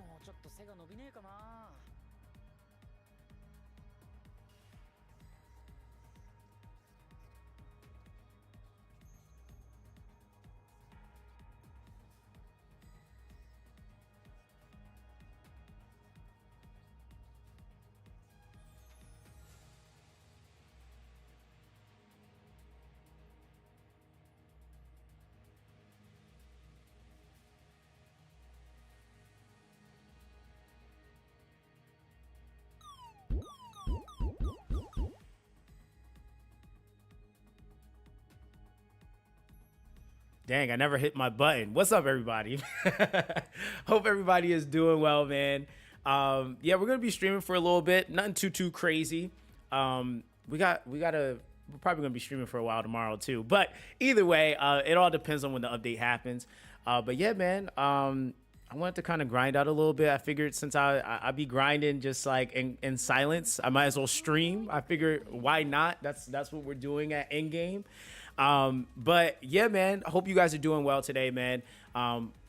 もうちょっと背が伸びねえかな。Dang, I never hit my button. What's up, everybody? Hope everybody is doing well, man. Yeah, we're gonna be streaming for a little bit. Nothing too crazy. We're probably gonna be streaming for a while tomorrow too. But either way, it all depends on when the update happens. But yeah, man. I wanted to kind of grind out a little bit. I figured since I be grinding just like in silence, I might as well stream. I figured why not? That's what we're doing at Endgame. But yeah, man, I hope you guys are doing well today, man.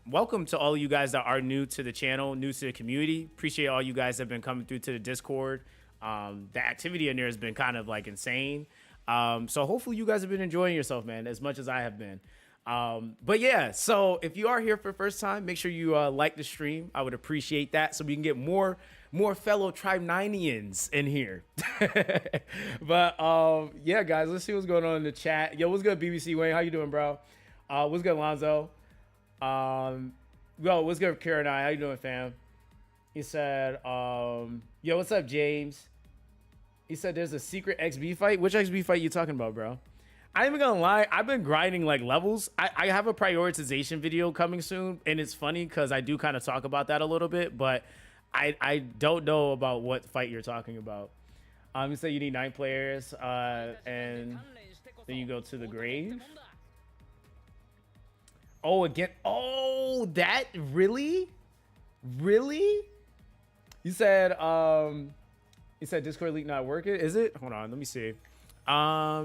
Welcome to all of you guys that are new to the channel, new to the community. Appreciate all you guys that have been coming through to the Discord. The activity in there has been kind of like insane. So hopefully you guys have been enjoying yourself, man, as much as I have been. But yeah, so if you are here for the first time, make sure you like the stream. I would appreciate that so we can get more fellow Tribe-9ians in here. But yeah, guys, let's see what's going on in the chat. Yo, what's good, BBC Wayne? How you doing, bro? What's good, Lonzo? Yo, what's good, Karen? How you doing, fam? He said, yo, what's up, James? He said there's a secret XB fight. Which XB fight you talking about, bro? I ain't even gonna lie, I've been grinding like levels. I have a prioritization video coming soon, and it's funny because I do kind of talk about that a little bit, but I don't know about what fight you're talking about. You say you need 9 players, and then you go to the grave. Oh, again. Oh, that really? Really? You said Discord link not working? Is it? Hold on, let me see.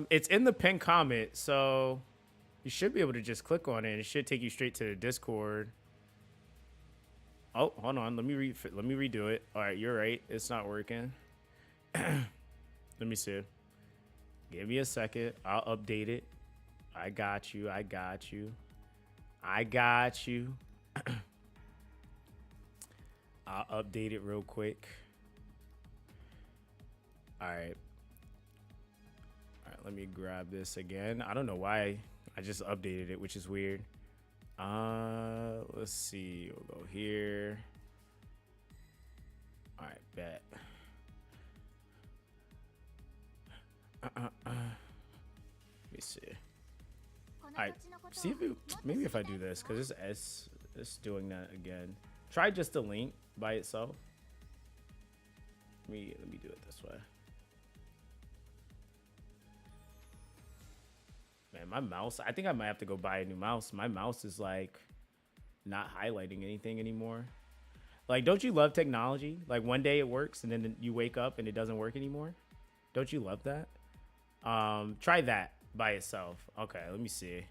It's in the pinned comment, so you should be able to just click on it. It should take you straight to the Discord. Oh, hold on. Let me redo it. All right, you're right. It's not working. Let me see. Give me a second. I'll update it. I got you. I got you. I got you. I'll update it real quick. All right. All right, let me grab this again. I don't know why I just updated it, which is weird. Let's see. We'll go here. All right, bet. Let me see. All right, see if it, maybe if I do this, because it's doing that again. Try just the link by itself. Let me do it this way. Man, my mouse, I think I might have to go buy a new mouse. My mouse is like not highlighting anything anymore. Like, don't you love technology? Like one day it works and then you wake up and it doesn't work anymore. Don't you love that? Try that by itself. Okay, let me see.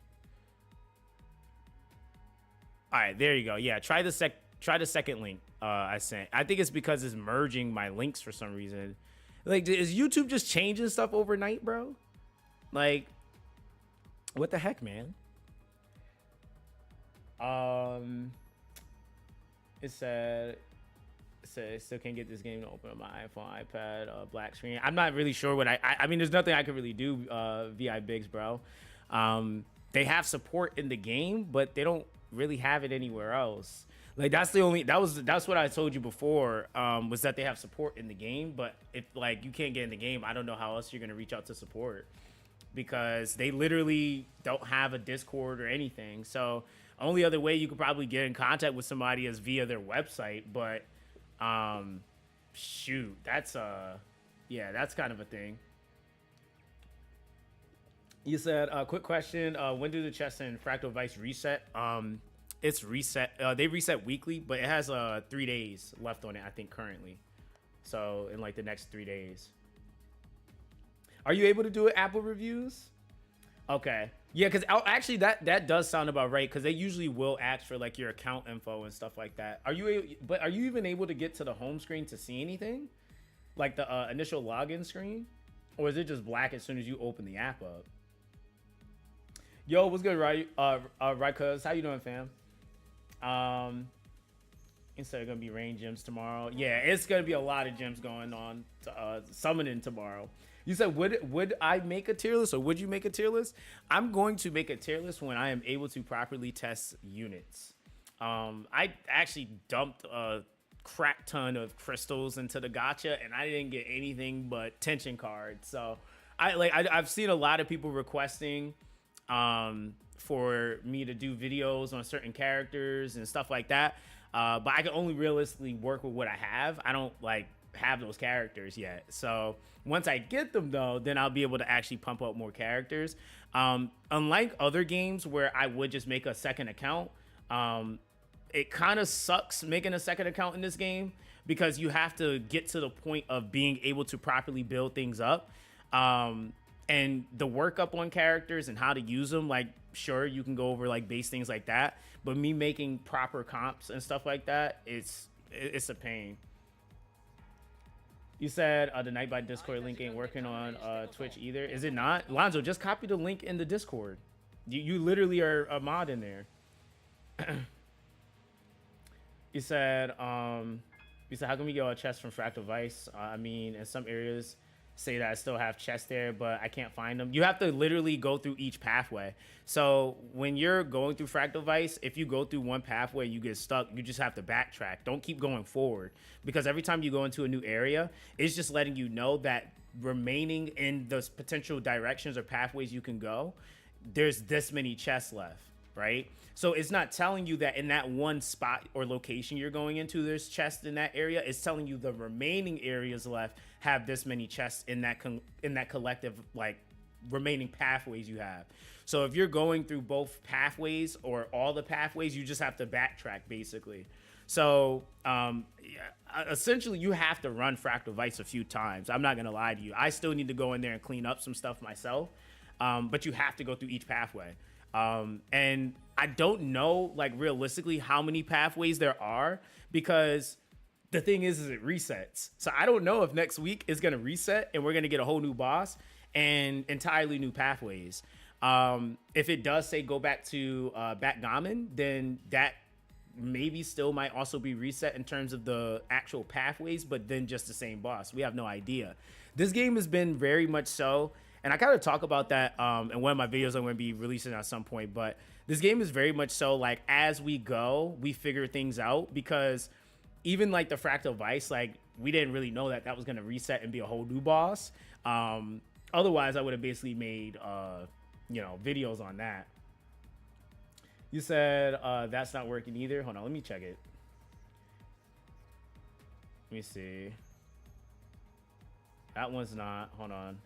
All right, there you go. Yeah, try the second link I sent. I think it's because it's merging my links for some reason. Like, is YouTube just changing stuff overnight, bro? Like, what the heck, man? Um, it said still can't get this game to open on my iPhone, iPad, black screen. I'm not really sure what I mean, there's nothing I could really do, VI Bigs, bro. They have support in the game, but they don't really have it anywhere else. Like that's what I told you before, was that they have support in the game, but if like you can't get in the game, I don't know how else you're gonna reach out to support, because they literally don't have a Discord or anything. So only other way you could probably get in contact with somebody is via their website, but shoot, that's that's kind of a thing. You said, quick question, when do the chests in Fractal Vice reset? It's reset, they reset weekly, but it has 3 days left on it, I think, currently. So in like the next 3 days. Are you able to do it, Apple reviews? Okay. Yeah, because actually that does sound about right, because they usually will ask for like your account info and stuff like that. Are you even able to get to the home screen to see anything? Like the initial login screen? Or is it just black as soon as you open the app up? Yo, what's good, right? Right, cuz. How you doing, fam? Instead of gonna be rain gyms tomorrow. Yeah, it's gonna be a lot of gyms going on summoning tomorrow. You said, would I make a tier list, or would you make a tier list? I'm going to make a tier list when I am able to properly test units. I actually dumped a crap ton of crystals into the gacha, and I didn't get anything but tension cards. So I've seen a lot of people requesting for me to do videos on certain characters and stuff like that. But I can only realistically work with what I have. I don't like have those characters yet. So once I get them though, then I'll be able to actually pump up more characters. Unlike other games where I would just make a second account, it kind of sucks making a second account in this game, because you have to get to the point of being able to properly build things up. And the workup on characters and how to use them, like, sure, you can go over like base things like that, but me making proper comps and stuff like that, it's a pain. You said the Nightbot Discord link ain't working on Twitch either. Is it not? Lonzo, just copy the link in the Discord. You literally are a mod in there. You said how can we get a chest from Fractal Vice? I mean, in some areas say that I still have chests there, but I can't find them. You have to literally go through each pathway. So when you're going through Fractal Vice, if you go through one pathway, you get stuck, you just have to backtrack. Don't keep going forward, because every time you go into a new area, it's just letting you know that remaining in those potential directions or pathways you can go, there's this many chests left, right? So it's not telling you that in that one spot or location you're going into, there's chests in that area. It's telling you the remaining areas left have this many chests in that collective, like, remaining pathways you have. So if you're going through both pathways or all the pathways, you just have to backtrack, basically. So essentially you have to run Fractal Vice a few times. I'm not gonna lie to you. I still need to go in there and clean up some stuff myself, but you have to go through each pathway. And I don't know, like, realistically how many pathways there are, because the thing is it resets. So I don't know if next week is going to reset and we're going to get a whole new boss and entirely new pathways. If it does say go back to Backgammon, then that maybe still might also be reset in terms of the actual pathways, but then just the same boss. We have no idea. This game has been very much so, and I kind of talk about that in one of my videos I'm going to be releasing at some point, but this game is very much so, like, as we go, we figure things out, because even like the Fractal Vice, like, we didn't really know that was going to reset and be a whole new boss. Otherwise, I would have basically made, videos on that. You said that's not working either. Hold on, let me check it. Let me see. That one's not. Hold on.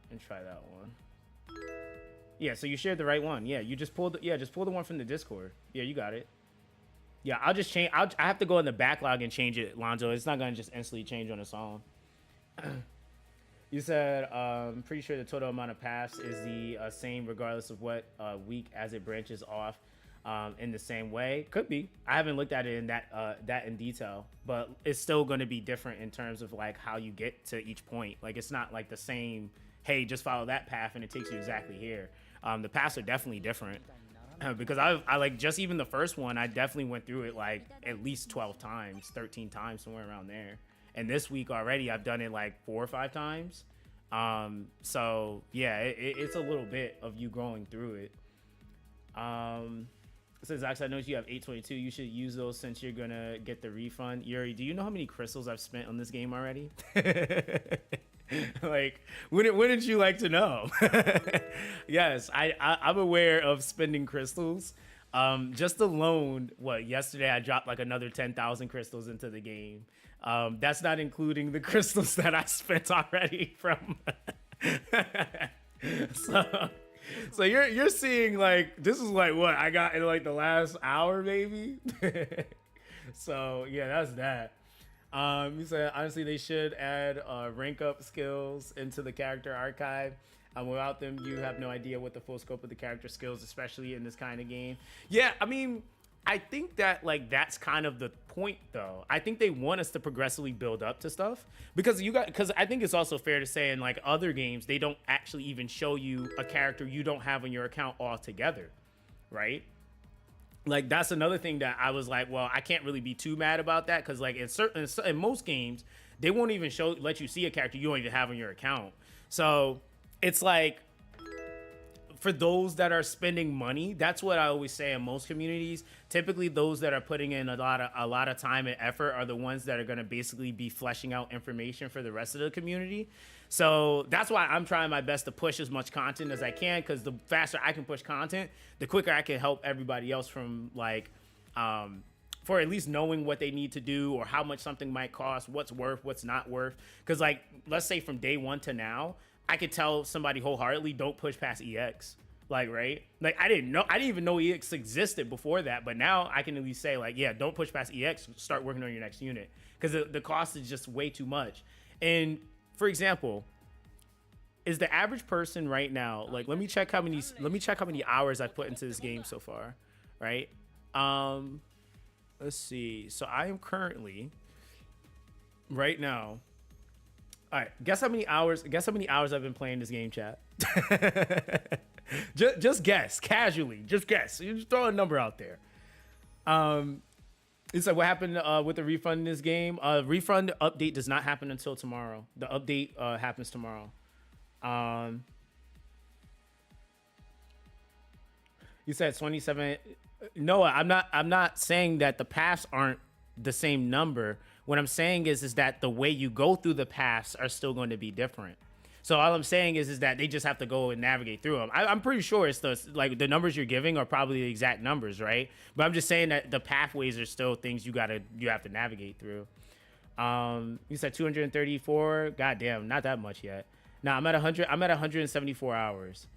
And try that one. Yeah, so you shared the right one. Yeah, you just pulled just pull the one from the Discord. Yeah, you got it. Yeah, I'll just change. I have to go in the backlog and change it, Lonzo. It's not gonna just instantly change on its own. You said I'm pretty sure the total amount of paths is the same regardless of what week as it branches off in the same way. Could be. I haven't looked at it in that in detail, but it's still going to be different in terms of like how you get to each point. Like, it's not like the same, hey, just follow that path and it takes you exactly here. The paths are definitely different. Because I like just even the first one, I definitely went through it like at least 12 times, 13 times, somewhere around there. And this week already, I've done it like 4 or 5 times. So yeah, it's a little bit of you growing through it. It says, Zox, I noticed you have 822. You should use those since you're gonna get the refund. Yuri, do you know how many crystals I've spent on this game already? Like, wouldn't you like to know? Yes, I'm aware of spending crystals. Just alone, yesterday I dropped like another 10,000 crystals into the game. That's not including the crystals that I spent already from. So you're seeing like, this is like what I got in like the last hour maybe. So yeah, that's that. You said, honestly, they should add rank up skills into the character archive. Without them, you have no idea what the full scope of the character skills, especially in this kind of game. Yeah, I mean, I think that like that's kind of the point, though. I think they want us to progressively build up to stuff because I think it's also fair to say in like other games, they don't actually even show you a character you don't have on your account altogether, right? Like that's another thing that I was like, well, I can't really be too mad about that because like in most games they won't even let you see a character you don't even have on your account. So it's like for those that are spending money, that's what I always say in most communities. Typically, those that are putting in a lot of time and effort are the ones that are going to basically be fleshing out information for the rest of the community. So that's why I'm trying my best to push as much content as I can, because the faster I can push content, the quicker I can help everybody else from like, for at least knowing what they need to do or how much something might cost, what's worth, what's not worth. Because like, let's say from day one to now, I could tell somebody wholeheartedly, don't push past EX. Like, right? Like, I didn't even know EX existed before that, but now I can at least say like, yeah, don't push past EX, start working on your next unit. Because the cost is just way too much. And for example, is the average person right now, like, let me check how many hours I've put into this game so far, right? Let's see. So I am currently right now. All right, guess how many hours I've been playing this game, chat. just guess, casually. Just guess. You just throw a number out there. It's like what happened with the refund in this game. Refund update does not happen until tomorrow. The update happens tomorrow. You said 27. No, I'm not saying that the paths aren't the same number. What I'm saying is that the way you go through the paths are still going to be different. So all I'm saying is that they just have to go and navigate through them. I'm pretty sure it's the numbers you're giving are probably the exact numbers, right? But I'm just saying that the pathways are still things you have to navigate through. You said 234. God damn, not that much yet. No, I'm at 100. I'm at 174 hours.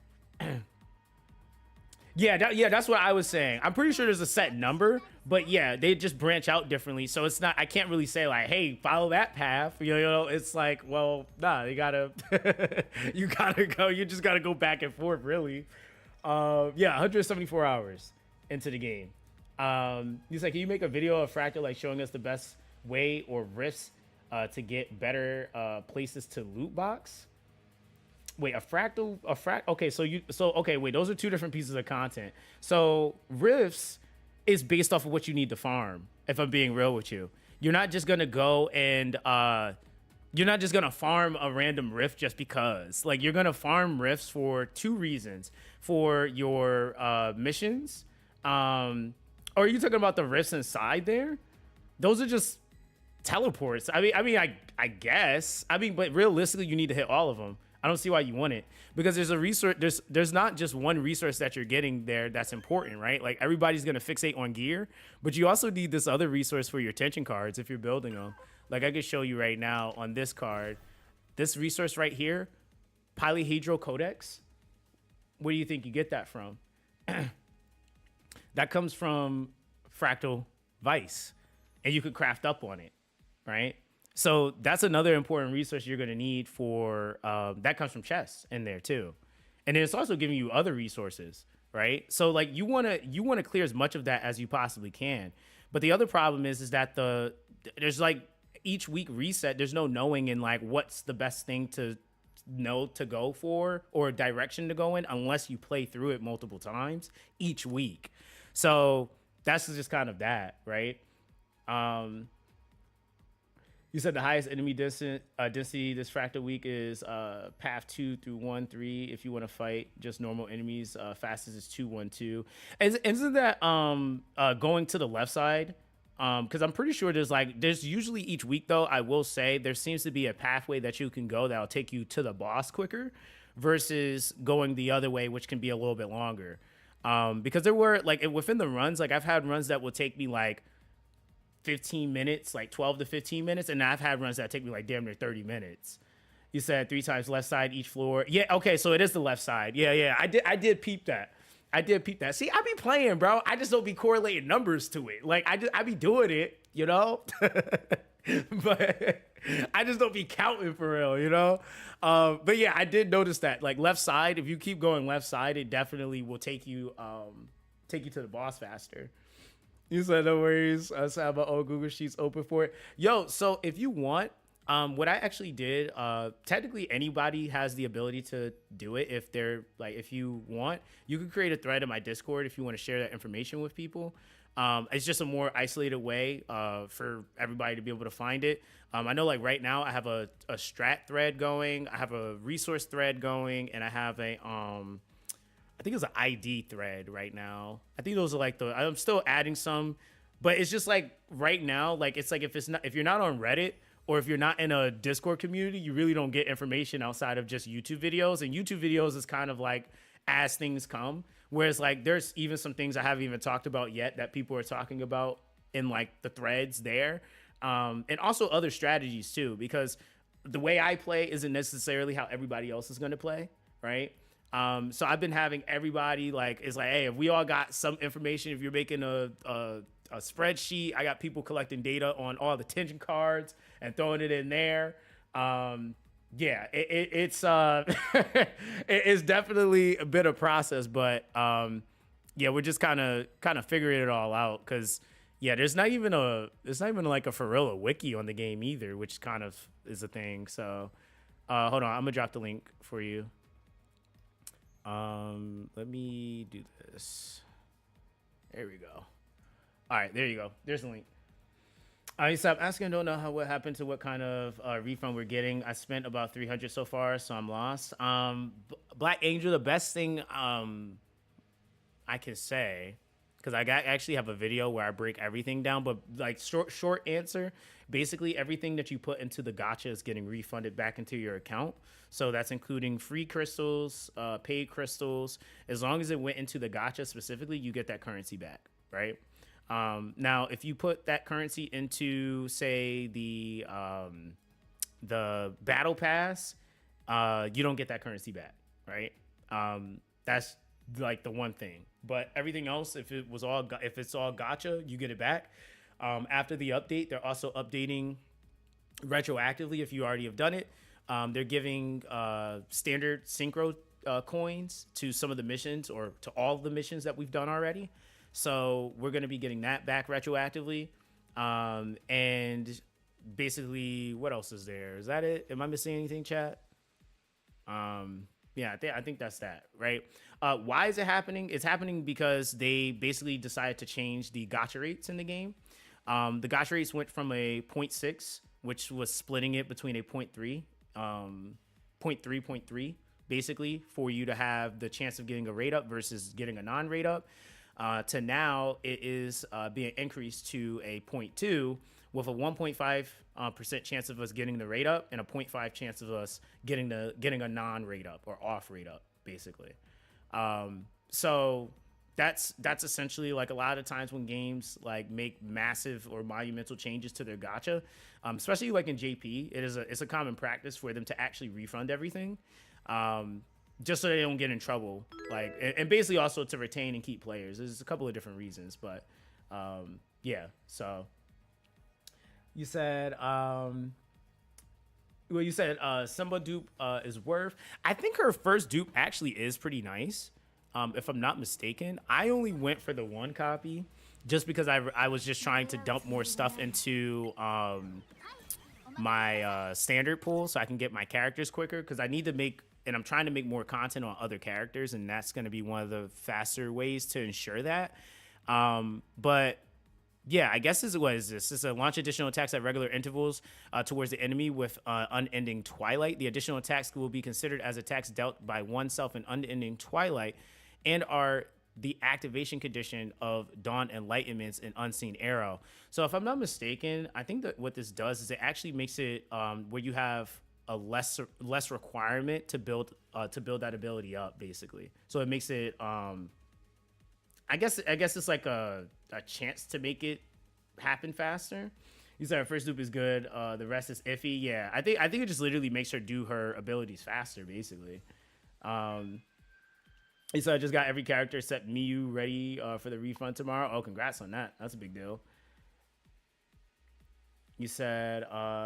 Yeah, that's what I was saying. I'm pretty sure there's a set number, but yeah, they just branch out differently. So it's not, I can't really say like, hey, follow that path. You know, it's like, well, nah, you gotta, you just gotta go back and forth, really. Yeah, 174 hours into the game. He's like, can you make a video of Fractal, like showing us the best way or rifts to get better places to loot box? Wait, a fractal. Okay, okay, wait, those are two different pieces of content. So rifts is based off of what you need to farm. If I'm being real with you, you're not just gonna go and you're not just gonna farm a random rift just because. Like, you're gonna farm rifts for two reasons: for your missions. Or are you talking about the rifts inside there? Those are just teleports. I guess. But realistically, you need to hit all of them. I don't see why you want it, because there's a resource. There's not just one resource that you're getting there that's important, right? Like, everybody's gonna fixate on gear, but you also need this other resource for your tension cards if you're building them. Like, I could show you right now on this card, this resource right here, Polyhedral Codex. Where do you think you get that from? That comes from Fractal Vice, and you could craft up on it, right? So that's another important resource you're going to need for, that comes from chests in there too. And then it's also giving you other resources, right? So like, you want to clear as much of that as you possibly can. But the other problem is that there's like each week reset, there's no knowing in like what's the best thing to know to go for or direction to go in unless you play through it multiple times each week. So that's just kind of that, right? You said the highest enemy density this fractal week is path 2 through 1, 3. If you want to fight just normal enemies, fastest is 2, 1, 2. Isn't that going to the left side? Because I'm pretty sure there's usually each week, though, I will say there seems to be a pathway that you can go that'll take you to the boss quicker versus going the other way, which can be a little bit longer. Because there were, like, within the runs, like, I've had runs that will take me, like, 15 minutes, like 12 to 15 minutes, and I've had runs that take me like damn near 30 minutes. You said 3 times left side each floor. Yeah, okay, so it is the left side. Yeah, I did peep that. See, I be playing, bro. I just don't be correlating numbers to it. Like I be doing it, you know? But I just don't be counting for real, you know? But yeah, I did notice that. Like left side, if you keep going left side, it definitely will take you to the boss faster. You said no worries. I have my own Google Sheets open for it. Yo, so if you want, what I actually did, technically anybody has the ability to do it if they're like, if you want, you can create a thread in my Discord if you want to share that information with people. It's just a more isolated way for everybody to be able to find it. I know like right now I have a strat thread going, I have a resource thread going, and I have a I think it's an ID thread right now. I think those are like I'm still adding some, but it's just like right now, like it's like if you're not on Reddit or if you're not in a Discord community, you really don't get information outside of just YouTube videos. And YouTube videos is kind of like as things come. Whereas like there's even some things I haven't even talked about yet that people are talking about in like the threads there. And also other strategies too, because the way I play isn't necessarily how everybody else is going to play, right? So I've been having everybody like, it's like, hey, if we all got some information, if you're making a spreadsheet, I got people collecting data on all the tension cards and throwing it in there. Yeah, it's it's definitely a bit of process, but yeah, we're just kind of figuring it all out because yeah, there's not even like a Farilla wiki on the game either, which kind of is a thing. So hold on, I'm gonna drop the link for you. Let me do this. There we go. All right, there you go. There's the link. Stop asking. Don't know what happened to what kind of refund we're getting. I spent about 300 so far, so I'm lost. Black Angel, the best thing I can say, because I actually have a video where I break everything down, but like short answer, basically everything that you put into the gacha is getting refunded back into your account. So that's including free crystals, paid crystals. As long as it went into the gacha specifically, you get that currency back, right? Now, if you put that currency into, say, the battle pass, you don't get that currency back, right? That's like the one thing. But everything else, if it's all gacha, you get it back. After the update, they're also updating retroactively if you already have done it. They're giving standard synchro coins to some of the missions or to all of the missions that we've done already. So we're going to be getting that back retroactively. And basically, what else is there? Is that it? Am I missing anything, chat? Yeah, I think that's that, right? Why is it happening? It's happening because they basically decided to change the gacha rates in the game. The gacha rates went from a 0.6, which was splitting it between a 0.3, 0.3, basically, for you to have the chance of getting a rate up versus getting a non-rate up. To now, it is being increased to a 0.2 with a 1.5% chance of us getting the rate up and a 0.5 chance of us getting a non-rate up or off rate up, basically. So that's essentially like a lot of times when games like make massive or monumental changes to their gacha, especially like in JP, it's a common practice for them to actually refund everything. Just so they don't get in trouble, like, and basically also to retain and keep players. There's a couple of different reasons, but yeah. So you said, Simba dupe is worth. I think her first dupe actually is pretty nice, if I'm not mistaken. I only went for the one copy just because I was just trying to dump more stuff into my standard pool so I can get my characters quicker, because I need to make, and I'm trying to make more content on other characters, and that's going to be one of the faster ways to ensure that. But yeah, I guess what is this? This is a launch additional attacks at regular intervals towards the enemy with unending twilight. The additional attacks will be considered as attacks dealt by oneself in unending twilight and are the activation condition of Dawn Enlightenments and Unseen Arrow. So if I'm not mistaken, I think that what this does is it actually makes it where you have a less requirement to build that ability up, basically. So it makes it I guess it's like a chance to make it happen faster. You said her first loop is good, the rest is iffy. Yeah, I think it just literally makes her do her abilities faster, basically. So I just got every character except Miyu ready for the refund tomorrow. Oh, congrats on that. That's a big deal. You said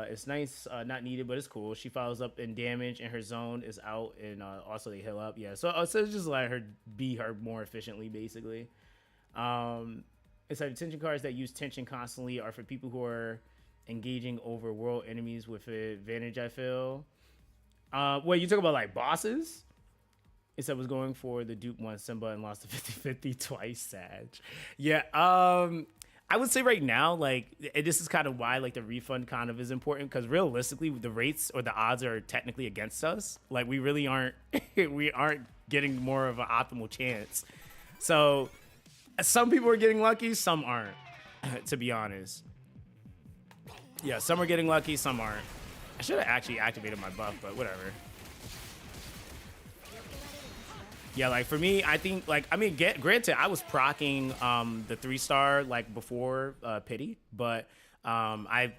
it's nice, not needed, but it's cool. She follows up in damage and her zone is out, and also they heal up. Yeah, so just let her be her more efficiently, basically. It's like tension cards that use tension constantly are for people who are engaging over world enemies with advantage, I feel. Wait, you talk about like bosses? It said was going for the Duke one Simba and lost to 50-50 twice, Sag. Yeah, I would say right now, like, this is kind of why like the refund kind of is important, because realistically the rates or the odds are technically against us. Like, we really aren't we aren't getting more of an optimal chance. So some people are getting lucky, some aren't, to be honest. Yeah, some are getting lucky, some aren't. I should have actually activated my buff, but whatever. Yeah, like for me, I think, like, I mean, granted, I was proccing the 3-star like before pity, but I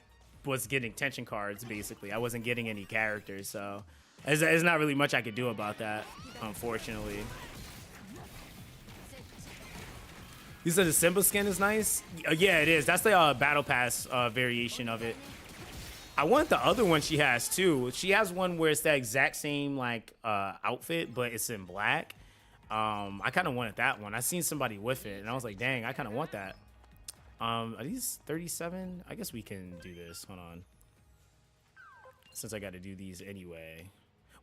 was getting tension cards, basically. I wasn't getting any characters, so there's not really much I could do about that, unfortunately. You said the Simba skin is nice? Yeah, it is. That's the battle pass variation of it. I want the other one she has too. She has one where it's that exact same like outfit, but it's in black. I kind of wanted that one. I seen somebody with it, and I was like, dang, I kind of want that. Are these 37? I guess we can do this. Hold on. Since I got to do these anyway.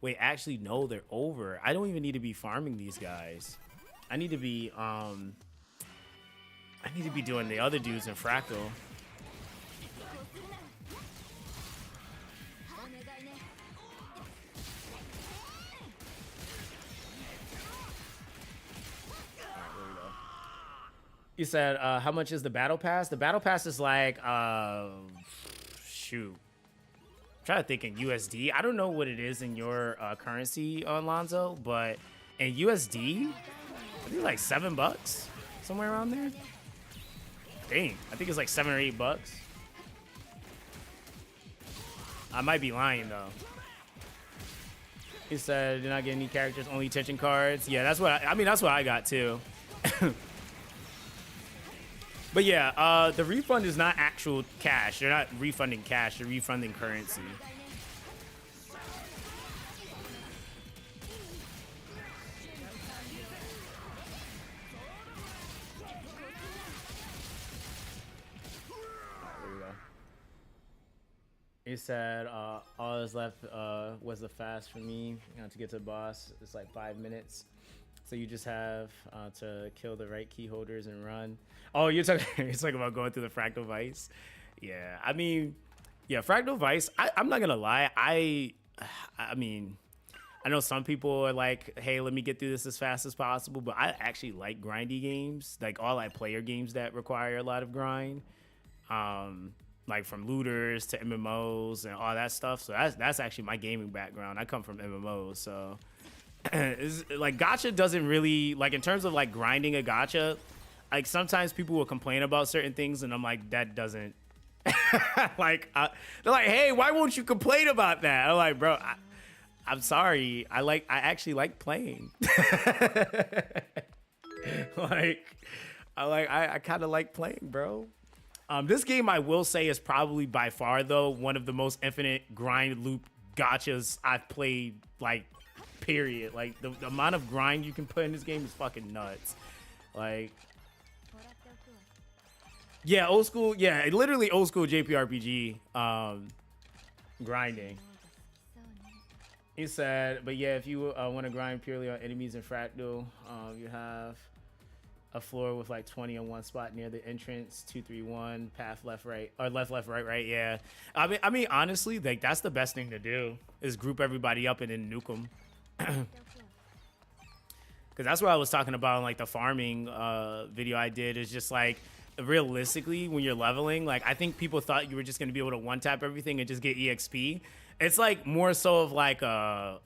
Wait, actually, no, they're over. I don't even need to be farming these guys. I need to be doing the other dudes in Fractal. You said, how much is the battle pass? The battle pass is like, shoot. I'm trying to think in USD. I don't know what it is in your currency, Lonzo, but in USD, I think like $7, somewhere around there. Dang, I think it's like $7 or $8. I might be lying though. He said, "Did not get any characters, only tension cards." Yeah, that's what I mean. That's what I got too. But yeah, the refund is not actual cash. They're not refunding cash. They're refunding currency. There we go. He said, all that's left was the fast for me to get to the boss. It's like 5 minutes. So you just have to kill the right key holders and run. Oh, you're talking about going through the Fractal Vice? Yeah, I mean, yeah, Fractal Vice, I'm not going to lie. I mean, I know some people are like, hey, let me get through this as fast as possible. But I actually like grindy games, like all like player games that require a lot of grind. Like from looters to MMOs and all that stuff. So that's actually my gaming background. I come from MMOs, so... like gacha doesn't really, like, in terms of like grinding a gacha, like sometimes people will complain about certain things and I'm like, that doesn't like they're like, hey, why won't you complain about that? I'm like, bro, I'm sorry, I actually like playing. I kind of like playing, bro. This game, I will say, is probably by far though one of the most infinite grind loop gachas I've played, like, period. Like the amount of grind you can put in this game is fucking nuts. Like, yeah, old school, yeah, literally old school JPRPG. grinding. He said, but yeah, if you want to grind purely on enemies in Fractal, you have a floor with like 20 on one spot near the entrance, 2, 3, 1, path left, right, or left, left, right, right. Yeah. I mean, honestly, like that's the best thing to do is group everybody up and then nuke them. Because that's what I was talking about in like the farming video I did, is just like realistically when you're leveling, like I think people thought you were just going to be able to one tap everything and just get EXP. It's like more so of like a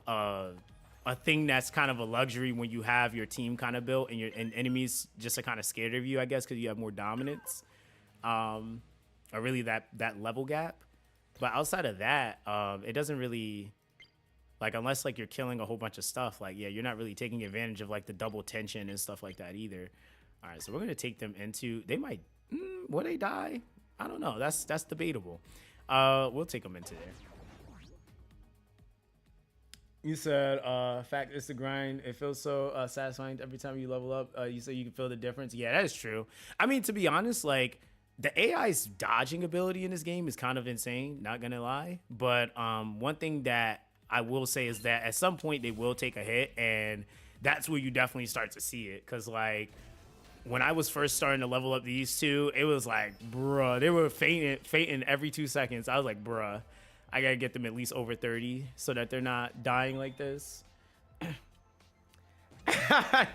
thing that's kind of a luxury when you have your team kind of built and enemies just are kind of scared of you, I guess, because you have more dominance, or really that level gap. But outside of that, it doesn't really, like, unless like you're killing a whole bunch of stuff, like, yeah, you're not really taking advantage of like the double tension and stuff like that either. All right, so we're gonna take them into, they might, will they die? I don't know. That's debatable. We'll take them into there. You said, fact, it's the grind. It feels so satisfying every time you level up. You said you can feel the difference. Yeah, that is true. I mean, to be honest, like the AI's dodging ability in this game is kind of insane. Not gonna lie, but one thing that I will say is that at some point they will take a hit, and that's where you definitely start to see it. Cause like when I was first starting to level up these two, it was like, bruh, they were fainting every 2 seconds. I was like, bruh, I gotta get them at least over 30 so that they're not dying like this.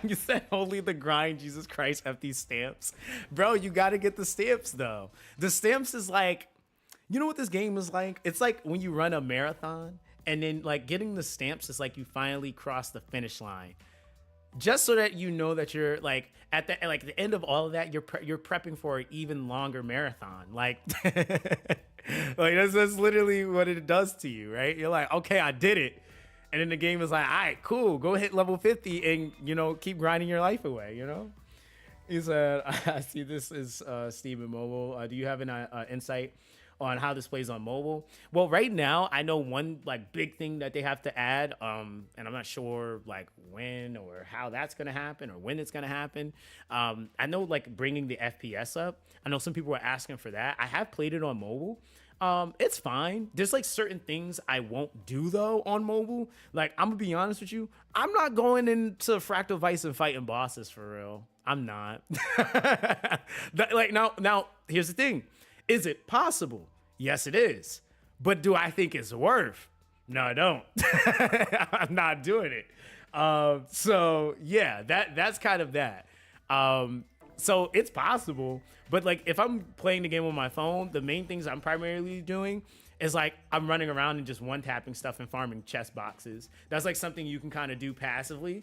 You said only the grind, Jesus Christ, have these stamps. Bro, you gotta get the stamps though. The stamps is like, you know what this game is like? It's like when you run a marathon and then like getting the stamps is like you finally cross the finish line. Just so that you know that you're like at the end of all of that, you're prepping for an even longer marathon. Like, like that's literally what it does to you, right? You're like, okay, I did it, and then the game is like, all right, cool, go hit level 50 and keep grinding your life away. He said, I see this is Steam and mobile. Do you have an insight on how this plays on mobile? Well, right now I know one like big thing that they have to add, and I'm not sure like when or how that's gonna happen or when it's gonna happen. I know like bringing the FPS up. I know some people are asking for that. I have played it on mobile. It's fine. There's like certain things I won't do though on mobile. Like, I'm gonna be honest with you, I'm not going into Fractal Vice and fighting bosses for real. I'm not. Like now here's the thing. Is it possible? Yes, it is. But do I think it's worth? No, I don't. I'm not doing it. So yeah, that's kind of that. So it's possible, but like if I'm playing the game on my phone, the main things I'm primarily doing is like I'm running around and just one tapping stuff and farming chest boxes. That's like something you can kind of do passively.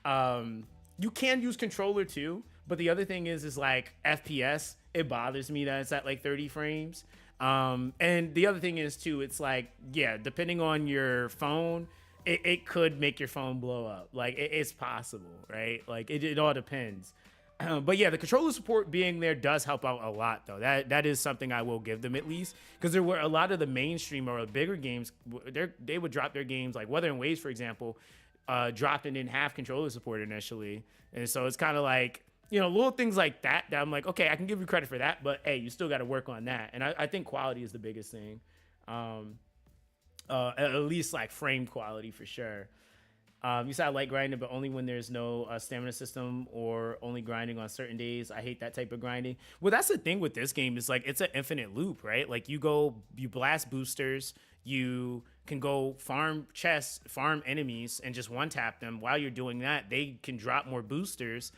You can use controller too, but the other thing is like FPS. It bothers me that it's at like 30 frames. And the other thing is too, it's like, yeah, depending on your phone, it could make your phone blow up. Like it's possible, right? Like it all depends. But yeah, the controller support being there does help out a lot though. That is something I will give them at least, because there were a lot of the mainstream or bigger games, they would drop their games, like Weather and Waves, for example, dropped and didn't have controller support initially. And so it's kind of like, little things like that I'm like, okay, I can give you credit for that, but hey, you still got to work on that. And I think quality is the biggest thing. At least like frame quality for sure. You said I like grinding, but only when there's no stamina system or only grinding on certain days. I hate that type of grinding. Well, that's the thing with this game is like it's an infinite loop, right? Like you blast boosters, you can go farm chests, farm enemies, and just one tap them. While you're doing that, they can drop more boosters,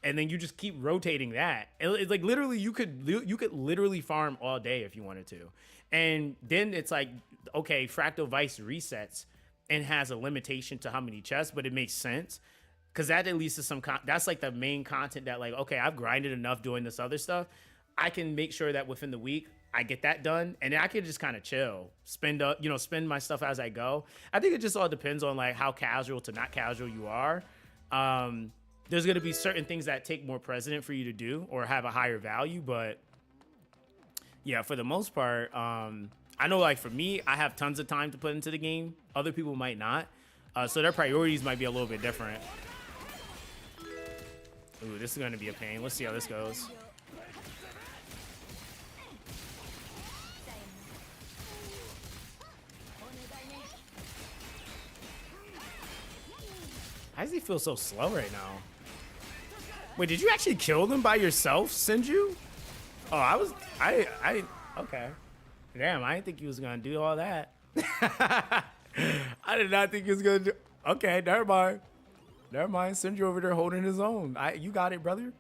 and then you just keep rotating that. It's like literally you could literally farm all day if you wanted to. And then it's like, okay, Fractal Vice resets and has a limitation to how many chests, but it makes sense because that at least is that's like the main content that like, okay, I've grinded enough doing this other stuff. I can make sure that within the week I get that done, and then I can just kind of chill, spend my stuff as I go. I think it just all depends on like how casual to not casual you are. There's going to be certain things that take more precedent for you to do or have a higher value. But yeah, for the most part, I know like for me, I have tons of time to put into the game. Other people might not. So their priorities might be a little bit different. Ooh, this is going to be a pain. Let's see how this goes. Why does he feel so slow right now? Wait, did you actually kill them by yourself, Sinju? Oh, okay. Damn, I didn't think he was gonna do all that. I did not think he was gonna do. Okay, never mind. Never mind. Sinju over there holding his own. You got it, brother.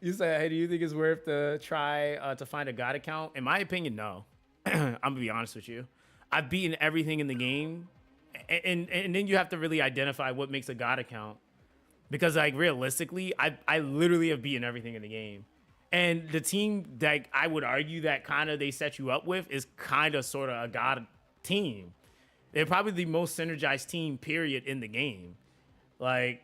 You said, hey, do you think it's worth to try to find a God account? In my opinion, no. I'm gonna be honest with you. I've beaten everything in the game, and then you have to really identify what makes a God account. Because like realistically, I literally have beaten everything in the game. And the team that I would argue that kind of they set you up with is kind of sort of a God team. They're probably the most synergized team, period, in the game. Like,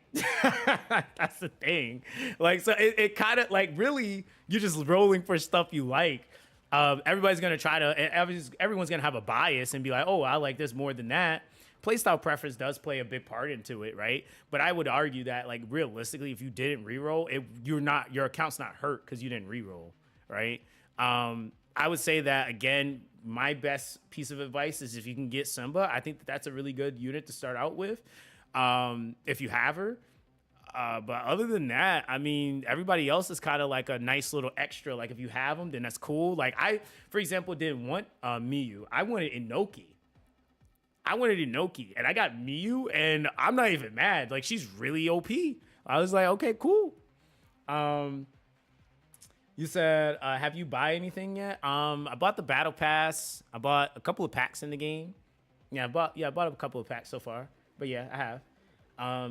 that's the thing. Like, so it kind of like really, you're just rolling for stuff you like. Everybody's going to try to, everyone's going to have a bias and be like, oh, I like this more than that. Playstyle preference does play a big part into it, right? But I would argue that, like, realistically, if you didn't reroll, your account's not hurt because you didn't reroll, right? I would say that, again, my best piece of advice is if you can get Simba, I think that's a really good unit to start out with. If you have her. But other than that, I mean, everybody else is kind of like a nice little extra. Like, if you have them, then that's cool. Like, I, for example, didn't want Miyu. I wanted Inoki. And I got Miyu, and I'm not even mad. Like, she's really OP. I was like, okay, cool. You said, have you buy anything yet? I bought the battle pass. I bought a couple of packs in the game. I bought a couple of packs so far. But yeah, I have.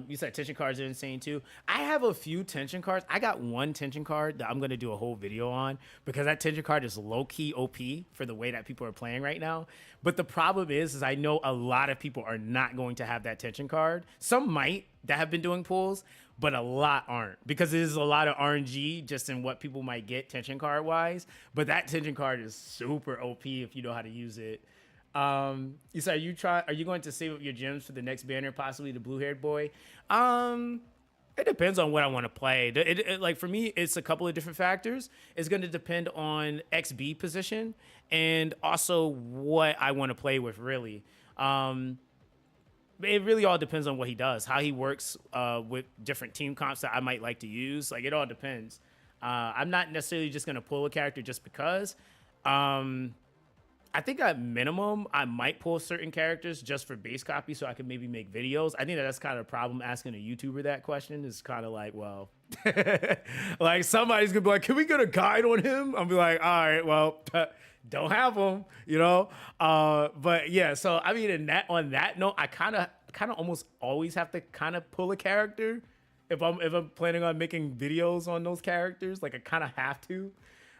You said tension cards are insane too. I have a few tension cards. I got one tension card that I'm going to do a whole video on because that tension card is low-key OP for the way that people are playing right now. But the problem is I know a lot of people are not going to have that tension card. Some might that have been doing pulls, but a lot aren't because there's a lot of RNG just in what people might get tension card wise. But that tension card is super OP if you know how to use it. You said are you going to save up your gems for the next banner, possibly the blue-haired boy? It depends on what I want to play. Like for me, it's a couple of different factors. It's going to depend on XB position and also what I want to play with, really. It really all depends on what he does, how he works with different team comps that I might like to use. Like, it all depends. I'm not necessarily just going to pull a character just because. I think at minimum, I might pull certain characters just for base copy so I can maybe make videos. I think that's kind of a problem asking a YouTuber that question. Is kind of like, well, like somebody's going to be like, can we get a guide on him? I'll be like, all right, well, don't have him, you know? But yeah, so I mean, on that note, I kind of almost always have to kind of pull a character if I'm planning on making videos on those characters. Like, I kind of have to.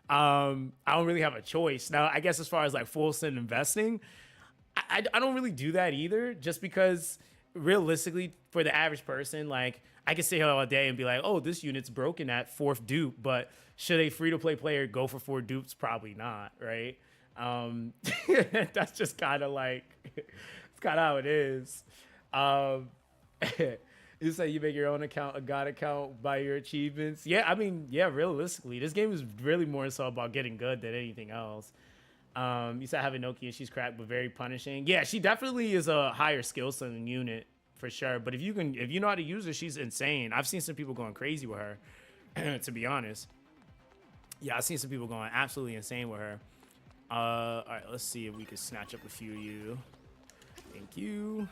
I don't really have a choice. Now, I guess as far as like full send investing, I don't really do that either, just because realistically for the average person, like I can sit here all day and be like, oh, this unit's broken at 4th dupe, but should a free-to-play player go for 4 dupes? Probably not, right? That's just kind of like, it's kind of how it is. You say you make your own account, a God account, by your achievements. Yeah, I mean, yeah, realistically, this game is really more so about getting good than anything else. You said having Nokia, she's cracked, but very punishing. Yeah, she definitely is a higher skill set unit for sure. But if you know how to use her, she's insane. I've seen some people going crazy with her, to be honest. Yeah, I've seen some people going absolutely insane with her. All right, let's see if we can snatch up a few of you. Thank you.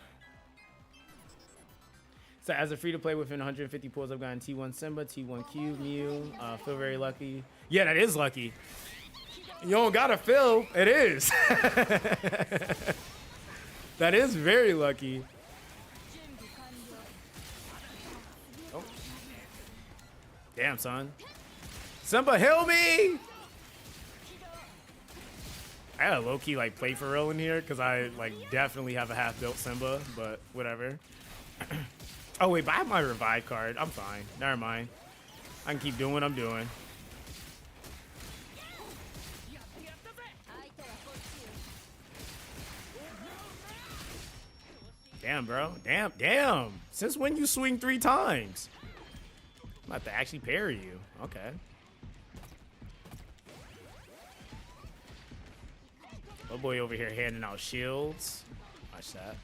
So as a free-to-play within 150 pulls, I've gotten T1 Simba, T1 Cube, Mew. Feel very lucky. Yeah, that is lucky. You don't gotta feel. It is. That is very lucky. Oh. Damn, son. Simba, heal me! I had a low-key like play for real in here because I like definitely have a half-built Simba, but whatever. Oh wait, but I have my revive card. I'm fine. Never mind. I can keep doing what I'm doing. Damn, bro. Damn. Since when you swing 3 times? I'm about to actually parry you. Okay. Oh boy over here handing out shields. Watch that.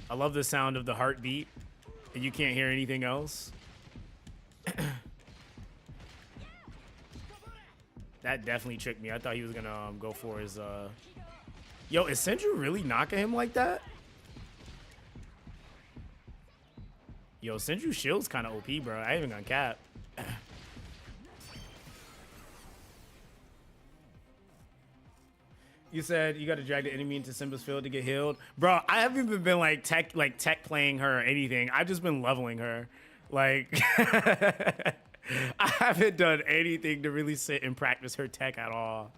I love the sound of the heartbeat, and you can't hear anything else. That definitely tricked me. I thought he was gonna go for his. Yo, is Senju really knocking him like that? Yo, Senju shield's kind of OP, bro. I ain't even gonna cap. You said you got to drag the enemy into Simba's field to get healed, bro. I haven't even been like tech playing her or anything. I've just been leveling her, like. I haven't done anything to really sit and practice her tech at all.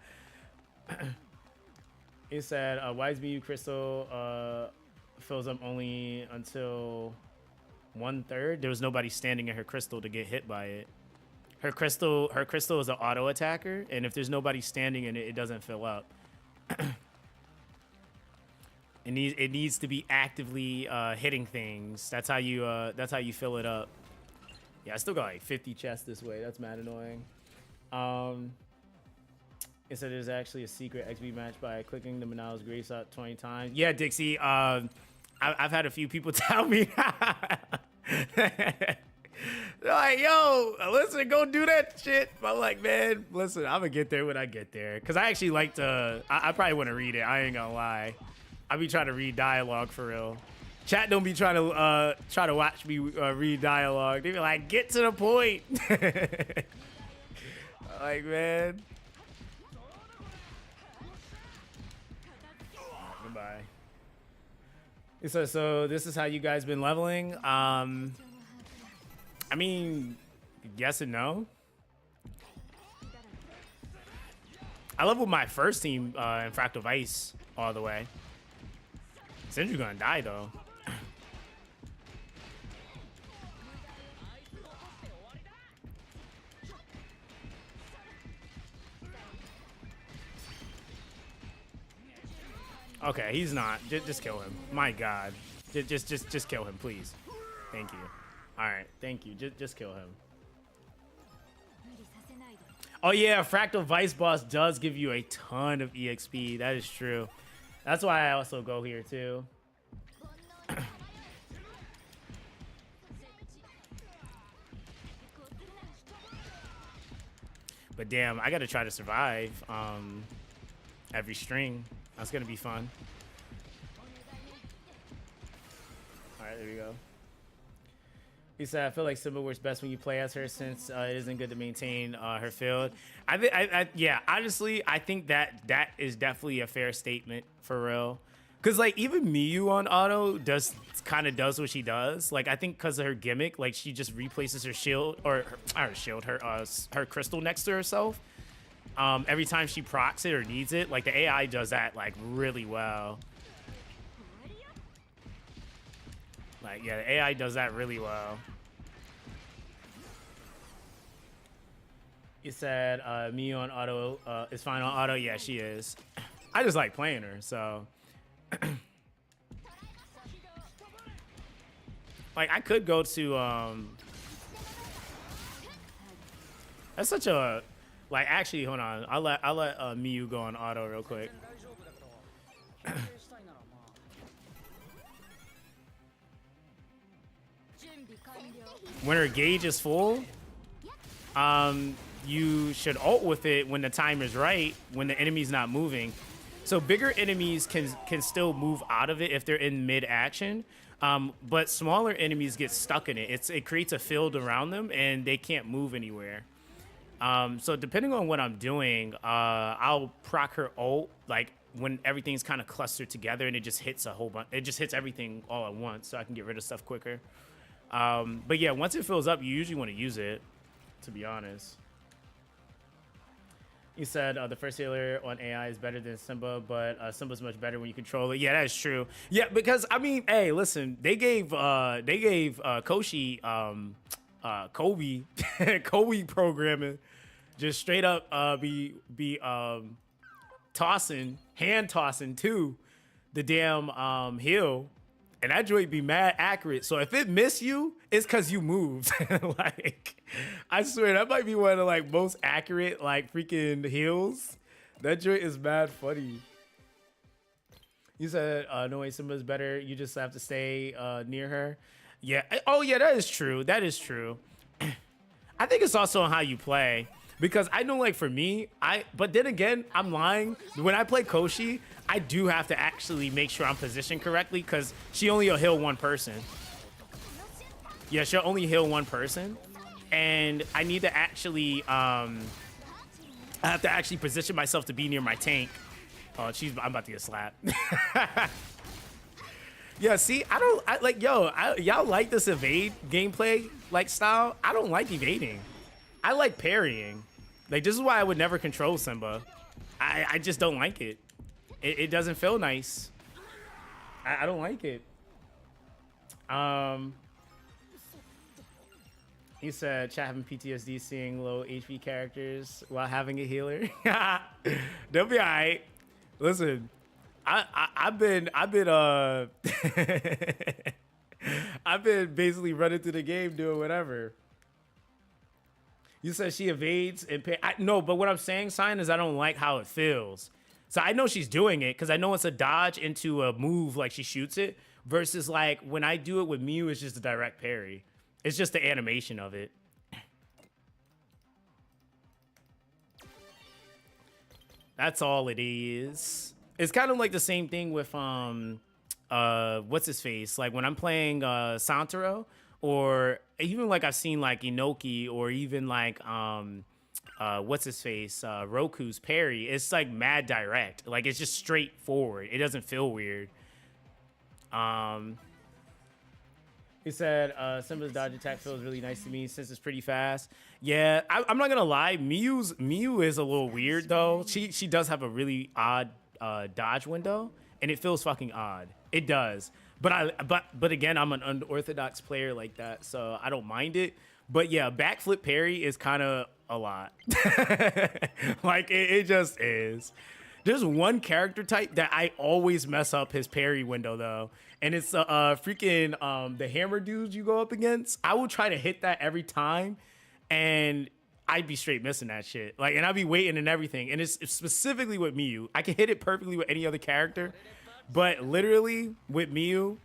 He said, why is BU crystal fills up only until 1/3? There was nobody standing in her crystal to get hit by it. Her crystal is an auto attacker, and if there's nobody standing in it, it doesn't fill up. It needs to be actively hitting things. That's how you fill it up. Yeah, I still got like 50 chests this way. That's mad annoying. It said there's actually a secret XP match by clicking the Manala's Grace out 20 times. Yeah, Dixie. I've had a few people tell me. They're like, yo, listen, go do that shit. I'm like, man, listen, I'm gonna get there when I get there. Cause I actually like to. I probably want to read it. I ain't gonna lie. I be trying to read dialogue for real. Chat don't be trying to watch me read dialogue. They be like, get to the point. Like, man. Goodbye. So this is how you guys been leveling. I mean, yes and no. I leveled my first team in Fractal Vice all the way. Senju gonna die though. Okay, he's not. Just kill him. My God, just kill him, please. Thank you. All right, thank you. Just kill him. Oh yeah, Fractal Vice boss does give you a ton of EXP. That is true. That's why I also go here too. But damn, I gotta try to survive every string. That's gonna be fun. All right, there we go. He said, I feel like Simba works best when you play as her since it isn't good to maintain her field. Yeah, honestly, I think that is definitely a fair statement for real. Cause like even Miyu on auto kind of does what she does. Like I think cause of her gimmick, like she just replaces her shield or her crystal next to herself. Every time she procs it or needs it, like the AI does that like really well. Like, yeah, the AI does that really well. You said Miyu on auto is fine on auto. Yeah, she is. I just like playing her, so. Like, I could go to, that's such a, like, actually, hold on. I'll let Miyu go on auto real quick. When her gauge is full, you should ult with it when the time is right, when the enemy's not moving. So bigger enemies can still move out of it if they're in mid-action, but smaller enemies get stuck in it. It creates a field around them, and they can't move anywhere. So depending on what I'm doing, I'll proc her ult, like, when everything's kind of clustered together, and it just hits a whole bunch. It just hits everything all at once, so I can get rid of stuff quicker. But yeah, once it fills up, you usually want to use it, to be honest. You said the first healer on AI is better than Simba, but Simba's much better when you control it. Yeah, that is true. Yeah, because I mean, hey, listen, they gave Koshi Kobe Kobe programming, just straight up be hand tossing to the damn heal. And that joint be mad accurate. So if it miss you, it's because you moved. Like, I swear, that might be one of the like most accurate like freaking heals. That joint is mad funny. You said no way Simba's better. You just have to stay near her. Yeah. Oh yeah, that is true. That is true. I think it's also on how you play. Because I know, like, for me, but then again, I'm lying. When I play Koshi, I do have to actually make sure I'm positioned correctly because she only will heal one person. Yeah, she'll only heal one person. And I need to actually, I have to actually position myself to be near my tank. Oh, I'm about to get slapped. Yeah, see, y'all like this evade gameplay, like, style? I don't like evading. I like parrying. Like, this is why I would never control Simba. I just don't like it. It doesn't feel nice. I don't like it. He said, chat having PTSD seeing low HP characters while having a healer. They'll be all right. Listen, I've been I've been basically running through the game doing whatever. You said she evades and no, but what I'm saying, Sign, is I don't like how it feels. So I know she's doing it because I know it's a dodge into a move, like she shoots it, versus like when I do it with Mew, it's just a direct parry. It's just the animation of it. That's all it is. It's kind of like the same thing with what's his face? Like when I'm playing Santaro, or even like I've seen like Inoki, or even like what's his face? Roku's parry. It's like mad direct. Like it's just straightforward. It doesn't feel weird. He said Simba's dodge attack feels really nice to me since it's pretty fast. Yeah, I'm not gonna lie. Mew is a little weird though. She does have a really odd dodge window, and it feels fucking odd. It does. But again, I'm an unorthodox player like that, so I don't mind it. But yeah, backflip parry is kind of a lot. Like it just is. There's one character type that I always mess up his parry window though, and it's freaking the hammer dudes you go up against. I will try to hit that every time, and I'd be straight missing that shit. Like, and I'd be waiting and everything. And it's specifically with Mew. I can hit it perfectly with any other character, but literally with Mew,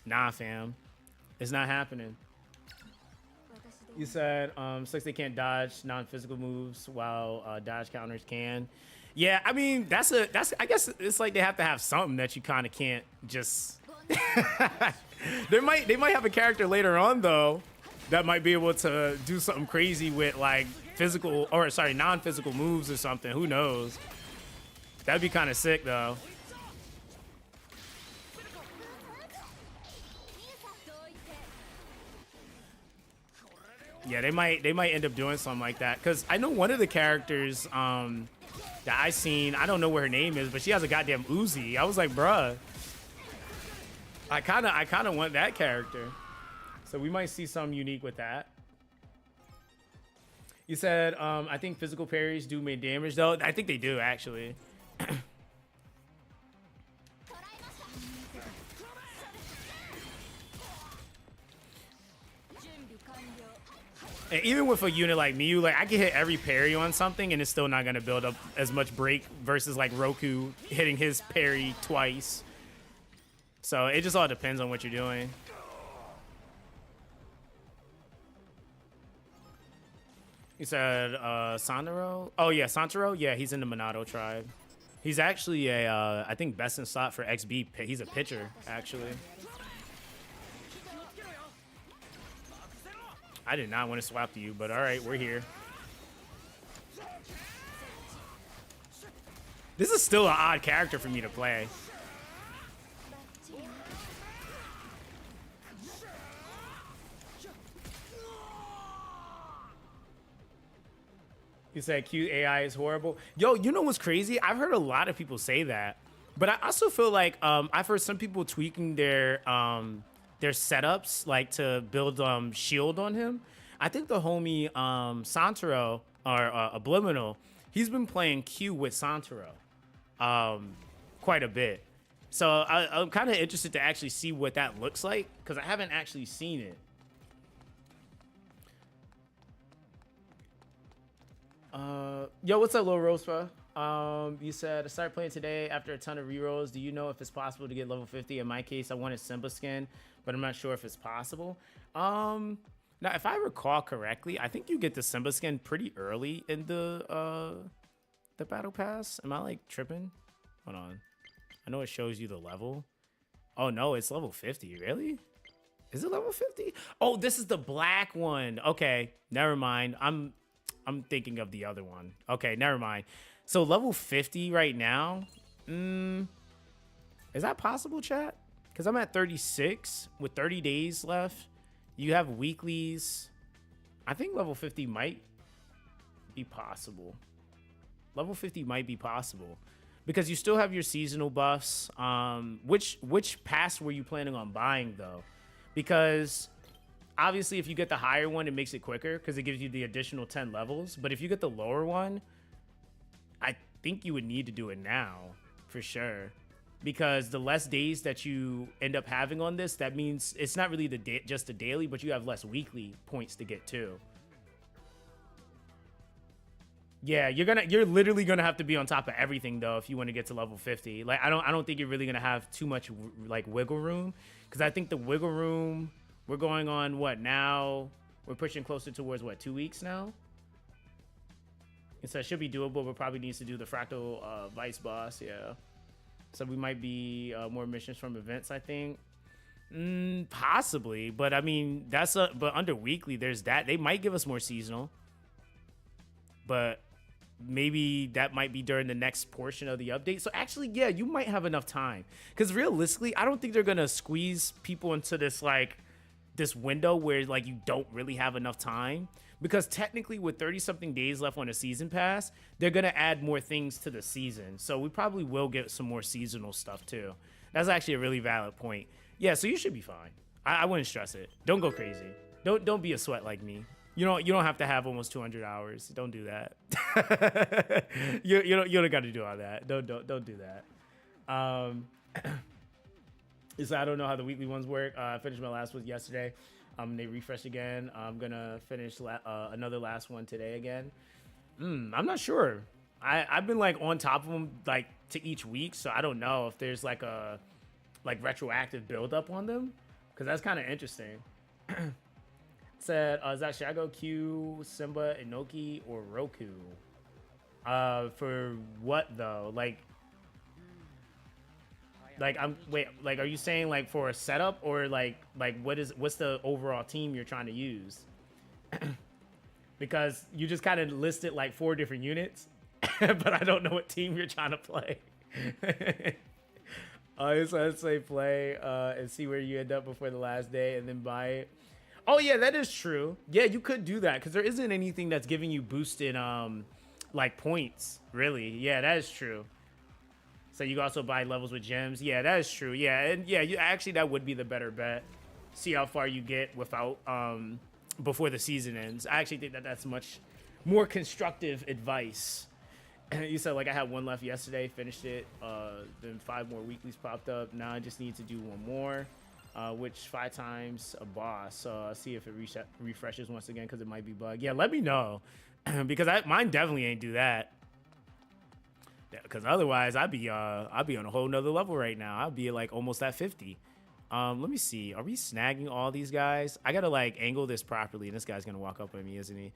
nah, fam, it's not happening. You said since they can't dodge non-physical moves while dodge counters can. Yeah, I mean I guess it's like they have to have something that you kind of can't just. They might have a character later on though that might be able to do something crazy with like non-physical moves or something. Who knows? That'd be kind of sick though. Yeah, they might end up doing something like that, because I know one of the characters that I seen, I don't know what her name is, but she has a goddamn Uzi. I was like, bruh, I kind of want that character. So we might see something unique with that. You said, I think physical parries do make damage though. I think they do actually. And even with a unit like Mew, like I can hit every parry on something and it's still not gonna build up as much break versus like Roku hitting his parry twice. So it just all depends on what you're doing. You said Santaro? Oh yeah, Santaro? Yeah, he's in the Monado tribe. He's actually a, I think best in slot for XB. He's a pitcher, actually. I did not want to swap to you, but all right, we're here. This is still an odd character for me to play. You said cute AI is horrible. Yo, you know what's crazy? I've heard a lot of people say that, but I also feel like I've heard some people tweaking their setups, like to build shield on him. I think the homie Santaro or Obliminal, he's been playing Q with Santaro quite a bit. So I'm kind of interested to actually see what that looks like, because I haven't actually seen it. Yo, what's up, Lil Rospa? You said I started playing today after a ton of rerolls. Do you know if it's possible to get level 50? In my case, I wanted Simba skin, but I'm not sure if it's possible. Now, if I recall correctly, I think you get the Simba skin pretty early in the battle pass. Am I like tripping? Hold on. I know it shows you the level. Oh no, it's level 50. Really? Is it level 50? Oh, this is the black one. Okay, never mind. I'm thinking of the other one. Okay, never mind. So level 50 right now. Is that possible, chat? Because I'm at 36 with 30 days left. You have weeklies. I think level 50 might be possible. Level 50 might be possible because you still have your seasonal buffs. Which pass were you planning on buying though? Because obviously if you get the higher one, it makes it quicker because it gives you the additional 10 levels. But if you get the lower one, I think you would need to do it now for sure. Because the less days that you end up having on this, that means it's not really just the daily, but you have less weekly points to get too. Yeah, you're literally gonna have to be on top of everything though if you want to get to level 50. Like I don't think you're really gonna have too much like wiggle room, because I think the wiggle room, we're going on what now? We're pushing closer towards what, 2 weeks now? So it should be doable, but probably needs to do the Fractal Vice boss. Yeah. So we might be more missions from events, I think. Possibly, but I mean but under weekly there's that. They might give us more seasonal, but maybe that might be during the next portion of the update. So actually, yeah, you might have enough time, because realistically I don't think they're gonna squeeze people into this window where like you don't really have enough time, because technically with 30 something days left on a season pass, they're gonna add more things to the season, so we probably will get some more seasonal stuff too. That's actually a really valid point. Yeah, so you should be fine. I wouldn't stress it. Don't go crazy. Don't be a sweat like me. You don't have to have almost 200 hours. Don't do that. you don't got to do all that. Don't do that. So I don't know how the weekly ones work. I finished my last one yesterday. They refreshed again. I'm gonna finish another last one today again. I'm not sure. I've been like on top of them like to each week, so I don't know if there's like a retroactive build up on them, because that's kind of interesting. Said Zach, should I go Q, Simba, Inoki, or Roku? For what though? Like are you saying like for a setup, or like what's the overall team you're trying to use? Because you just kind of listed like 4 different units, but I don't know what team you're trying to play. So I'd say play and see where you end up before the last day, and then buy it. Oh yeah, that is true. Yeah, you could do that, because there isn't anything that's giving you boosted like points, really. Yeah, that is true. So you can also buy levels with gems. Yeah, that is true. Yeah, and yeah, actually that would be the better bet. See how far you get without before the season ends. I actually think that's much more constructive advice. You said like I had 1 left yesterday, finished it. Then 5 more weeklies popped up. Now I just need to do 1 more. Which 5 times a boss. See if it refreshes once again, because it might be bugged. Yeah, let me know, because mine definitely ain't do that. Because otherwise I'd be on a whole nother level right now. I'd be like almost at 50. Let me see. Are we snagging all these guys? I gotta like angle this properly, and this guy's gonna walk up on me, isn't he?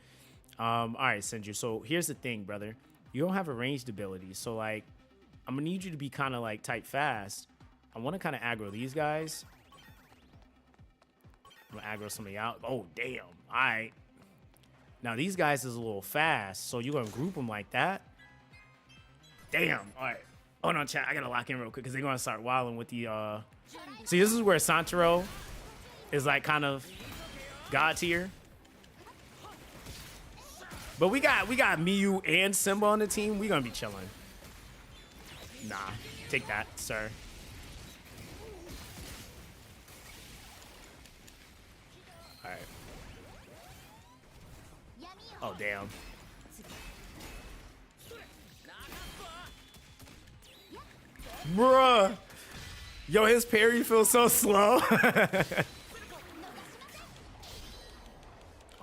All right, Senju. So here's the thing, brother. You don't have a ranged ability, so like I'm gonna need you to be kind of like type fast. I want to kind of aggro these guys. I'm gonna aggro somebody out. Oh, damn. All right. Now, these guys is a little fast, so you're gonna group them like that? Damn. All right. Hold on, chat. I gotta lock in real quick, because they're gonna start wilding with the... See, this is where Santaro is like kind of God tier. But we got Miyu and Simba on the team. We gonna be chilling. Nah. Take that, sir. All right. Oh, damn. Bruh. Yo, his parry feels so slow. Oh,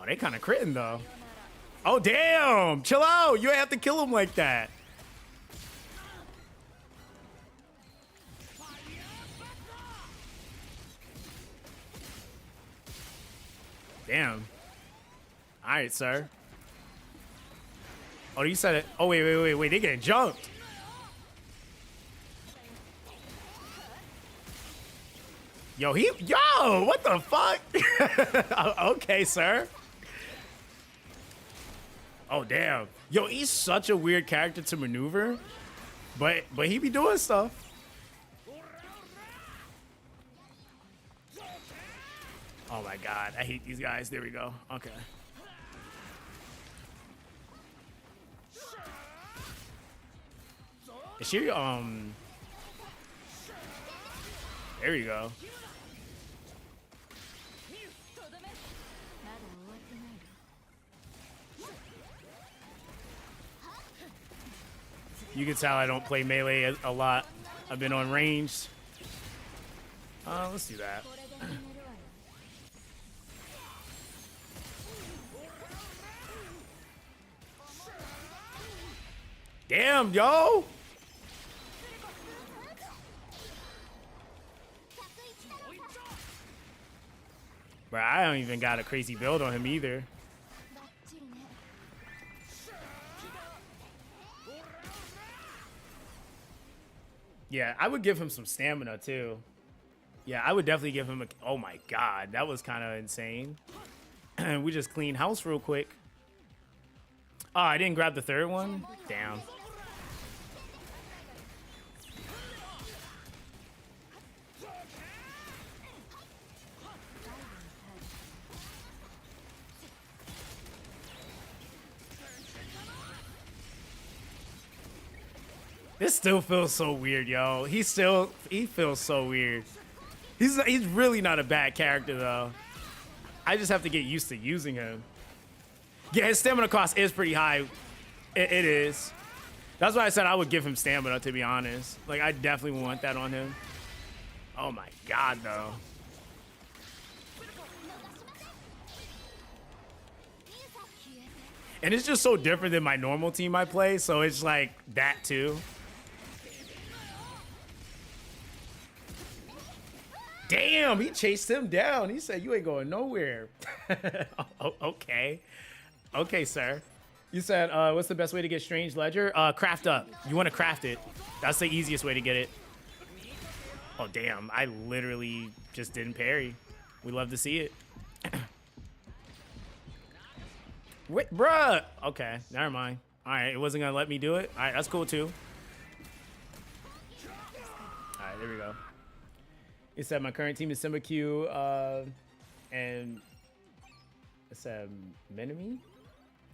they kind of critting, though. Oh, damn. Chill out. You ain't have to kill him like that. Damn. All right, sir. Oh, you said it. Oh, wait. They getting jumped. Yo, what the fuck? Okay, sir. Oh, damn. Yo, he's such a weird character to maneuver, but he be doing stuff. Oh my God, I hate these guys. There we go. Okay. Is she, there we go. You can tell I don't play melee a lot. I've been on ranged. Let's do that. Damn, yo! Bro, I don't even got a crazy build on him either. Yeah, I would give him some stamina too. Yeah, I would definitely give him a... Oh my God, that was kind of insane. We just cleaned house real quick. Oh, I didn't grab the third one? Damn. This still feels so weird, yo. He feels so weird. He's really not a bad character though. I just have to get used to using him. Yeah, his stamina cost is pretty high. It is. That's why I said I would give him stamina, to be honest. Like, I definitely want that on him. Oh my God, though. And it's just so different than my normal team I play, so it's like that too. Damn, he chased him down. He said, you ain't going nowhere. Okay. Okay, sir. You said, what's the best way to get Strange Ledger? Craft up. You want to craft it. That's the easiest way to get it. Oh, damn. I literally just didn't parry. We love to see it. Wait, bruh. Okay, never mind. All right, it wasn't going to let me do it. All right, that's cool, too. All right, there we go. It said my current team is Simba Q, and it said Minami?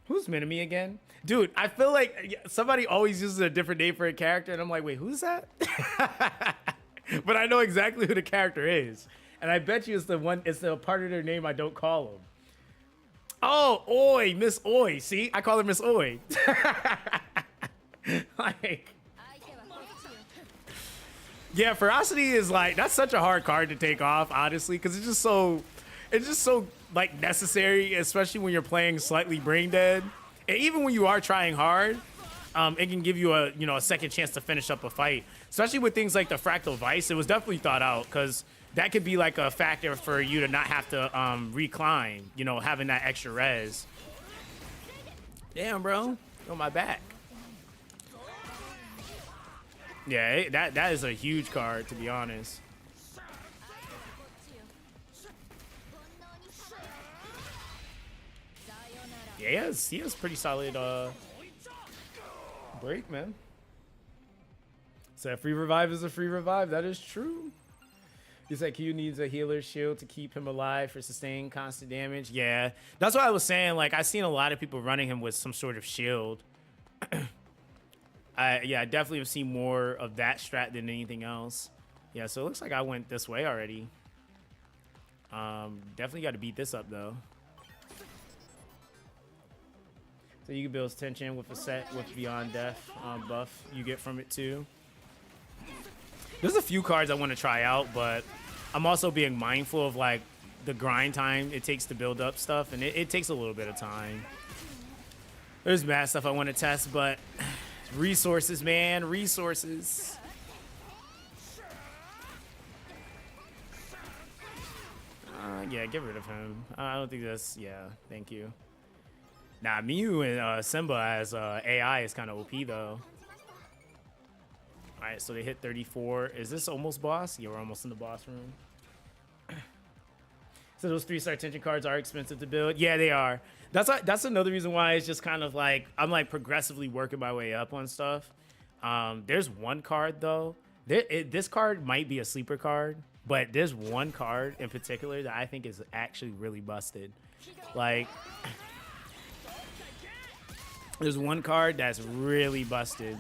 Who's Minami again? Dude, I feel like somebody always uses a different name for a character, and I'm like, wait, who's that? But I know exactly who the character is. And I bet you it's the part of their name I don't call them. Oh, Oi, Miss Oi. See, I call her Miss Oi. Like, yeah, Ferocity is like, that's such a hard card to take off, honestly, because it's just so like necessary, especially when you're playing slightly brain dead. And even when you are trying hard, it can give you a second chance to finish up a fight. Especially with things like the Fractal Vice, it was definitely thought out because that could be like a factor for you to not have to reclimb, having that extra res. Damn, bro, on my back. Yeah, that is a huge card, to be honest. Yeah, he has pretty solid break, man. So free revive is a free revive. That is true. You said Q needs a healer shield to keep him alive for sustained constant damage. Yeah, that's what I was saying. Like, I've seen a lot of people running him with some sort of shield. I definitely have seen more of that strat than anything else. Yeah, so it looks like I went this way already. Definitely got to beat this up though. So you can build tension with a set with Beyond Death buff you get from it too. There's a few cards I want to try out, but I'm also being mindful of like the grind time it takes to build up stuff, and it takes a little bit of time. There's mad stuff I want to test, but resources, man, resources. Yeah, get rid of him. I don't think that's, yeah, thank you. Nah, Mew and Simba as AI is kind of OP though. All right, so they hit 34. Is this almost boss? Yeah, we're almost in the boss room. So those 3-star tension cards are expensive to build. Yeah, they are. That's another reason why it's just kind of like I'm like progressively working my way up on stuff. There's one card though. This card might be a sleeper card, but there's one card in particular that I think is actually really busted. Like, there's one card that's really busted.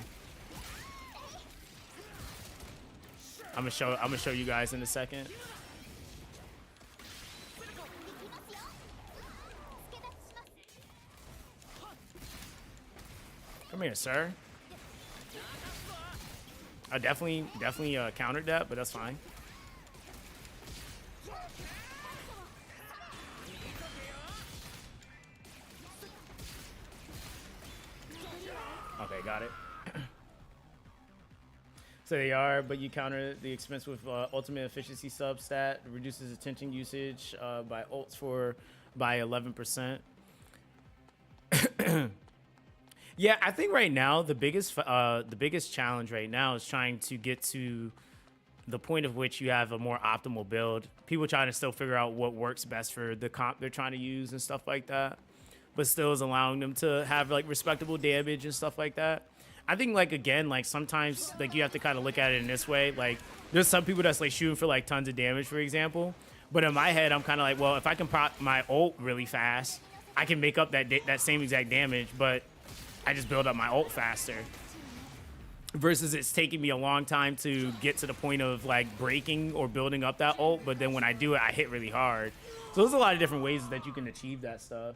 I'm gonna show you guys in a second. Come here, sir. I definitely countered that, but that's fine. Okay, got it. So they are, but you counter the expense with ultimate efficiency substat, reduces attention usage by ults by 11%. Yeah, I think right now the biggest challenge right now is trying to get to the point of which you have a more optimal build. People trying to still figure out what works best for the comp they're trying to use and stuff like that, but still is allowing them to have like respectable damage and stuff like that. I think like again, like sometimes like you have to kind of look at it in this way. Like there's some people that's like shooting for like tons of damage, for example. But in my head, I'm kind of like, well, if I can pop my ult really fast, I can make up that same exact damage, but I just build up my ult faster. Versus it's taking me a long time to get to the point of like breaking or building up that ult, but then when I do it, I hit really hard. So there's a lot of different ways that you can achieve that stuff.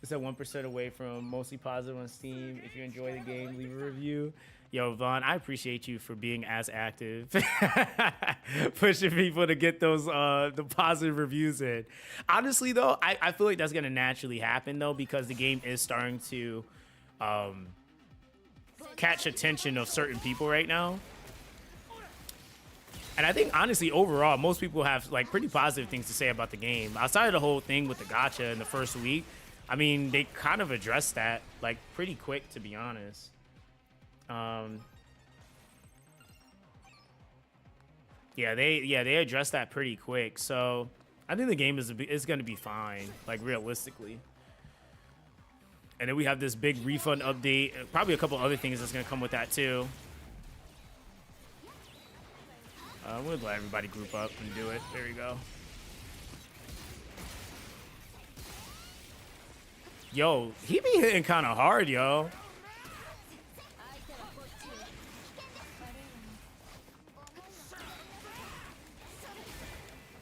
It's at 1% away from mostly positive on Steam. If you enjoy the game, leave a review. Yo, Vaughn, I appreciate you for being as active, pushing people to get those the positive reviews in. Honestly, though, I feel like that's gonna naturally happen though, because the game is starting to catch attention of certain people right now. And I think honestly, overall, most people have like pretty positive things to say about the game. Outside of the whole thing with the gacha in the first week, I mean, they kind of addressed that like pretty quick, to be honest. Yeah, they addressed that pretty quick. So I think the game is going to be fine, like realistically. And then we have this big refund update, probably a couple other things that's going to come with that too. We'll let everybody group up and do it. There we go. Yo, he be hitting kind of hard, yo.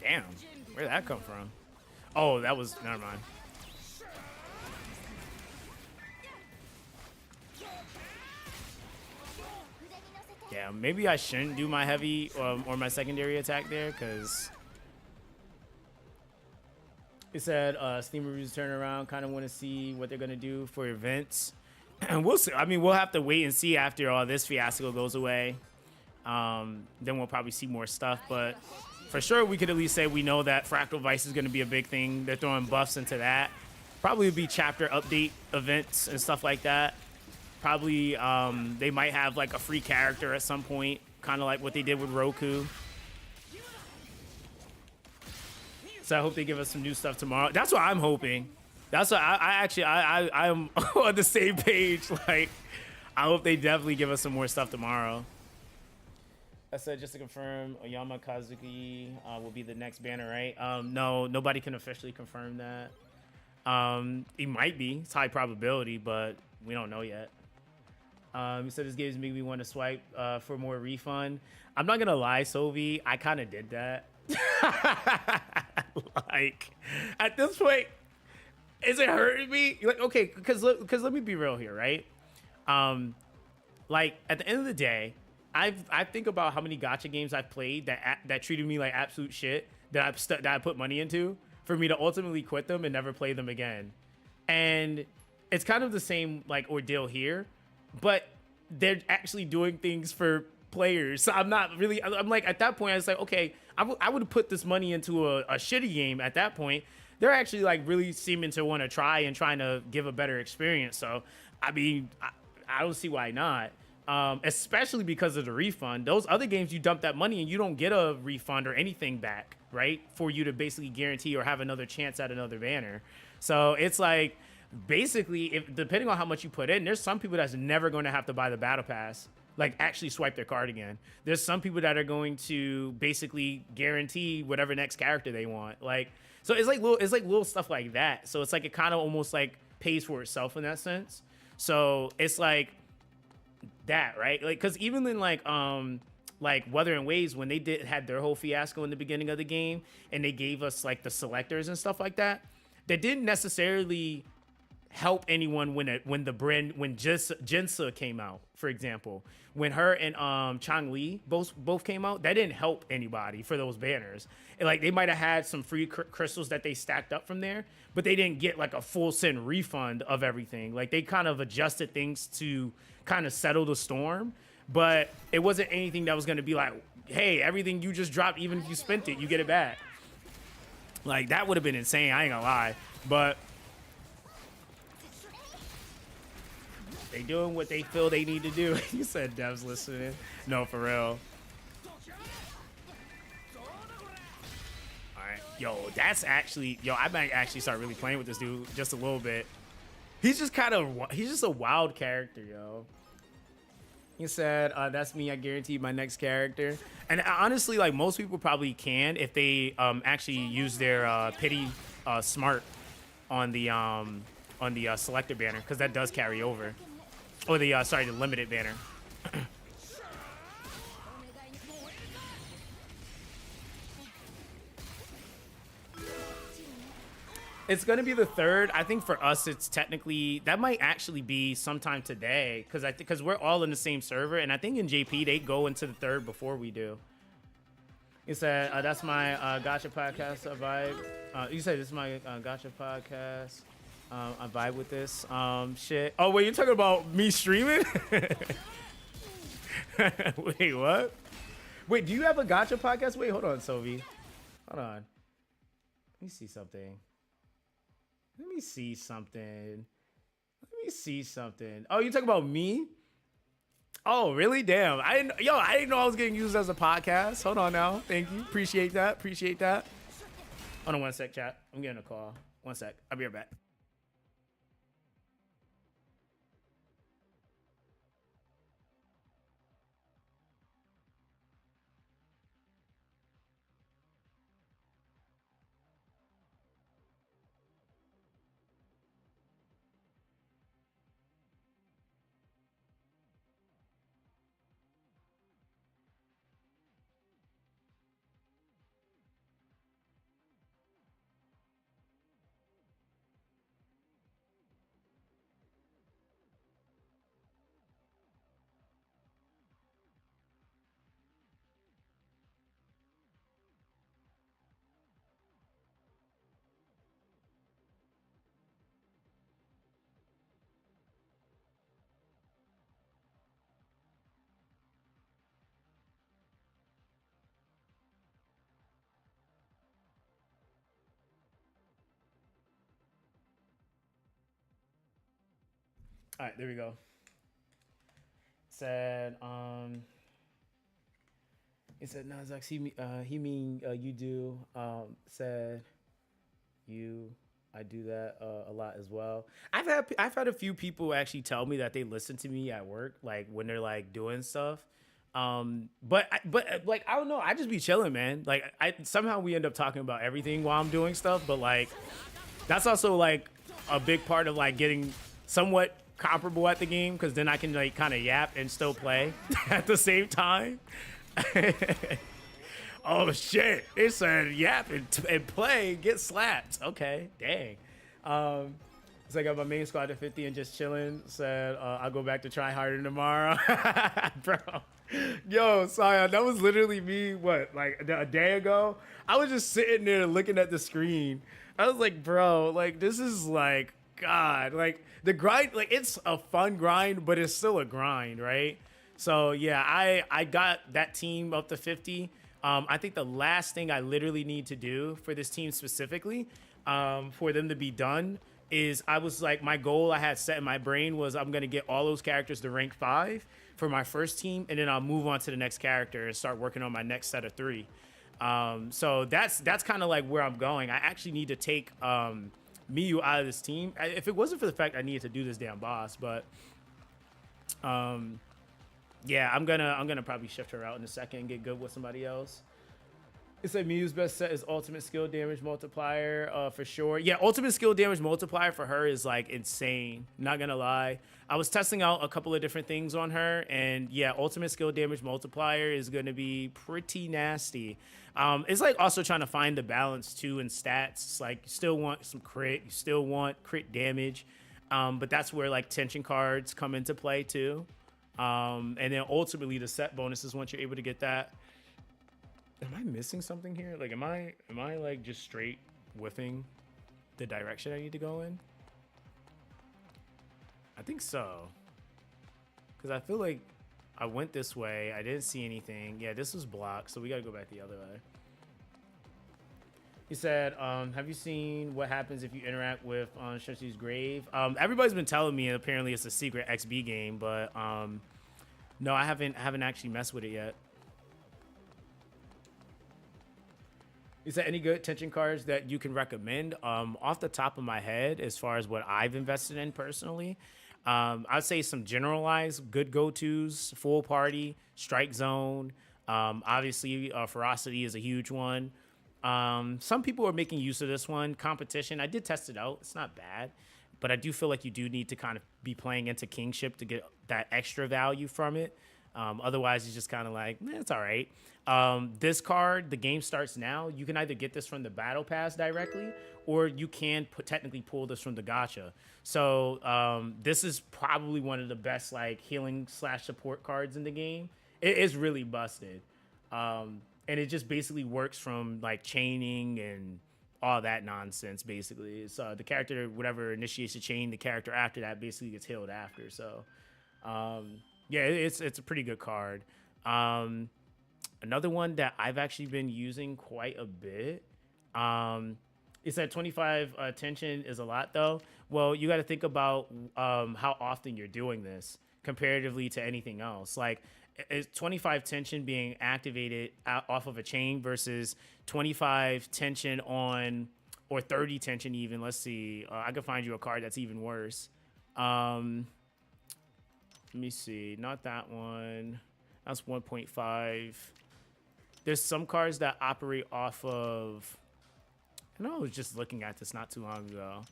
Damn, where'd that come from? Oh, that was, never mind. Yeah, maybe I shouldn't do my heavy or my secondary attack there, because it said Steam reviews turn around. Kind of want to see what they're gonna do for events, and we'll see. I mean, we'll have to wait and see after all this fiasco goes away. Then we'll probably see more stuff, but for sure we could at least say we know that Fractal Vice is gonna be a big thing. They're throwing buffs into that. Probably be chapter update events and stuff like that. Probably they might have like a free character at some point, kind of like what they did with Roku. So I hope they give us some new stuff tomorrow. That's what I'm hoping. That's what I'm on the same page. Like, I hope they definitely give us some more stuff tomorrow. I said, just to confirm, Oyama Kazuki will be the next banner, right? No, nobody can officially confirm that. It might be. It's high probability, but we don't know yet. So this gives me want to swipe for more refund. I'm not gonna lie, Sovi, I kind of did that. Like, at this point, is it hurting me? Like, okay, because let me be real here, right? Like at the end of the day, I think about how many gacha games I've played that treated me like absolute shit that I put money into for me to ultimately quit them and never play them again. And it's kind of the same like ordeal here, but they're actually doing things for players. So I'm not really. I'm like at that point, I was like, okay, I would put this money into a shitty game at that point. They're actually like really seeming to want to try and trying to give a better experience. So I mean, I don't see why not. Especially because of the refund. Those other games, you dump that money and you don't get a refund or anything back, right? For you to basically guarantee or have another chance at another banner. So it's like, basically, if depending on how much you put in, there's some people that's never going to have to buy the battle pass, like actually swipe their card again. There's some people that are going to basically guarantee whatever next character they want. Like, so it's like little stuff like that. So it's like it kind of almost like pays for itself in that sense. So it's like that, right? Like, because even in like Weather and Waves, when they had their whole fiasco in the beginning of the game and they gave us like the selectors and stuff like that, that didn't necessarily help anyone when Jinsa came out, for example. When her and Chang Li both came out, that didn't help anybody for those banners. And, like, they might have had some free crystals that they stacked up from there, but they didn't get like a full send refund of everything. Like, they kind of adjusted things to kind of settle the storm, but it wasn't anything that was going to be like, hey, everything you just dropped, even if you spent it, you get it back. Like, that would have been insane, I ain't gonna lie. But they doing what they feel they need to do. You said devs listening. No, for real. All right, yo, that's actually, I might actually start really playing with this dude just a little bit. He's just a wild character, yo. He said, that's me, I guarantee my next character. And honestly, like, most people probably can if they actually use their pity smart on the selector banner, because that does carry over. Or the the limited banner. It's gonna be the 3rd. I think for us, it's technically, that might actually be sometime today, because we're all in the same server, and I think in JP they go into the 3rd before we do. You said that's my Gacha podcast vibe. You said this is my Gacha podcast. I vibe with this shit. Oh wait, you're talking about me streaming? Wait, what? Wait, do you have a Gacha podcast? Wait, hold on, Sovi. Hold on. Let me see something. Let me see something. Oh, you talking about me? Oh, really? Damn. I didn't know I was getting used as a podcast. Hold on now. Thank you. Appreciate that. Hold on one sec, chat. I'm getting a call. One sec. I'll be right back. All right, there we go. Said, he said, no, Zox, he mean you do. Said, I do that a lot as well. I've had a few people actually tell me that they listen to me at work, like when they're like doing stuff. But like, I don't know. I just be chilling, man. Like, somehow we end up talking about everything while I'm doing stuff. But like, that's also like a big part of like getting somewhat comparable at the game, because then I can like kind of yap and still play at the same time. Oh shit! It said yap and play, get slapped. Okay, dang. So I got my main squad to 50 and just chilling. Said I'll go back to try harder tomorrow. Bro, yo, Sion, that was literally me. What, like a day ago? I was just sitting there looking at the screen. I was like, bro, like this is like, God, like the grind, like it's a fun grind, but it's still a grind, right? So yeah, I got that team up to 50. I think the last thing I literally need to do for this team specifically, for them to be done, is I was like, my goal I had set in my brain was I'm gonna get all those characters to rank 5 for my first team, and then I'll move on to the next character and start working on my next set of 3. So that's kind of like where I'm going. I actually need to take Miyu out of this team. If it wasn't for the fact I needed to do this damn boss, but yeah, I'm gonna probably shift her out in a second and get good with somebody else. It's like Miyu's best set is ultimate skill damage multiplier, for sure. Yeah, ultimate skill damage multiplier for her is like insane. Not gonna lie. I was testing out a couple of different things on her, and yeah, ultimate skill damage multiplier is gonna be pretty nasty. It's like also trying to find the balance too in stats. It's like you still want some crit, you still want crit damage, but that's where like tension cards come into play too. And then ultimately the set bonuses once you're able to get that. Am I missing something here? Like, am I like just straight whiffing the direction I need to go in? I think so. Because I feel like I went this way. I didn't see anything. Yeah, this was blocked, so we got to go back the other way. He said, have you seen what happens if you interact with Shunshi's grave? Everybody's been telling me apparently it's a secret XB game, but no, I haven't actually messed with it yet. Is there any good tension cards that you can recommend? Off the top of my head, as far as what I've invested in personally, I'd say some generalized good go-tos: Full Party, Strike Zone. Obviously, Ferocity is a huge one. Some people are making use of this one. Competition, I did test it out. It's not bad, but I do feel like you do need to kind of be playing into Kingship to get that extra value from it. Otherwise, it's just kind of like, it's all right. This card, the game starts now. You can either get this from the battle pass directly, or you can technically pull this from the gacha. So this is probably one of the best like healing / support cards in the game. It is really busted. And it just basically works from like chaining and all that nonsense. Basically, it's the character, whatever initiates the chain, the character after that basically gets healed after. So yeah, it's a pretty good card. Another one that I've actually been using quite a bit. It's that 25 tension is a lot though. Well, you got to think about how often you're doing this comparatively to anything else. Like, is 25 tension being activated off of a chain versus 25 tension on, or 30 tension even. Let's see. I can find you a card that's even worse. Let me see. Not that one. That's 1.5. There's some cards that operate off of, I know I was just looking at this not too long ago,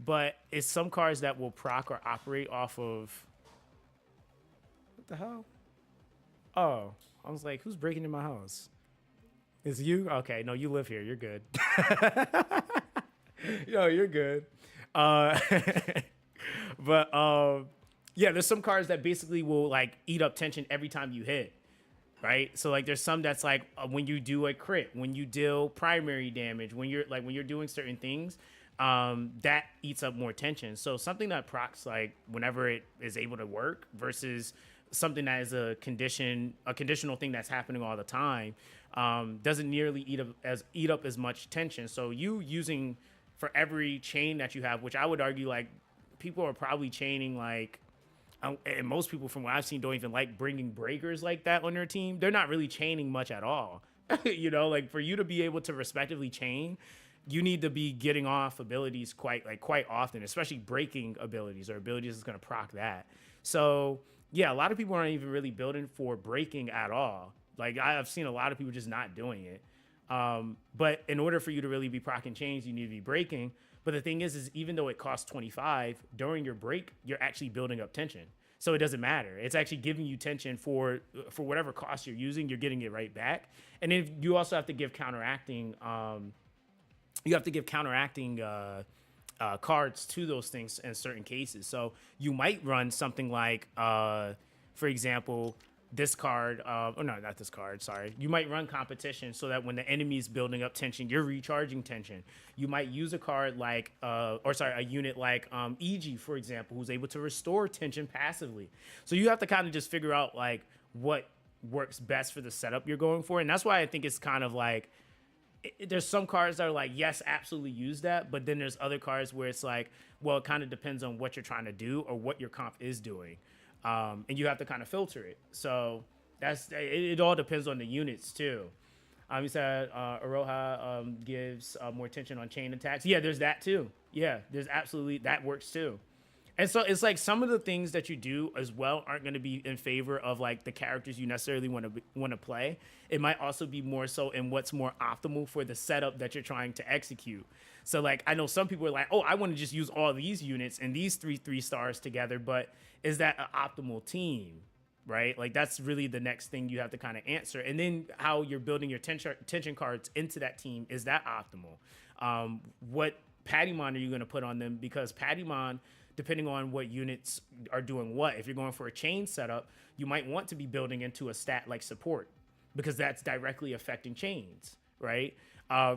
but it's some cards that will proc or operate off of, what the hell? Oh, I was like, who's breaking in my house? Is you? Okay, no, you live here. You're good. Yo, you're good. But yeah, there's some cards that basically will like eat up tension every time you hit, right? So like there's some that's like when you do a crit, when you deal primary damage, when you're doing certain things, that eats up more tension. So something that procs like whenever it is able to work versus something that is a conditional thing that's happening all the time, doesn't nearly eat up as much tension. So you using for every chain that you have, which I would argue like people are probably chaining like, and most people from what I've seen don't even like bringing breakers like that on their team. They're not really chaining much at all. You know, like for you to be able to respectively chain, you need to be getting off abilities quite often, especially breaking abilities or abilities that's going to proc that. So yeah, a lot of people aren't even really building for breaking at all. Like I've seen a lot of people just not doing it. But in order for you to really be proccing chains, you need to be breaking. But the thing is even though it costs 25, during your break, you're actually building up tension. So it doesn't matter. It's actually giving you tension for whatever cost you're using, you're getting it right back. And then you also have to give counteracting, cards to those things in certain cases. So you might run something like, for example, this card, or no, not this card, sorry. You might run competition so that when the enemy's building up tension, you're recharging tension. You might use a card like, a unit like EG, for example, who's able to restore tension passively. So you have to kind of just figure out like what works best for the setup you're going for. And that's why I think it's kind of like, there's some cards that are like, yes, absolutely use that. But then there's other cards where it's like, well, it kind of depends on what you're trying to do or what your comp is doing. And you have to kind of filter it. So it all depends on the units too. You said Aroha gives more tension on chain attacks. Yeah, there's that too. Yeah, there's absolutely, that works too. And so it's like some of the things that you do as well aren't going to be in favor of like the characters you necessarily want to play. It might also be more so in what's more optimal for the setup that you're trying to execute. So like I know some people are like, oh, I want to just use all these units and these three stars together, but is that an optimal team? Right? Like that's really the next thing you have to kind of answer. And then how you're building your tension cards into that team, is that optimal? What Pattymon are you going to put on them? Because Pattymon, depending on what units are doing what, if you're going for a chain setup, you might want to be building into a stat like support because that's directly affecting chains, right?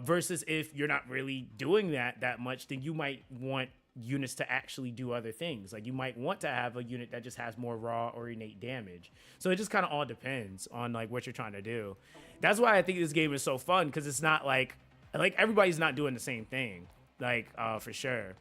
Versus if you're not really doing that much, then you might want units to actually do other things. Like you might want to have a unit that just has more raw or innate damage. So it just kind of all depends on like what you're trying to do. That's why I think this game is so fun, because it's not like everybody's not doing the same thing, like for sure.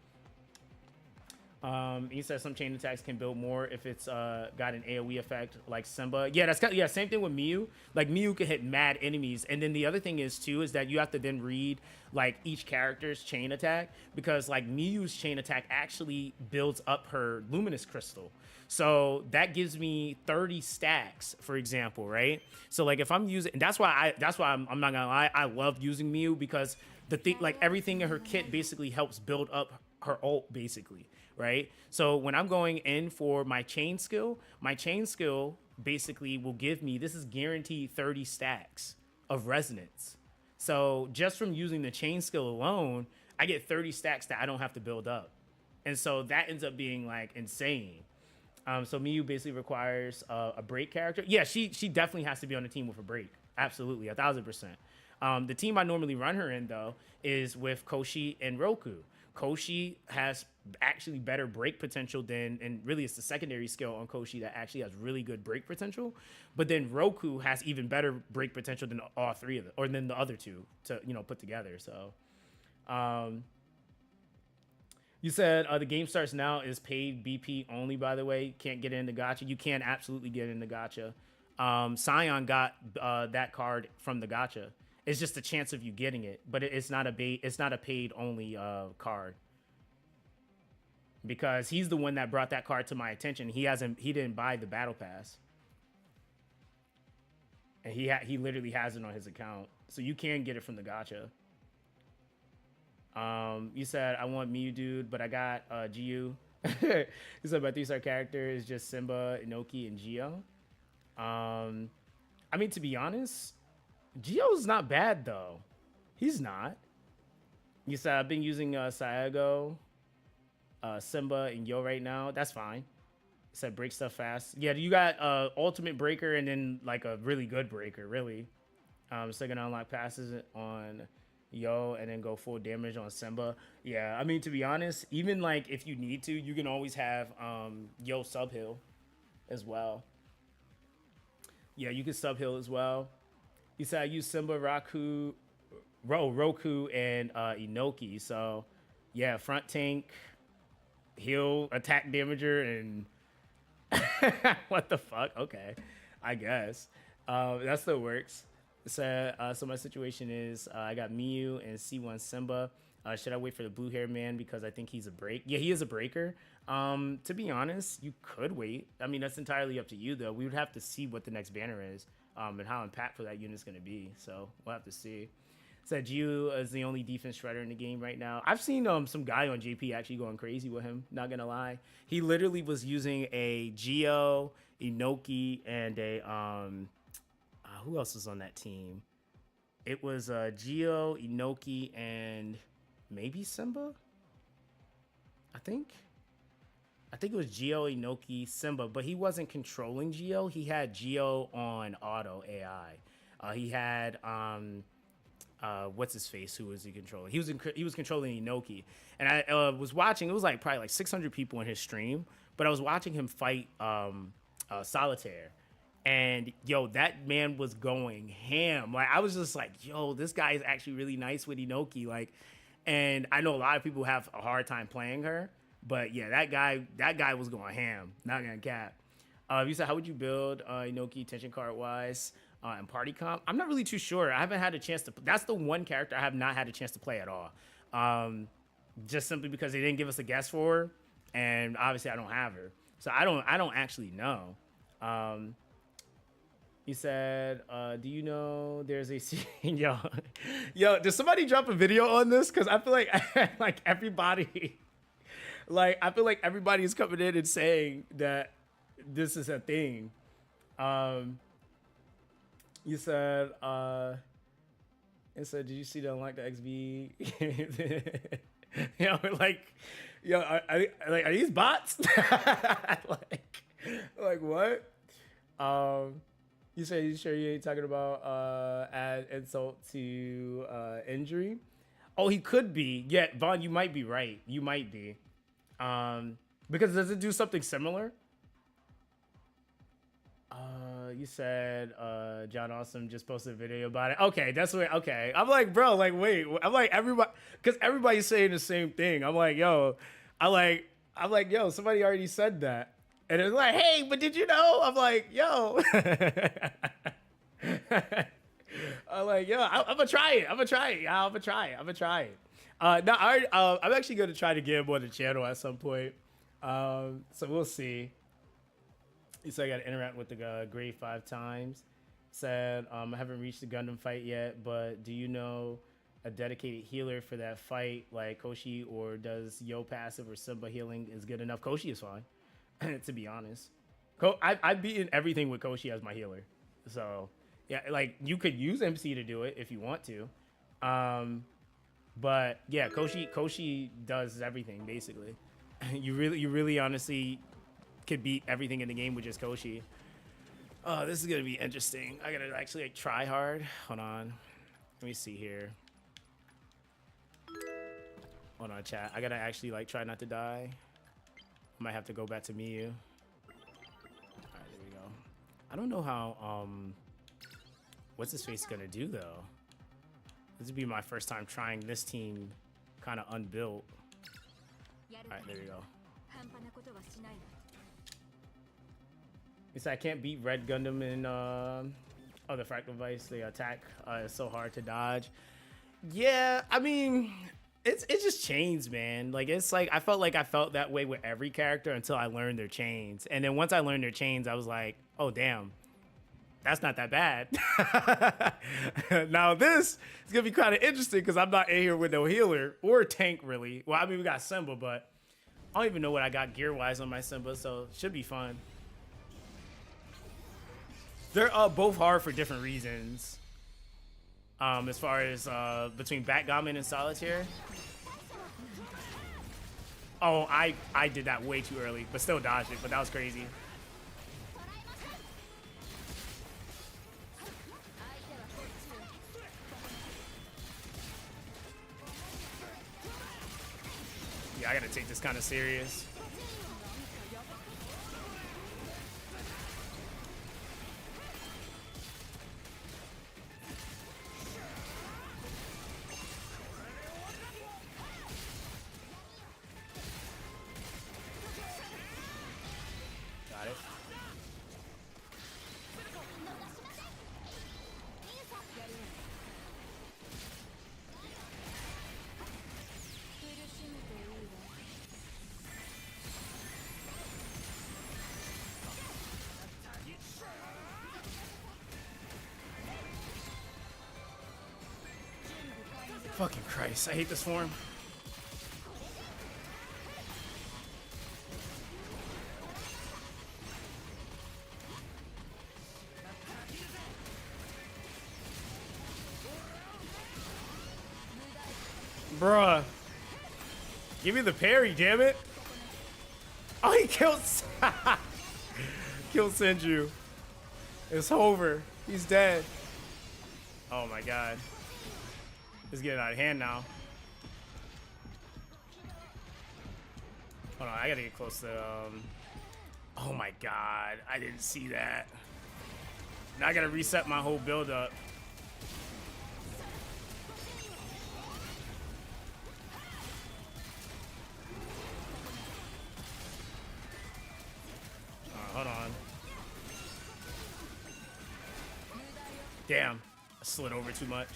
He says some chain attacks can build more if it's got an AoE effect like Simba. Yeah, that's yeah, same thing with Miyu. Like Miyu can hit mad enemies, and then the other thing is too is that you have to then read like each character's chain attack, because like Miyu's chain attack actually builds up her luminous crystal. So that gives me 30 stacks, for example, right? So like if I'm using, and that's why I'm not gonna lie, I love using Miyu, because the thing, like everything in her kit basically helps build up her ult basically. Right? So when I'm going in for my chain skill basically will give me, this is guaranteed 30 stacks of resonance. So just from using the chain skill alone, I get 30 stacks that I don't have to build up. And so that ends up being like insane. So Miyu basically requires a break character. Yeah, she definitely has to be on the team with a break. Absolutely, 1000%. The team I normally run her in though is with Koshi and Roku. Koshi has actually better break potential than, and really it's the secondary skill on Koshi that actually has really good break potential. But then Roku has even better break potential than all three of them, or than the other two to, put together. So, you said the game starts now is paid BP only, by the way. Can't get into Gacha. You can absolutely get into Gacha. Scion got that card from the Gacha. It's just a chance of you getting it, but it's not a paid only card, because he's the one that brought that card to my attention. He didn't buy the battle pass, and he literally has it on his account, so you can get it from the Gacha. You said I want Miyu, dude, but I got Giyu. You said my 3-star character is just Simba, Inoki, and Gio. I mean, to be honest, Gio's not bad though. He's not. You said I've been using Sayago, Simba, and Yo right now. That's fine. You said break stuff fast. Yeah, you got ultimate breaker and then like a really good breaker, really. So you're gonna unlock passes on Yo and then go full damage on Simba. Yeah, I mean, to be honest, even like if you need to, you can always have Yo sub heal as well. Yeah, you can sub heal as well. You said I use Simba, Roku, and Inoki. So, yeah, front tank, heal, attack damager, and what the fuck? Okay, I guess that still works. So my situation is I got Miyu and C1 Simba. Should I wait for the blue hair man because I think he's a break? Yeah, he is a breaker. To be honest, you could wait. I mean, that's entirely up to you, though. We would have to see what the next banner is. And how impactful that unit's going to be. So we'll have to see. Said Giyu is the only defense shredder in the game right now. I've seen some guy on JP actually going crazy with him. Not going to lie. He literally was using a Gio, Inoki, and a... who else was on that team? It was Gio, Inoki, and maybe Simba? I think. I think it was Geo, Inoki, Simba, but he wasn't controlling Geo. He had Geo on auto AI. He had what's his face? Who was he controlling? He was controlling Inoki, and I was watching. It was like probably like 600 people in his stream, but I was watching him fight Solitaire, and yo, that man was going ham. Like I was just like, yo, this guy is actually really nice with Inoki. Like, and I know a lot of people have a hard time playing her, but yeah, that guy was going ham. Not gonna cap. You said, how would you build Inoki tension card wise and party comp? I'm not really too sure. I haven't had a chance to. That's the one character I have not had a chance to play at all. Just simply because they didn't give us a guess for her, and obviously I don't have her, so I don't actually know. He said, do you know there's a yo, did somebody drop a video on this? Because I feel like like everybody, like I feel like everybody is coming in and saying that this is a thing. You said, it said, did you see the unlock the XB? Are these bots? like what? You say you sure you ain't talking about add insult to injury? Oh, he could be. Yeah, Vaughn, you might be right. You might be. Because does it do something similar? You said John Awesome just posted a video about it. Okay, that's what. Okay, I'm like, bro, like, wait. I'm like everybody, because everybody's saying the same thing. I'm like, yo, yo, somebody already said that. And it's like, hey, but did you know? I'm like, yo. I'm like, yo, I'm gonna try it. I'm gonna try it. I'm actually gonna try to get him on the channel at some point. So we'll see. So I got to interact with the grade 5 times. Said, I haven't reached the Gundam fight yet, but do you know a dedicated healer for that fight, like Koshi, or does Yo passive or Simba healing is good enough? Koshi is fine. To be honest, I've beaten everything with Koshi as my healer, so yeah, like you could use MC to do it if you want to, but yeah, Koshi does everything basically. You really honestly could beat everything in the game with just Koshi. Oh, this is gonna be interesting. I gotta actually like try hard. Hold on, let me see here. Hold on, chat. I gotta actually like try not to die. Might have to go back to Miyu. All right, there we go. I don't know how, what's his face gonna do though? This would be my first time trying this team kind of unbuilt. All right, there we go. He said I can't beat Red Gundam in, the Fractal Vice. The attack is so hard to dodge. Yeah, I mean, it just changed, man. Like it's like I felt that way with every character until I learned their chains, and then once I learned their chains, I was like, oh damn, that's not that bad. Now this is gonna be kind of interesting because I'm not in here with no healer or tank really. Well, I mean we got Simba, but I don't even know what I got gear wise on my Simba, so it should be fun. They're both hard for different reasons. As far as between Backgammon and Solitaire. Oh, I did that way too early, but still dodged it, but that was crazy. Yeah, I gotta take this kind of serious. Fucking Christ, I hate this form. Bruh. Give me the parry, damn it. Oh, he killed killed Senju. It's over. He's dead. Oh my god. It's getting out of hand now. Hold on, I gotta get close to oh my god, I didn't see that. Now I gotta reset my whole build up. Hold on. Damn, I slid over too much.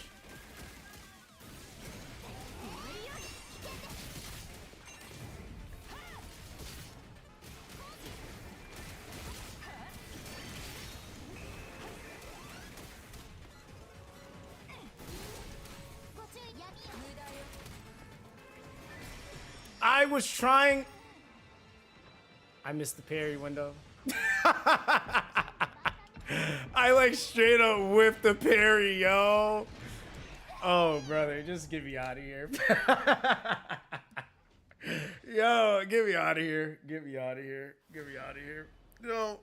I was trying. I missed the parry window. I like straight up whipped the parry, yo. Oh, brother, just get me out of here. Yo, get me out of here. Get me out of here. Get me out of here. No,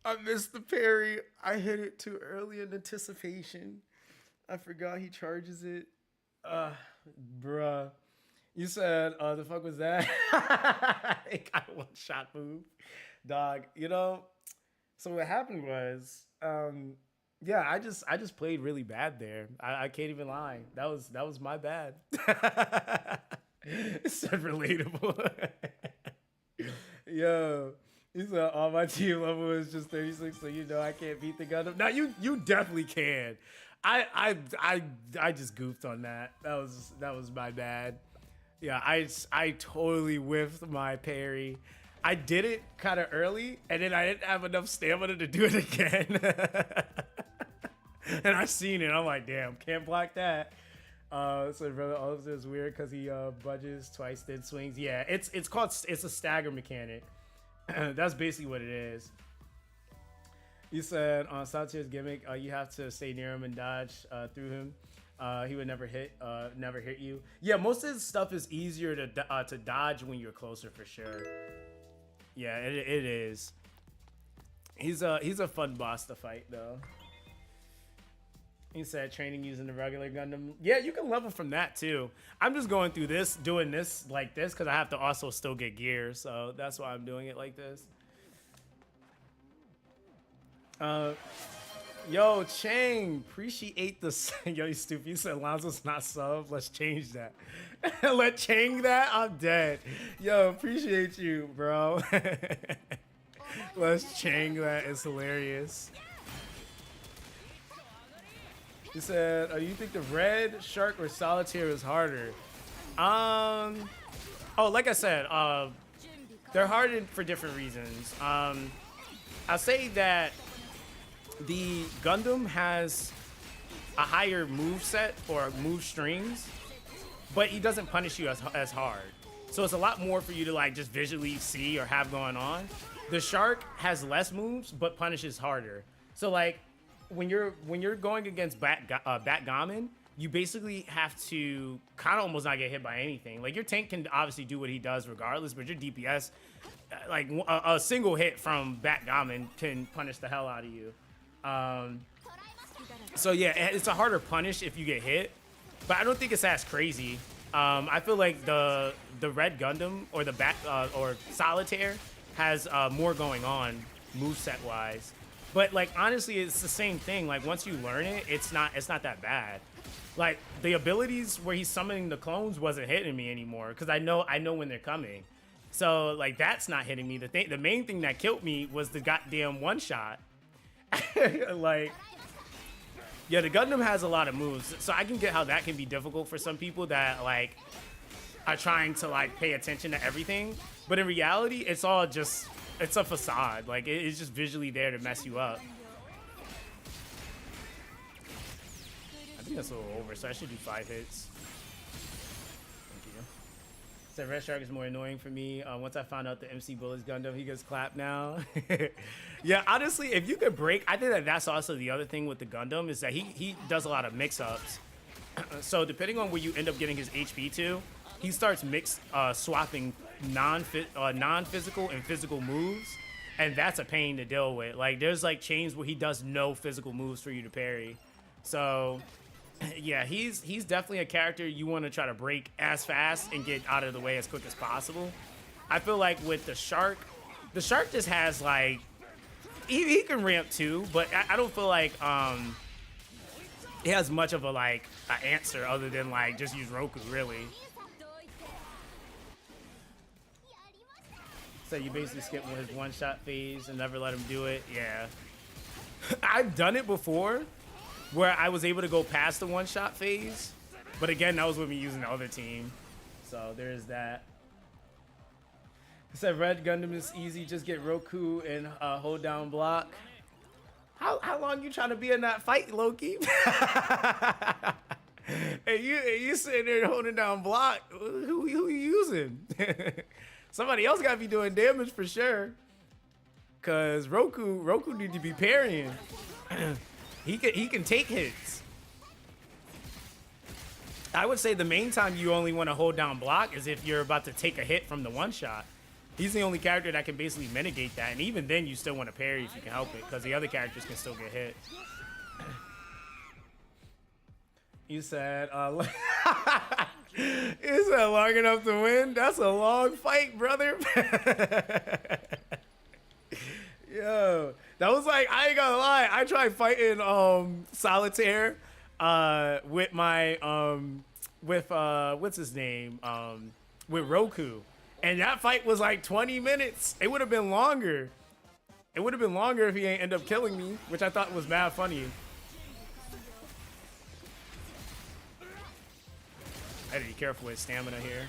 I missed the parry. I hit it too early in anticipation. I forgot he charges it. Bruh. You said, the fuck was that? It got a one-shot move. Dog, you know, so what happened was, yeah, I just played really bad there. I can't even lie. That was my bad. It said relatable. Yo, he said all my team level is just 36, so you know I can't beat the Gundam. Now you definitely can. I just goofed on that. That was my bad. Yeah, I totally whiffed my parry. I did it kind of early, and then I didn't have enough stamina to do it again. And I seen it. I'm like, damn, can't block that. So brother, all of this is weird because he budges twice, then swings. Yeah, it's a stagger mechanic. That's basically what it is. You said on Satya's gimmick, you have to stay near him and dodge through him. He would never hit you. Yeah, most of his stuff is easier to dodge when you're closer for sure. Yeah, it is. He's a fun boss to fight though. He said training using the regular Gundam. Yeah, you can level from that too. I'm just going through this, doing this like this because I have to also still get gear, so that's why I'm doing it like this. Yo, Chang, appreciate the yo, you stupid. You said Lonzo's not sub. Let's change that. Let Chang that. I'm dead. Yo, appreciate you, bro. Let's Chang that. It's hilarious. He said, you think the red shark or solitaire is harder? Oh, like I said, they're hard for different reasons. I'll say that the Gundam has a higher move set or move strings, but he doesn't punish you as hard. So it's a lot more for you to like just visually see or have going on. The shark has less moves, but punishes harder. So like when you're going against Backgammon, you basically have to kind of almost not get hit by anything. Like your tank can obviously do what he does regardless, but your DPS, like a single hit from Backgammon can punish the hell out of you. So yeah, it's a harder punish if you get hit, but I don't think it's as crazy. I feel like the red Gundam or the or Solitaire has more going on moveset wise. But like honestly, it's the same thing. Like once you learn it, it's not that bad. Like the abilities where he's summoning the clones wasn't hitting me anymore because I know when they're coming. So like that's not hitting me. The main thing that killed me was the goddamn one shot. Like yeah, the Gundam has a lot of moves, so I can get how that can be difficult for some people that like are trying to like pay attention to everything. But in reality, it's all just it's a facade. Like it's just visually there to mess you up. I think that's a little over, so I should do 5 hits. Thank you. So Red Shark is more annoying for me. Once I found out the MC Bullet's Gundam, he gets clapped now. Yeah, honestly, if you could break, I think that's also the other thing with the Gundam is that he does a lot of mix-ups. So depending on where you end up getting his HP to, he starts swapping non-physical and physical moves, and that's a pain to deal with. Like there's like chains where he does no physical moves for you to parry. So yeah, he's definitely a character you want to try to break as fast and get out of the way as quick as possible. I feel like with the shark just has like he can ramp too, but I don't feel like it has much of a like an answer other than like just use Roku really. So you basically skip his one-shot phase and never let him do it. Yeah, I've done it before where I was able to go past the one-shot phase, but again that was with me using the other team. So there's that. It said Red Gundam is easy, just get Roku and hold down block. How long you trying to be in that fight, Loki? And you sitting there holding down block. Who you using? Somebody else gotta be doing damage for sure. Cause Roku need to be parrying. he can take hits. I would say the main time you only want to hold down block is if you're about to take a hit from the one shot. He's the only character that can basically mitigate that, and even then you still want to parry if you can help it, because the other characters can still get hit. You said, you said long enough to win? That's a long fight, brother. Yo, that was like, I ain't gonna lie, I tried fighting Solitaire with my, what's his name? With Roku. And that fight was like 20 minutes. It would have been longer. It would have been longer if he ain't end up killing me, which I thought was mad funny. I had to be careful with stamina here.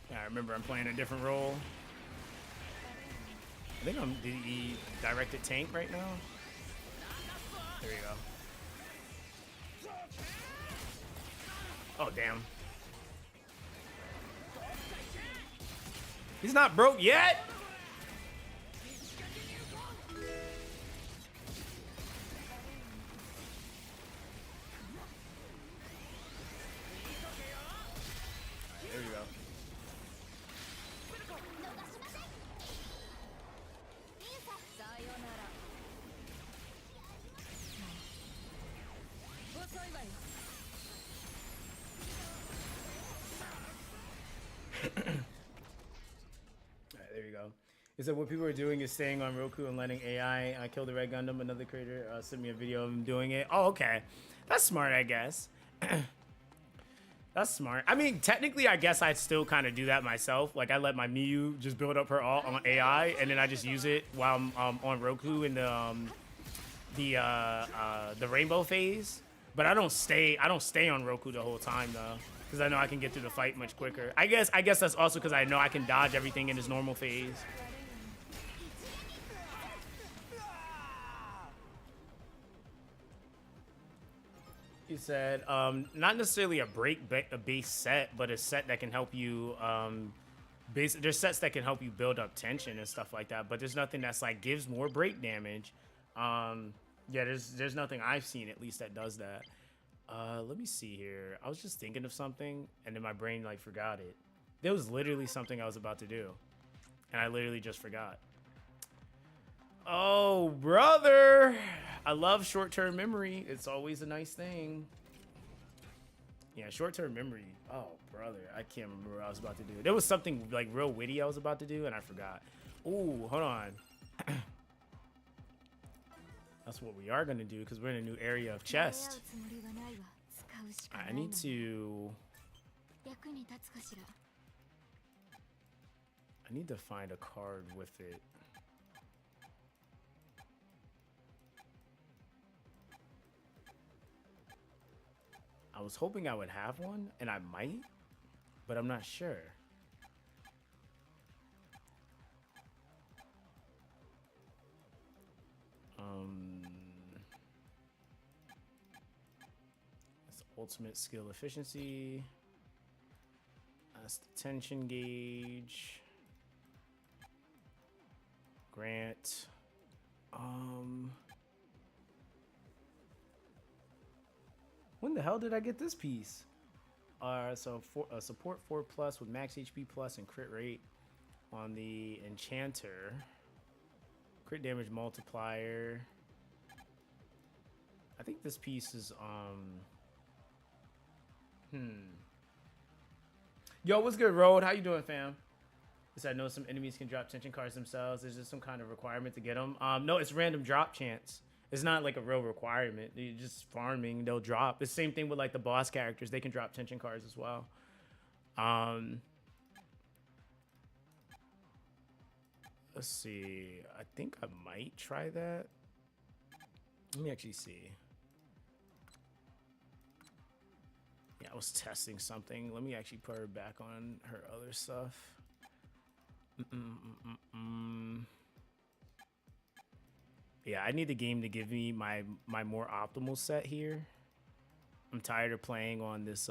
Yeah, I remember I'm playing a different role. I think I'm the directed tank right now. There you go. Oh, damn. He's not broke yet? There you go. There you go. He said what people are doing is staying on Roku and letting AI kill the Red Gundam. Another creator sent me a video of him doing it. Oh, okay. That's smart, I guess. That's smart. I mean, technically, I guess I'd still kind of do that myself. Like, I let my Miyu just build up her ult on AI, and then I just use it while I'm on Roku in the rainbow phase. But I don't stay on Roku the whole time though, because I know I can get through the fight much quicker. I guess that's also because I know I can dodge everything in his normal phase. He said, not necessarily a base set, but a set that can help you. There's sets that can help you build up tension and stuff like that, but there's nothing that's like gives more break damage. Yeah, there's nothing I've seen at least that does that. Let me see here. I was just thinking of something, and then my brain like forgot it. There was literally something I was about to do, and I literally just forgot. Oh, brother. I love short-term memory. It's always a nice thing. Yeah, short-term memory. Oh, brother. I can't remember what I was about to do. There was something like real witty I was about to do, and I forgot. Ooh, hold on. That's what we are going to do, because we're in a new area of chest. I need to find a card with it. I was hoping I would have one, and I might, but I'm not sure. That's ultimate skill efficiency. That's the tension gauge. Grant. the hell did I get this piece? Support 4+ with max HP plus and crit rate on the enchanter. Crit damage multiplier. I think this piece is Yo, what's good, Road? How you doing, fam? Yes, I know some enemies can drop tension cards themselves. Is there some kind of requirement to get them? No, it's random drop chance. It's not like a real requirement. You're just farming, they'll drop. The same thing with like the boss characters. They can drop tension cards as well. Let's see. I think I might try that. Let me actually see. Yeah, I was testing something. Let me actually put her back on her other stuff. Yeah, I need the game to give me my more optimal set here. I'm tired of playing on this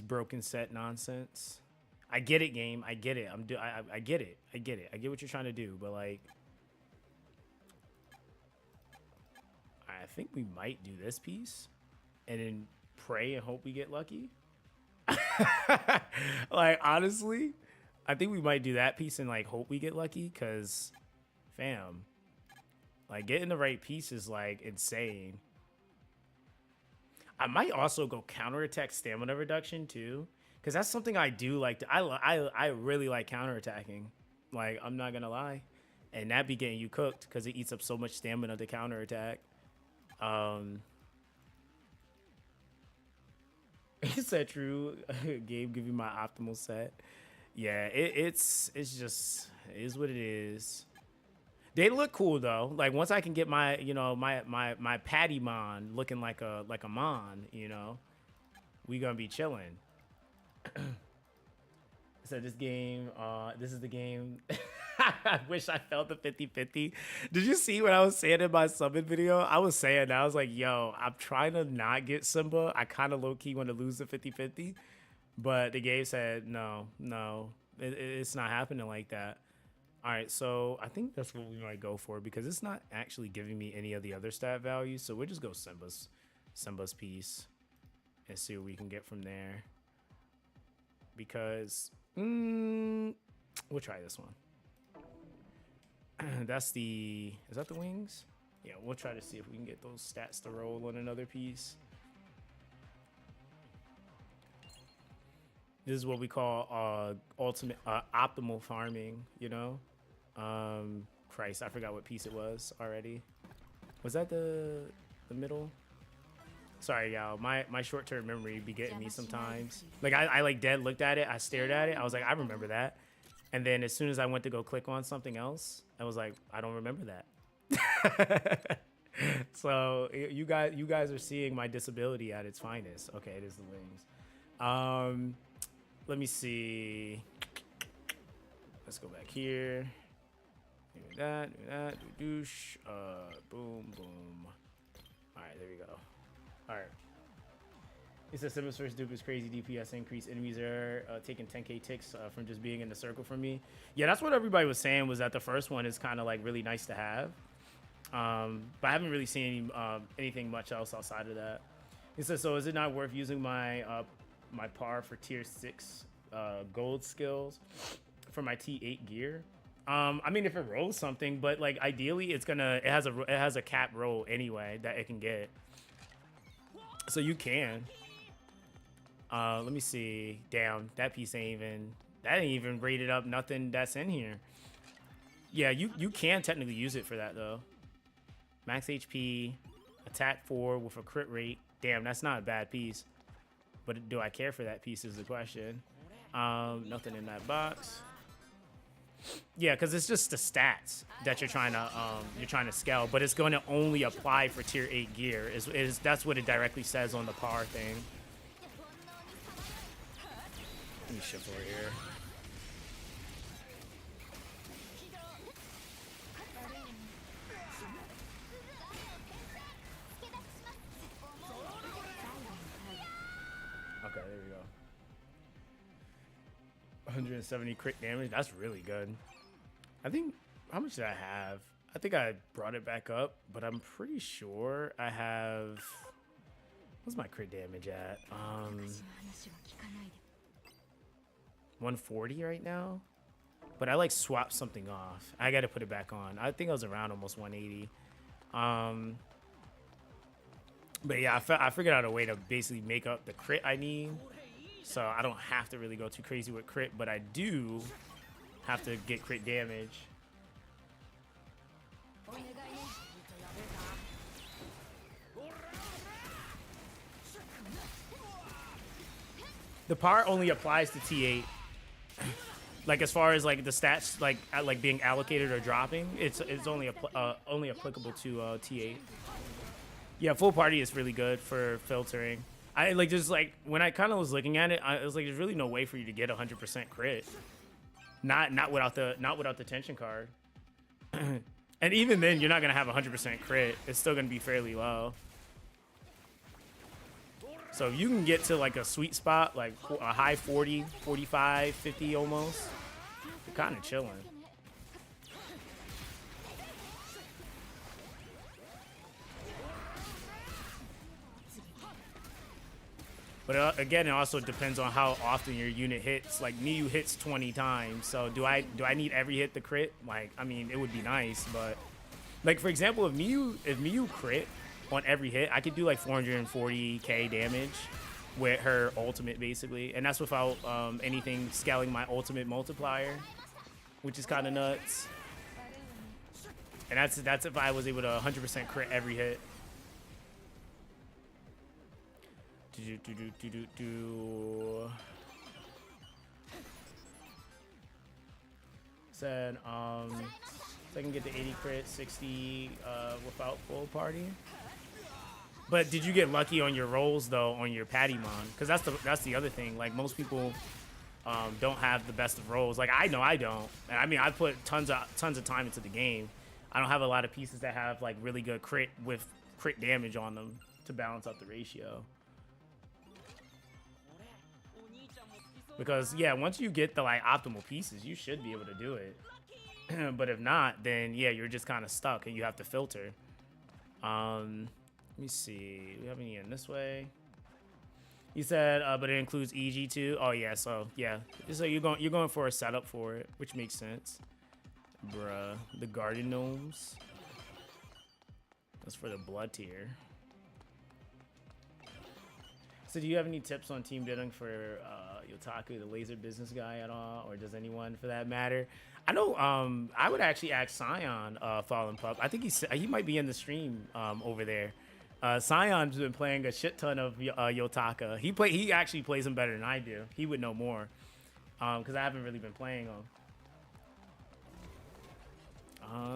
broken set nonsense. I get it, game. I get it. I get it. I get it. I get what you're trying to do, but like, I think we might do this piece and then pray and hope we get lucky. Like, honestly, I think we might do that piece and like hope we get lucky, because fam, like, getting the right piece is like insane. I might also go counterattack stamina reduction too, because that's something I do like. I really like counterattacking. Like, I'm not gonna lie, and that be getting you cooked because it eats up so much stamina to counterattack. Is that true? Gabe, give you my optimal set. Yeah, it's just, it is what it is. They look cool though. Like, once I can get my, you know, my patty mon looking like a mon, you know, we gonna be chilling. So this game, this is the game. I wish I felt the 50-50. Did you see what I was saying in my summon video? I was saying that. I was like, yo, I'm trying to not get Simba. I kind of low-key want to lose the 50-50. But the game said, no, it's not happening like that. All right, so I think that's what we might go for, because it's not actually giving me any of the other stat values. So we'll just go Simba's piece and see what we can get from there. Because we'll try this one. That's the, is that the wings? Yeah, we'll try to see if we can get those stats to roll on another piece. This is what we call ultimate optimal farming, you know? Christ, I forgot what piece it was already. Was that the middle? Sorry, y'all. My short-term memory be getting me sometimes. Like, I like dead looked at it. I stared at it. I was like, I remember that. And then as soon as I went to go click on something else, I was like, I don't remember that. So you guys are seeing my disability at its finest. Okay, it is the wings. Let me see. Let's go back here. Do that, do douche. Boom, boom. All right, there we go. All right. It says Simba's first dupe is crazy DPS increase. Enemies are taking 10k ticks from just being in the circle from me. Yeah, that's what everybody was saying, was that the first one is kind of like really nice to have. But I haven't really seen anything much else outside of that. It says, so is it not worth using my my par for tier 6 gold skills for my T8 gear? I mean, if it rolls something, but like ideally it has a cap roll anyway that it can get. So you can. Let me see. Damn, that piece ain't even rated up nothing that's in here. Yeah, you can technically use it for that though. Max HP, attack 4 with a crit rate. Damn, that's not a bad piece. But do I care for that piece is the question. Nothing in that box. Yeah, because it's just the stats that you're trying to scale, but it's going to only apply for tier 8 gear. That's what it directly says on the par thing. Let me shift over here. Okay, there we go. 170 crit damage. That's really good. I think, how much did I have? I think I brought it back up, but I'm pretty sure I have What's my crit damage at? 140 right now. But I like swapped something off. I got to put it back on. I think I was around almost 180. But yeah, I figured out a way to basically make up the crit I need. So I don't have to really go too crazy with crit, but I do have to get crit damage. The power only applies to T8. Like as far as like the stats like being allocated or dropping, it's only applicable to T8. Yeah, full party is really good for filtering. I like just like when I kind of was looking at it, I was like, there's really no way for you to get 100% crit. Not without the tension card. And even then, you're not gonna have 100% crit. It's still gonna be fairly low. So if you can get to like a sweet spot, like a high 40, 45, 50 almost, you're kind of chilling. But again, it also depends on how often your unit hits. Like Miyu hits 20 times, so do I need every hit to crit? Like, I mean, it would be nice, but like for example, if Miyu crit on every hit, I could do like 440k damage with her ultimate basically, and that's without anything scaling my ultimate multiplier, which is kind of nuts. And that's if I was able to 100% crit every hit. Said so I can get the 80 crit, 60 without full party. But did you get lucky on your rolls though on your Pattymon? Because that's the other thing. Like most people don't have the best of rolls. Like I know I don't. And I mean I put tons of time into the game. I don't have a lot of pieces that have like really good crit with crit damage on them to balance out the ratio. Because yeah, once you get the like optimal pieces, you should be able to do it. But if not, then yeah, you're just kind of stuck and you have to filter. Let me see. We have any in this way? He said, but it includes EG too. Oh yeah, so yeah. So you're going for a setup for it, which makes sense. Bruh, the garden gnomes. That's for the blood tier. So do you have any tips on team building for Yotaku, the laser business guy at all? Or does anyone for that matter? I know I would actually ask Scion, Fallen Pup. I think he might be in the stream over there. Scion's been playing a shit ton of Yotaka. He actually plays him better than I do. He would know more. Because I haven't really been playing him.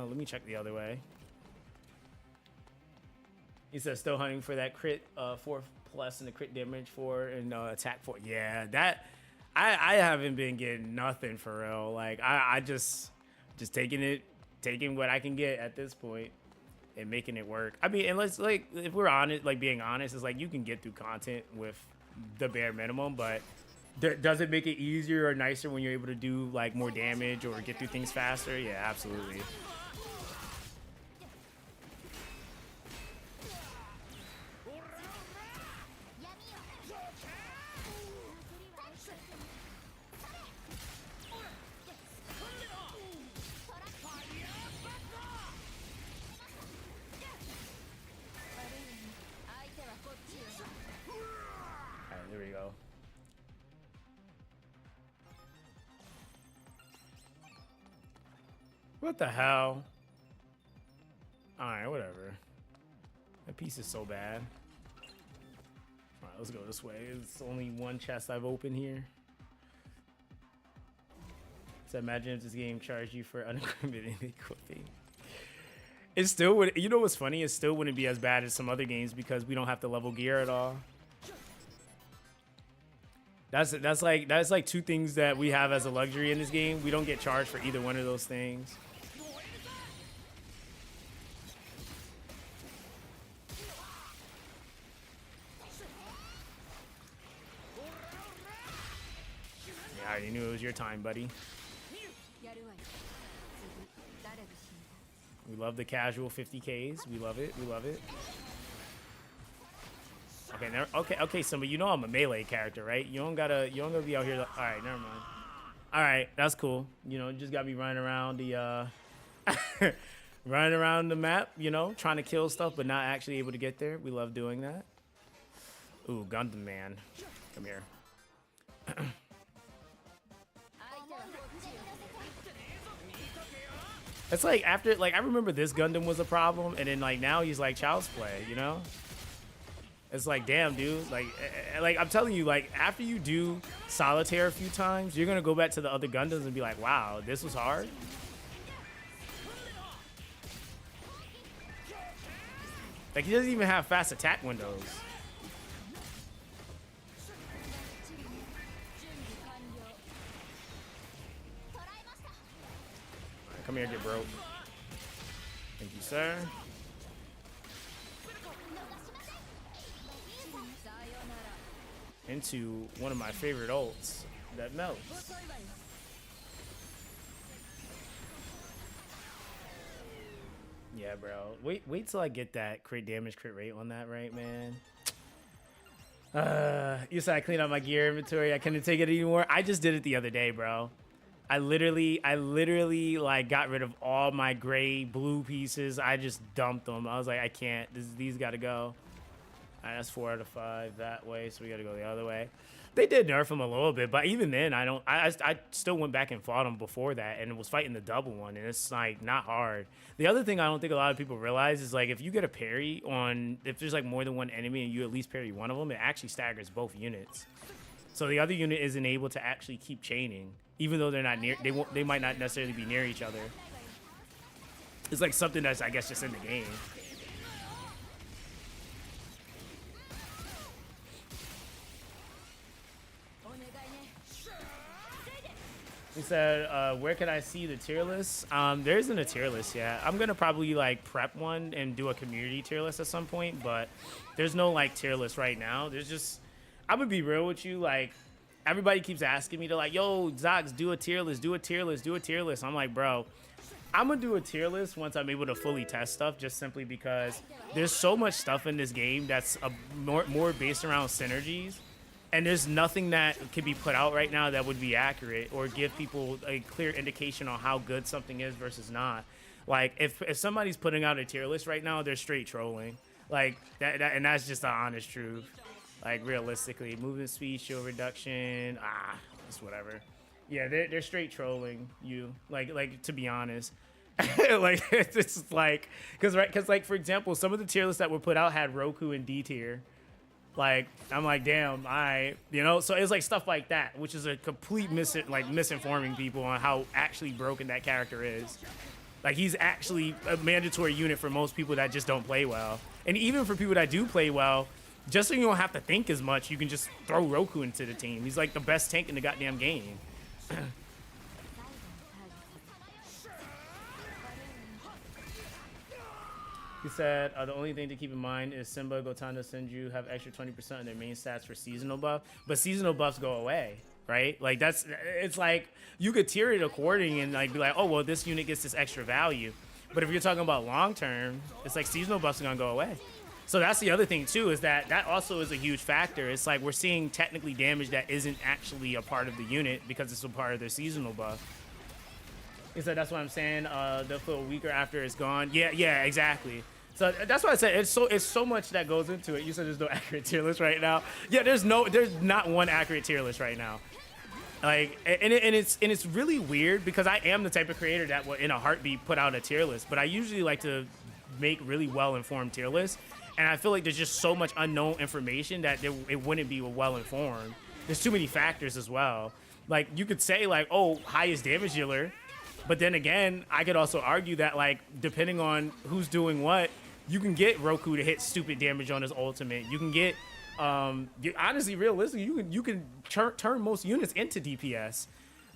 Let me check the other way. He says still hunting for that crit 4+ and the crit damage 4 and attack 4. Yeah, that I haven't been getting nothing for real. Like I just taking what I can get at this point and making it work. I mean, unless like if we're honest, like being honest, it's like you can get through content with the bare minimum, but does it make it easier or nicer when you're able to do like more damage or get through things faster? Yeah, absolutely. Alright, there we go. What the hell? Alright, whatever. That piece is so bad. Alright, let's go this way. It's only one chest I've opened here. So imagine if this game charged you for unequipping equipping. It still would. You know what's funny? It still wouldn't be as bad as some other games because we don't have to level gear at all. That's like two things that we have as a luxury in this game. We don't get charged for either one of those things. Yeah, I already knew it was your time, buddy. We love the casual 50Ks. We love it. We love it. Okay, okay, Simba, you know I'm a melee character, right? You don't gotta be out here. All right, never mind. All right, that's cool. You know, you just gotta be running around the running around the map, you know, trying to kill stuff, but not actually able to get there. We love doing that. Ooh, Gundam Man, come here. It's like after, like, I remember this Gundam was a problem, and then like now he's like child's play, you know? It's like, damn, dude. Like I'm telling you, like after you do solitaire a few times, you're gonna go back to the other Gundams and be like, wow, this was hard. Like he doesn't even have fast attack windows. Come here, get broke. Thank you, sir. Into one of my favorite ults that melts. Yeah, bro. Wait till I get that crit damage, crit rate on that, right, man? You said I cleaned out my gear inventory. I couldn't take it anymore. I just did it the other day, bro. I literally like got rid of all my gray blue pieces. I just dumped them. I was like, I can't. These got to go. All right, that's 4 out of 5 that way, so we got to go the other way. They did nerf him a little bit, but even then, I still went back and fought him before that, and was fighting the double one, and it's like not hard. The other thing I don't think a lot of people realize is like if you get a parry on, if there's like more than one enemy and you at least parry one of them, it actually staggers both units. So the other unit isn't able to actually keep chaining, even though they're not near. They might not necessarily be near each other. It's like something that's, I guess, just in the game. He said, where can I see the tier list? There isn't a tier list yet. I'm gonna probably like prep one and do a community tier list at some point, but there's no like tier list right now. There's just, I'm gonna be real with you, like everybody keeps asking me to like, yo, Zox, do a tier list, do a tier list, do a tier list. I'm like, bro, I'm gonna do a tier list once I'm able to fully test stuff, just simply because there's so much stuff in this game that's more based around synergies. And there's nothing that can be put out right now that would be accurate or give people a clear indication on how good something is versus not. Like, if somebody's putting out a tier list right now, they're straight trolling. Like, and that's just the honest truth. Like, realistically, movement speed, shield reduction, it's whatever. Yeah, they're straight trolling you. Like to be honest. Like, it's like, because like, for example, some of the tier lists that were put out had Roku in D tier. Like, I'm like, damn, you know? So it's like stuff like that, which is a complete misinforming people on how actually broken that character is. Like, he's actually a mandatory unit for most people that just don't play well. And even for people that do play well, just so you don't have to think as much, you can just throw Roku into the team. He's like the best tank in the goddamn game. He said, the only thing to keep in mind is Simba, Gotanda, Senju have extra 20% on their main stats for seasonal buff, but seasonal buffs go away, right? Like, it's like, you could tier it according and like be like, oh, well, this unit gets this extra value. But if you're talking about long term, it's like seasonal buffs are gonna go away. So that's the other thing too, is that also is a huge factor. It's like we're seeing technically damage that isn't actually a part of the unit because it's a part of their seasonal buff. He said, that's what I'm saying. They'll feel weaker after it's gone. Yeah, exactly. So that's why I said it's so much that goes into it. You said there's no accurate tier list right now. Yeah, there's not one accurate tier list right now. Like, and it's really weird because I am the type of creator that will in a heartbeat put out a tier list, but I usually like to make really well informed tier lists. And I feel like there's just so much unknown information that it wouldn't be well informed. There's too many factors as well. Like, you could say like, oh, highest damage dealer. But then again, I could also argue that, like, depending on who's doing what, you can get Roku to hit stupid damage on his ultimate. You can get, honestly, realistically, you can turn most units into DPS.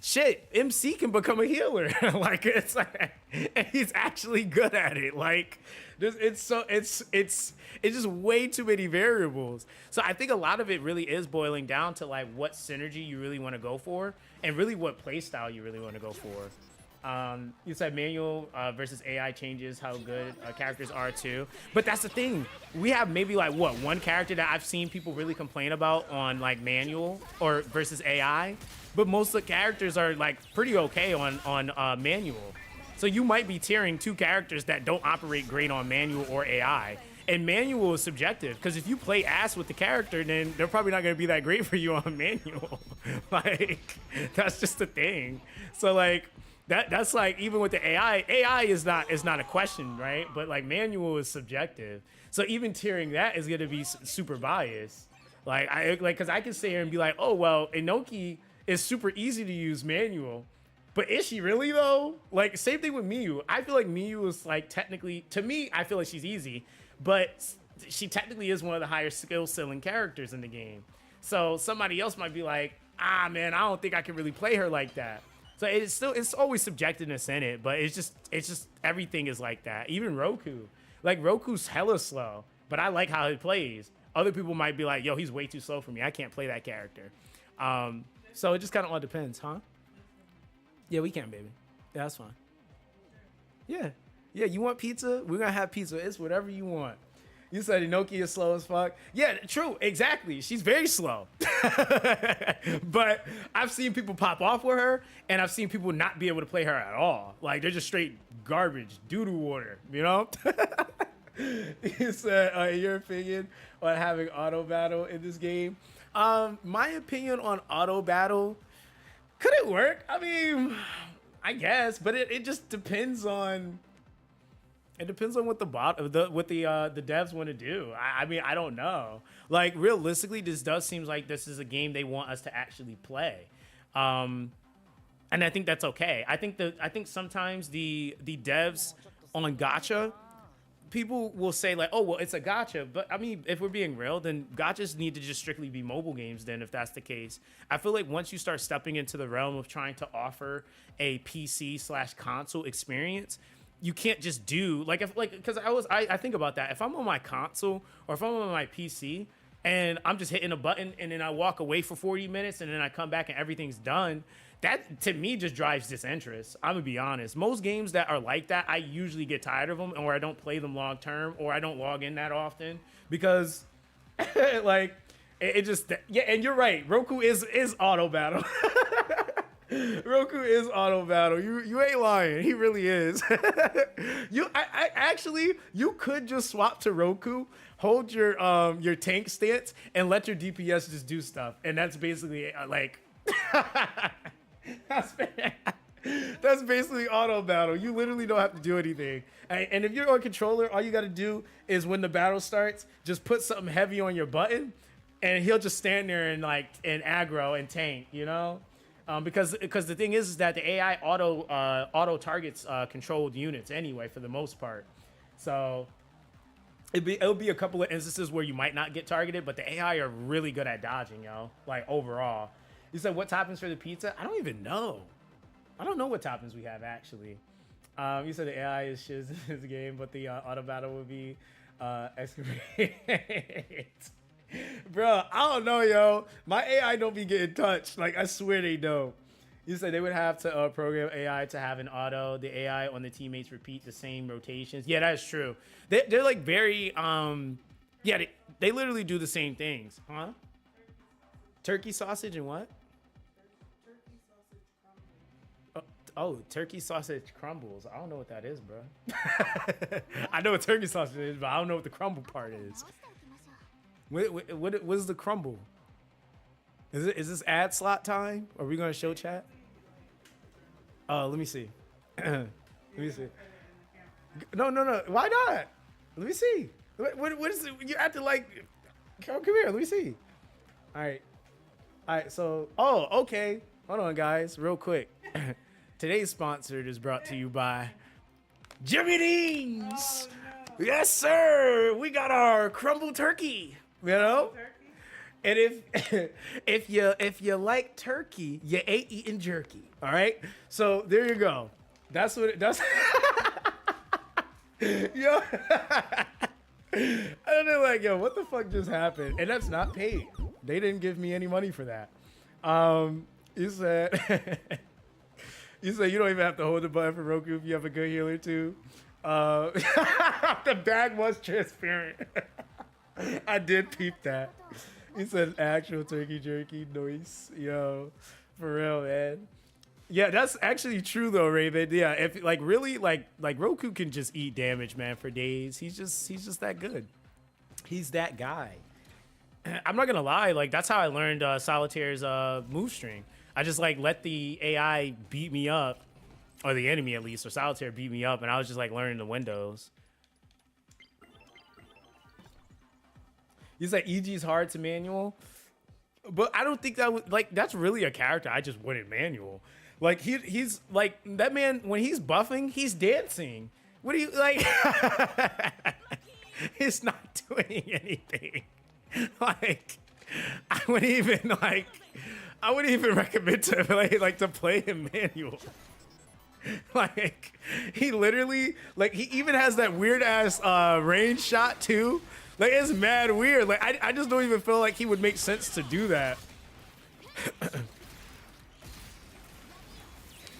Shit, MC can become a healer. Like, it's like, and he's actually good at it. Like, it's just way too many variables. So I think a lot of it really is boiling down to like what synergy you really want to go for, and really what playstyle you really want to go for. You said manual versus AI changes how good characters are too. But that's the thing. We have maybe like what, one character that I've seen people really complain about on like manual or versus AI. But most of the characters are like pretty okay on manual. So you might be tiering two characters that don't operate great on manual or AI. And manual is subjective, because if you play ass with the character, then they're probably not going to be that great for you on manual. Like, that's just the thing. So like, that's like, even with the AI is not a question, right? But like manual is subjective. So even tiering that is going to be super biased. Because I can sit here and be like, oh well, Inoki is super easy to use manual. But is she really though? Like, same thing with Miyu. I feel like Miyu is like, technically, to me, I feel like she's easy, but she technically is one of the higher skill ceiling characters in the game. So somebody else might be like, ah man, I don't think I can really play her like that. So it's always subjectiveness in it, but it's just everything is like that. Even Roku. Like, Roku's hella slow, but I like how he plays. Other people might be like, yo, he's way too slow for me. I can't play that character. So it just kind of all depends, huh? Yeah, we can, baby. Yeah, that's fine. Yeah. Yeah, you want pizza? We're going to have pizza. It's whatever you want. You said Inoki is slow as fuck. Yeah, true. Exactly. She's very slow. But I've seen people pop off with her, and I've seen people not be able to play her at all. Like, they're just straight garbage, doo-doo water, you know? You said, your opinion on having auto battle in this game. My opinion on auto battle, could it work? I mean, I guess, but it just depends on. It depends on what the devs want to do. I mean, I don't know. Like, realistically, this does seem like this is a game they want us to actually play, and I think that's okay. I think sometimes the devs on Gacha, people will say like, oh well, it's a gacha, but I mean, if we're being real, then gachas need to just strictly be mobile games. Then if that's the case, I feel like once you start stepping into the realm of trying to offer a PC/console experience, you can't just do because I think about that. If I'm on my console or if I'm on my PC and I'm just hitting a button and then I walk away for 40 minutes and then I come back and everything's done, that to me just drives disinterest. I'm gonna be honest. Most games that are like that, I usually get tired of them, or I don't play them long term, or I don't log in that often because like it just, yeah. And you're right, Roku is auto battle. Roku is auto battle. You ain't lying. He really is. I actually, you could just swap to Roku, hold your tank stance, and let your DPS just do stuff, and that's basically like. That's basically auto battle. You literally don't have to do anything. And if you're on controller, all you got to do is when the battle starts, just put something heavy on your button, and he'll just stand there and aggro and tank, you know. Because the thing is that the AI auto targets controlled units anyway for the most part. So it'll be a couple of instances where you might not get targeted, but the AI are really good at dodging, yo. Like overall. You said what toppings for the pizza? I don't even know. I don't know what toppings we have actually. You said the AI is shiz in this game, but the auto battle would be excavate. Bro, I don't know, yo. My AI don't be getting touched. Like, I swear they don't. You said they would have to program AI to have an auto. The AI on the teammates repeat the same rotations. Yeah, that's true. They're like very, yeah, they literally do the same things. Huh? Turkey sausage and what? Oh, turkey sausage crumbles. I don't know what that is, bro. I know what turkey sausage is, but I don't know what the crumble part is. What is the crumble? Is this ad slot time? Are we gonna show chat? Oh, let me see. Let me see. No. Why not? Let me see. What is it? You acting like? Come here. Let me see. All right. So, oh, okay. Hold on, guys, real quick. Today's sponsored is brought to you by Jimmy Dean's. Oh, no. Yes, sir. We got our crumble turkey. You know, and if you like turkey, you ain't eating jerky. All right. So there you go. That's what it does. Yo, I don't know. Like, yo, what the fuck just happened? And that's not paid. They didn't give me any money for that. You You say you don't even have to hold the button for Roku if you have a good healer too. The bag was transparent. I did peep that. He said actual turkey jerky noise. Yo, for real, man. Yeah, that's actually true though, Raven. Yeah, if like really like Roku can just eat damage, man, for days. He's just that good. He's that guy. I'm not gonna lie, like that's how I learned Solitaire's move string. I just like let the AI beat me up, or the enemy at least, or Solitaire beat me up, and I was just like learning the windows. He's like EG's hard to manual, but I don't think that would like that's really a character I just wouldn't manual. Like he's like that man when he's buffing, he's dancing. What do you like? He's not doing anything. Like I wouldn't even recommend to like to play him manual. Like he literally like he even has that weird ass range shot too. Like it's mad weird. Like I just don't even feel like he would make sense to do that.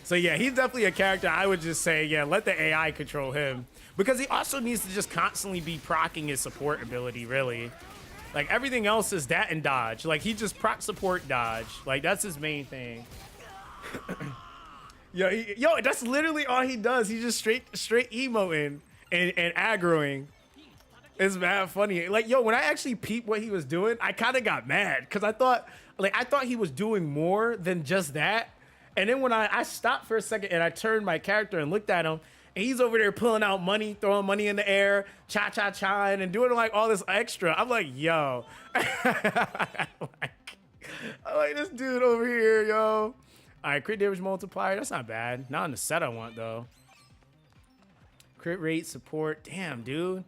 So yeah, he's definitely a character I would just say, yeah, let the AI control him. Because he also needs to just constantly be proccing his support ability, really. Like everything else is that and dodge. Like he just proc support dodge. Like that's his main thing. Yo, that's literally all he does. He's just straight emoting and aggroing. It's mad funny. Like, yo, when I actually peeped what he was doing, I kind of got mad because I thought he was doing more than just that. And then when I stopped for a second and I turned my character and looked at him, and he's over there pulling out money, throwing money in the air, cha-cha-cha, and doing like all this extra. I'm like, yo. I like this dude over here, yo. All right, crit damage multiplier. That's not bad. Not in the set I want, though. Crit rate, support. Damn, dude.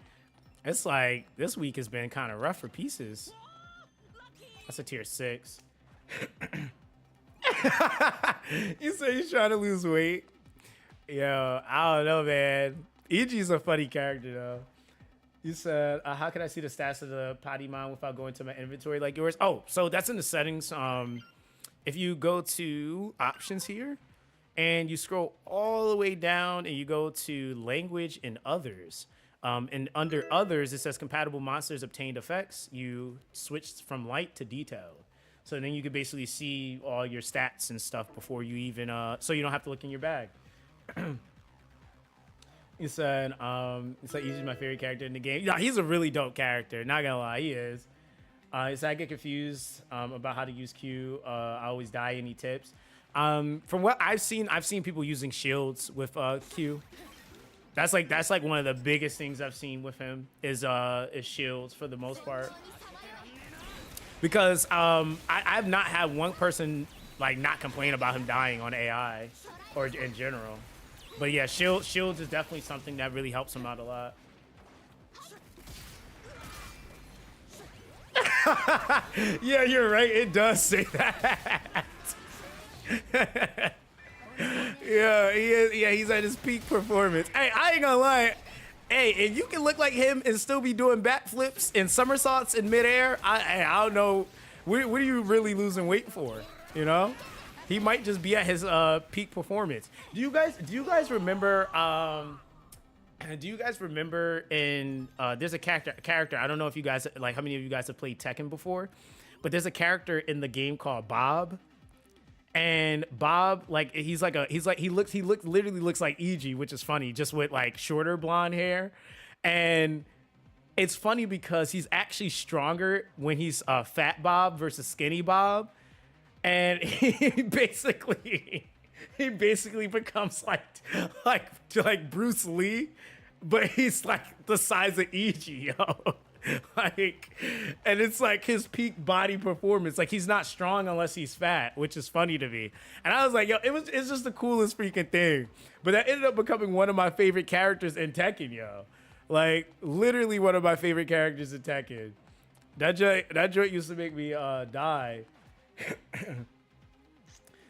It's like, this week has been kind of rough for pieces. That's a tier 6. You say he's trying to lose weight. Yo, I don't know, man. EG's a funny character, though. You said, how can I see the stats of the potty mine without going to my inventory like yours? Oh, so that's in the settings. If you go to options here and you scroll all the way down and you go to language and others, and under others, it says compatible monsters obtained effects. You switch from light to detailed. So then you can basically see all your stats and stuff before you even, so you don't have to look in your bag. He said, it's like he's my favorite character in the game. Yeah, he's a really dope character. Not gonna lie, he is. He said I get confused about how to use Q. I always die. Any tips? From what I've seen people using shields with Q. That's like one of the biggest things I've seen with him is shields for the most part. Because I've not had one person like not complain about him dying on AI or in general. But yeah, shields is definitely something that really helps him out a lot. Yeah, you're right. It does say that. Yeah, he is. Yeah, he's at his peak performance. Hey, I ain't gonna lie. Hey, if you can look like him and still be doing backflips and somersaults in midair, I don't know. What are you really losing weight for? You know, he might just be at his peak performance. Do you guys remember? Do you guys remember in there's a character? I don't know if you guys like how many of you guys have played Tekken before, but there's a character in the game called Bob. And Bob, like he literally looks like EG, which is funny, just with like shorter blonde hair. And it's funny because he's actually stronger when he's fat Bob versus skinny Bob. And he basically becomes like Bruce Lee, but he's like the size of EG, yo. Like, and it's like his peak body performance. Like he's not strong unless he's fat, which is funny to me. And I was like, yo, it's just the coolest freaking thing. But that ended up becoming one of my favorite characters in Tekken, yo. Like literally one of my favorite characters in Tekken. That joint used to make me die.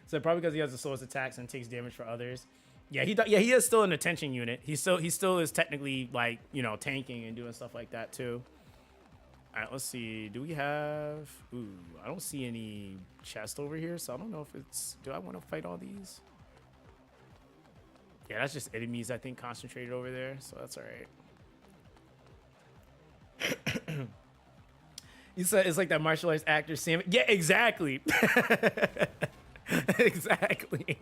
So probably because he has the slowest attacks and takes damage for others. Yeah, he is still an attention unit. He still is technically like, you know, tanking and doing stuff like that too. All right, let's see. Do we have? Ooh, I don't see any chest over here, so I don't know if it's. Do I want to fight all these? Yeah, that's just enemies, I think, concentrated over there, so that's all right. You said it's like that martial arts actor Sam. Yeah, exactly. Exactly.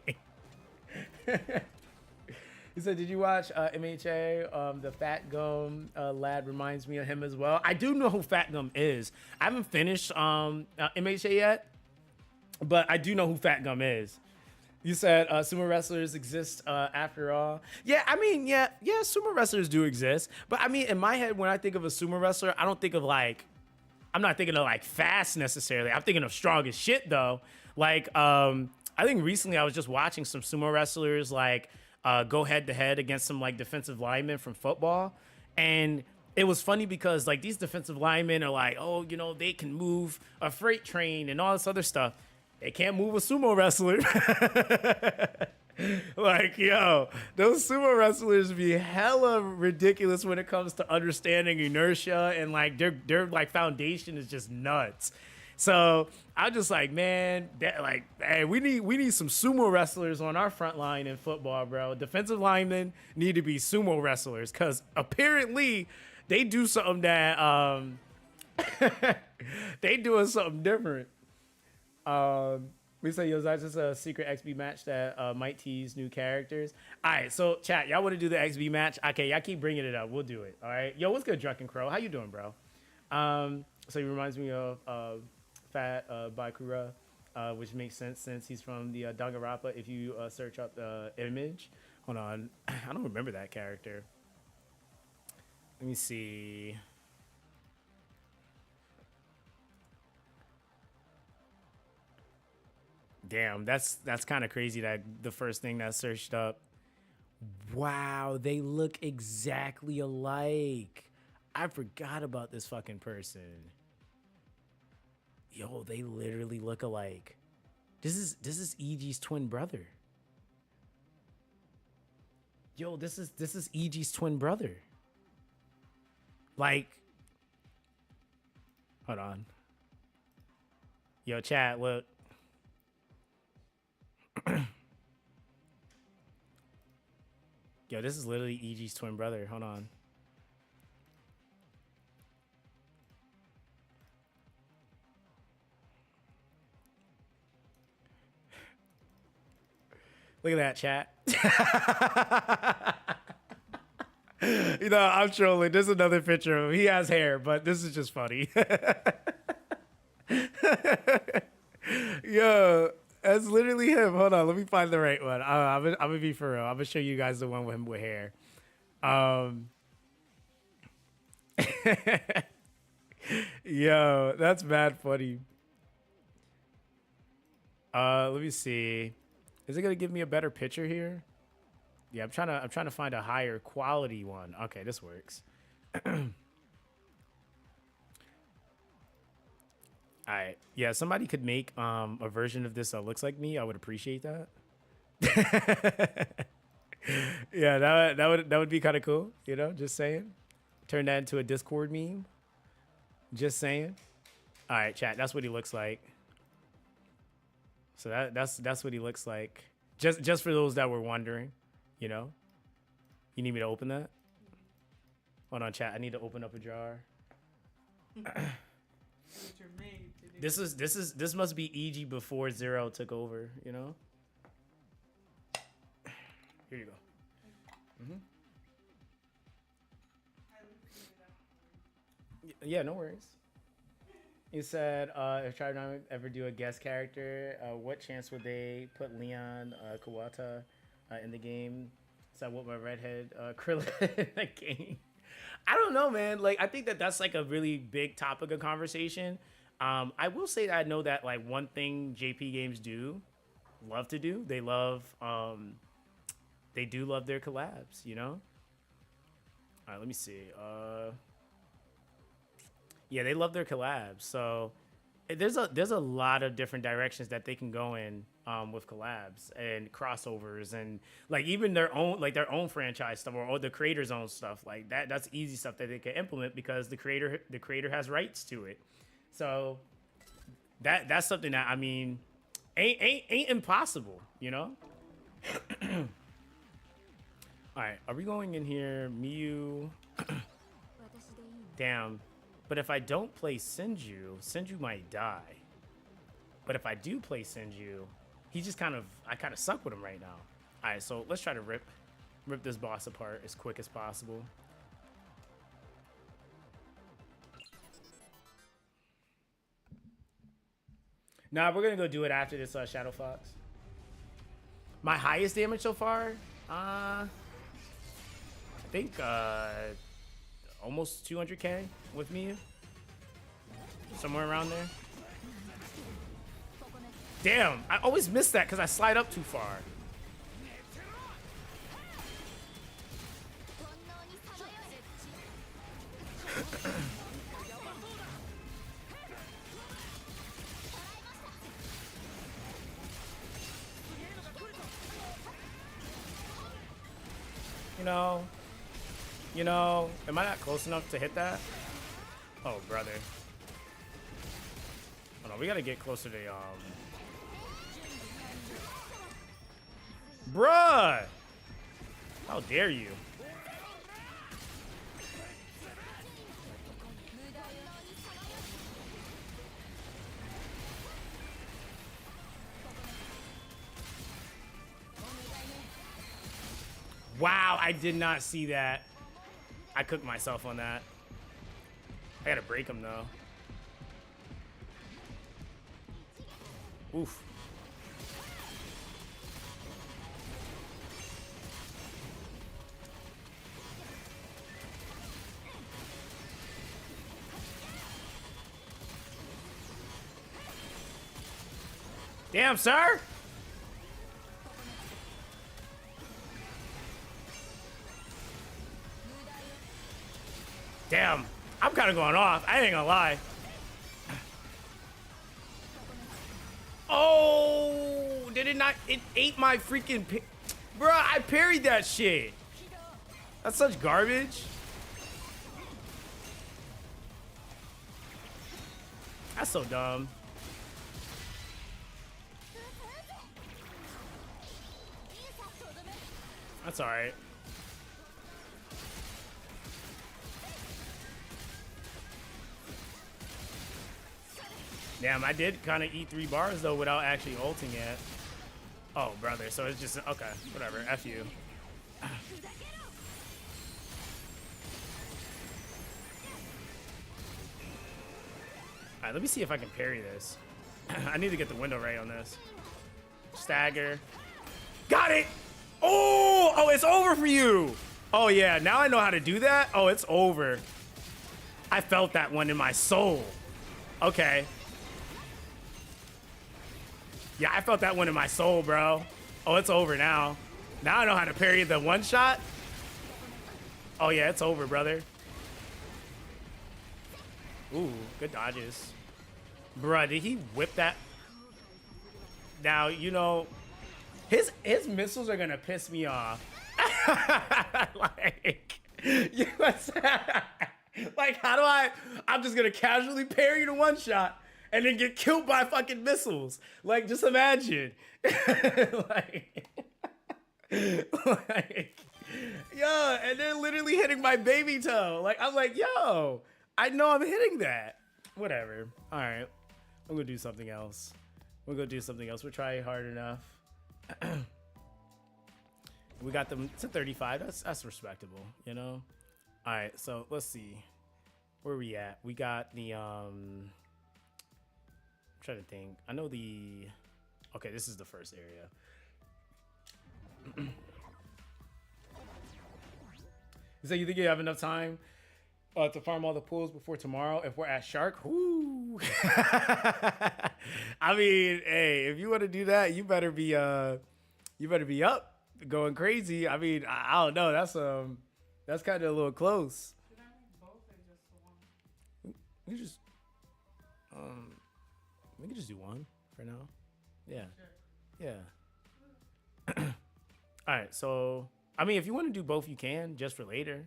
He said, "Did you watch MHA? The Fat Gum lad reminds me of him as well. I do know who Fat Gum is. I haven't finished MHA yet, but I do know who Fat Gum is." You said sumo wrestlers exist after all. Yeah, I mean, yeah, sumo wrestlers do exist. But I mean, in my head, when I think of a sumo wrestler, I don't think of like, I'm not thinking of like fast necessarily. I'm thinking of strong as shit though. Like, I think recently I was just watching some sumo wrestlers like go head to head against some like defensive linemen from football. And it was funny because like these defensive linemen are like, oh, you know, they can move a freight train and all this other stuff. They can't move a sumo wrestler. Like, yo, those sumo wrestlers be hella ridiculous when it comes to understanding inertia, and like their like foundation is just nuts. So I'm just like, man, that, like, hey, we need some sumo wrestlers on our front line in football, bro. Defensive linemen need to be sumo wrestlers because apparently they do something that they doing something different. We say, yo, that's just a secret XB match that might tease new characters. All right, so chat, y'all want to do the XB match? Okay, y'all keep bringing it up. We'll do it. All right, yo, what's good, Drunken Crow? How you doing, bro? So he reminds me of Fat Bakura, which makes sense since he's from the Danganronpa. If you search up the image, hold on, I don't remember that character. Let me see. Damn, that's kind of crazy that the first thing that searched up. Wow, they look exactly alike. I forgot about this fucking person. Yo, they literally look alike. This is EG's twin brother. Yo, this is EG's twin brother. Like, hold on. Yo, chat, look. Yo, this is literally EG's twin brother. Hold on. Look at that, chat. You know, I'm trolling. There's another picture of him. He has hair, but this is just funny. Yo, that's literally him. Hold on, let me find the right one. I'm gonna be for real. I'm gonna show you guys the one with him with hair. Yo, that's mad funny. Let me see. Is it gonna give me a better picture here? Yeah, I'm trying to find a higher quality one. Okay, this works. All right. Yeah, somebody could make a version of this that looks like me. I would appreciate that. Yeah, that would be kind of cool. You know, just saying. Turn that into a Discord meme. Just saying. All right, chat. That's what he looks like. So that's what he looks like. Just for those that were wondering, you know. You need me to open that? Hold on, chat. I need to open up a jar. This must be EG before Zero took over, you know? Here you go. Yeah, no worries. You said, if Tribe ever do a guest character, what chance would they put Leon Kawata in the game? So I want my redhead Krillin in the game. I don't know, man. Like, I think that's like a really big topic of conversation. I will say that I know that like one thing JP games love to do, they do love their collabs, you know? All right, let me see. Yeah, they love their collabs. So there's a lot of different directions that they can go in with collabs and crossovers, and like even their own franchise stuff, or the creator's own stuff. Like that's easy stuff that they can implement because the creator has rights to it. So that's something that, I mean, ain't impossible, you know? All right, are we going in here? Miyu. Damn. But if I don't play Senju, Senju might die. But if I do play Senju, he just I kind of suck with him right now. All right, so let's try to rip this boss apart as quick as possible. Nah, we're gonna go do it after this Shadow Fox. My highest damage so far, I think almost 200k with me, somewhere around there. Damn, I always miss that because I slide up too far. You know, am I not close enough to hit that? Oh, brother. Hold on, we gotta get closer to, Bruh! How dare you? Wow, I did not see that. I cooked myself on that. I gotta break him though. Oof. Damn, sir! Damn, I'm kind of going off. I ain't gonna lie. Oh, did it not? It ate my freaking... Bruh, I parried that shit. That's such garbage. That's so dumb. That's all right. Damn, I did kind of eat 3 bars though without actually ulting it. Oh, brother, so it's just, okay, whatever, F you. Alright, let me see if I can parry this. I need to get the window right on this. Stagger. Got it! Oh, it's over for you! Oh yeah, now I know how to do that? Oh, it's over. I felt that one in my soul. Okay. Yeah, I felt that one in my soul, bro. Oh, it's over now. Now I know how to parry the one shot. Oh, yeah, it's over, brother. Ooh, good dodges. Bruh, did he whip that? Now, you know, his missiles are going to piss me off. Like, you know, like, how do I'm just going to casually parry the one shot and then get killed by fucking missiles. Like, just imagine. like, yo, and they're literally hitting my baby toe. Like, I'm like, yo, I know I'm hitting that. Whatever. All right. I'm going to do something else. We're going to do something else. We're trying hard enough. We got them to 35. That's respectable, you know? All right, so let's see. Where are we at? We got the, I'm trying to think. I know the, okay, this is the first area. So you think you have enough time to farm all the pools before tomorrow if we're at Shark? Whoo! I mean, hey, if you want to do that, you better be up, going crazy. I mean, I don't know. That's kind of a little close. We can just do one for now. Yeah. Yeah. All right, so I mean, if you want to do both, you can, just for later.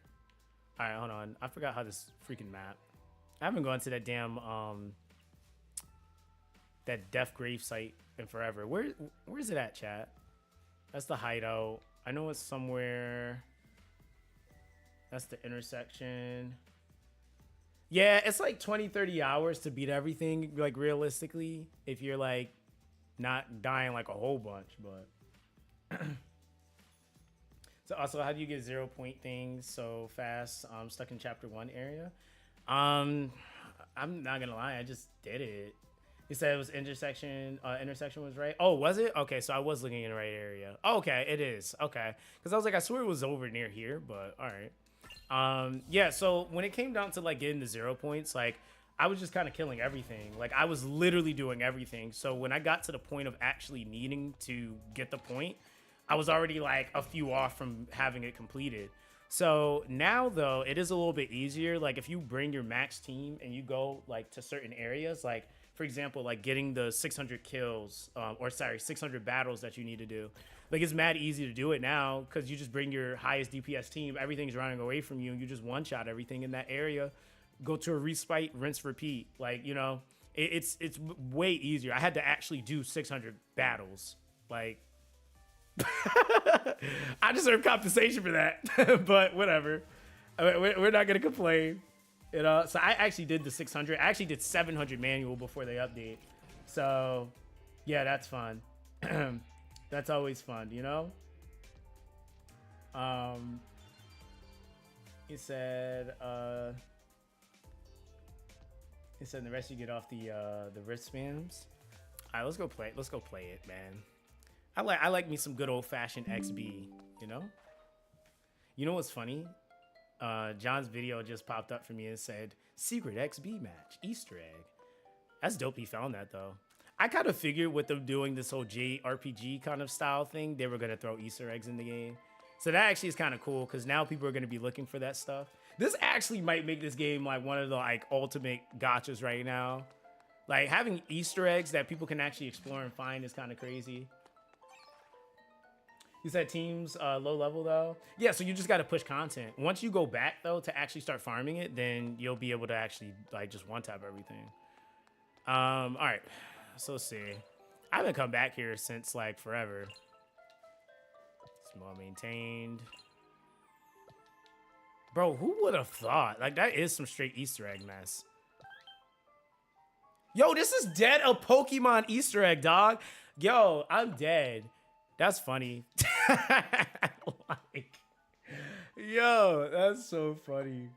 All right, hold on. I forgot how this freaking map. I haven't gone to that damn that Death Grave site in forever. Where's it at, chat? That's the hideout. I know it's somewhere. That's the intersection. Yeah, it's like 20, 30 hours to beat everything, like realistically, if you're like not dying like a whole bunch, but so also how do you get 0 point things so fast? I'm stuck in chapter 1 area. I'm not gonna lie, I just did it. You said it was intersection. Intersection was right. Oh, was it? Okay, so I was looking in the right area. Oh, okay, it is. Okay, because I was like, I swear it was over near here, but all right. Yeah, so when it came down to like getting the 0 points, like I was just kind of killing everything. Like I was literally doing everything. So when I got to the point of actually needing to get the point, I was already like a few off from having it completed. So now though, it is a little bit easier. Like if you bring your max team and you go like to certain areas, like for example, like getting the 600 kills, or sorry, 600 battles that you need to do. Like it's mad easy to do it now because you just bring your highest DPS team. Everything's running away from you, and you just one shot everything in that area. Go to a respite, rinse, repeat. Like it's way easier. I had to actually do 600 battles. Like I deserve compensation for that, but whatever. We're not gonna complain. So I actually did the 600. I actually did 700 manual before they update. So yeah, that's fun. That's always fun, you know? He said the rest you get off the wristbands. All right, let's go play. Let's go play it, man. I like me some good old fashioned XB, you know? You know what's funny? John's video just popped up for me and said secret XB match, Easter egg. That's dope he found that though. I kind of figured with them doing this whole JRPG kind of style thing, they were going to throw Easter eggs in the game. So that actually is kind of cool because now people are going to be looking for that stuff. This actually might make this game like one of the like ultimate gachas right now. Like having Easter eggs that people can actually explore and find is kind of crazy. You said teams low level though? Yeah, so you just got to push content. Once you go back though to actually start farming it, then you'll be able to actually like just one tap everything. All right. So let's see. I haven't come back here since like forever. Small maintained. Bro, who would have thought? Like that is some straight Easter egg mess. Yo, this is dead a Pokemon Easter egg, dog. Yo, I'm dead. That's funny. Like, yo, that's so funny.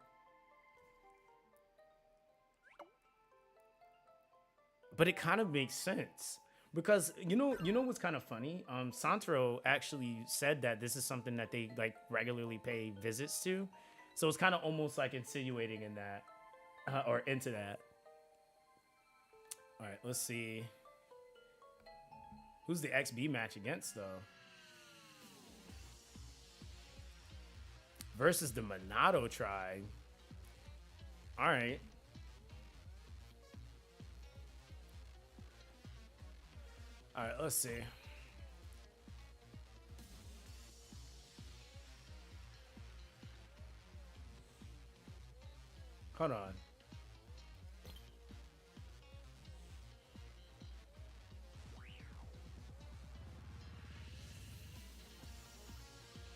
But it kind of makes sense because you know what's kind of funny. Santro actually said that this is something that they like regularly pay visits to, so it's kind of almost like insinuating in that or into that. All right, let's see. Who's the XB match against though? Versus the Monado tribe. All right. All right, let's see. Hold on.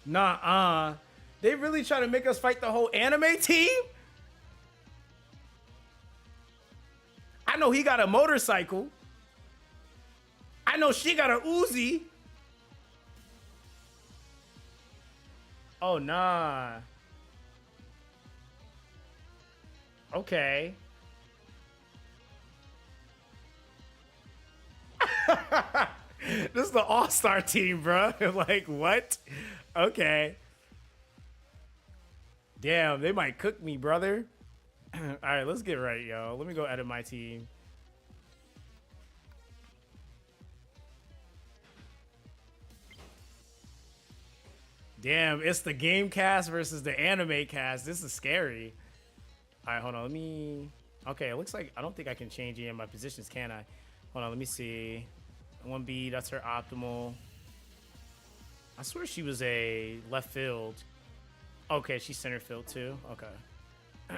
Nah, they really try to make us fight the whole anime team? I know he got a motorcycle. I know she got a Uzi. Oh, nah. Okay. This is the all-star team, bro. Like, what? Okay. Damn, they might cook me, brother. All right, let's get right, yo. Let me go edit my team. Damn, it's the game cast versus the anime cast. This is scary. All right, hold on. Let me... Okay, it looks like... I don't think I can change any of my positions, can I? Hold on, let me see. 1B, that's her optimal. I swear she was a left field. Okay, she's center field too. Okay. All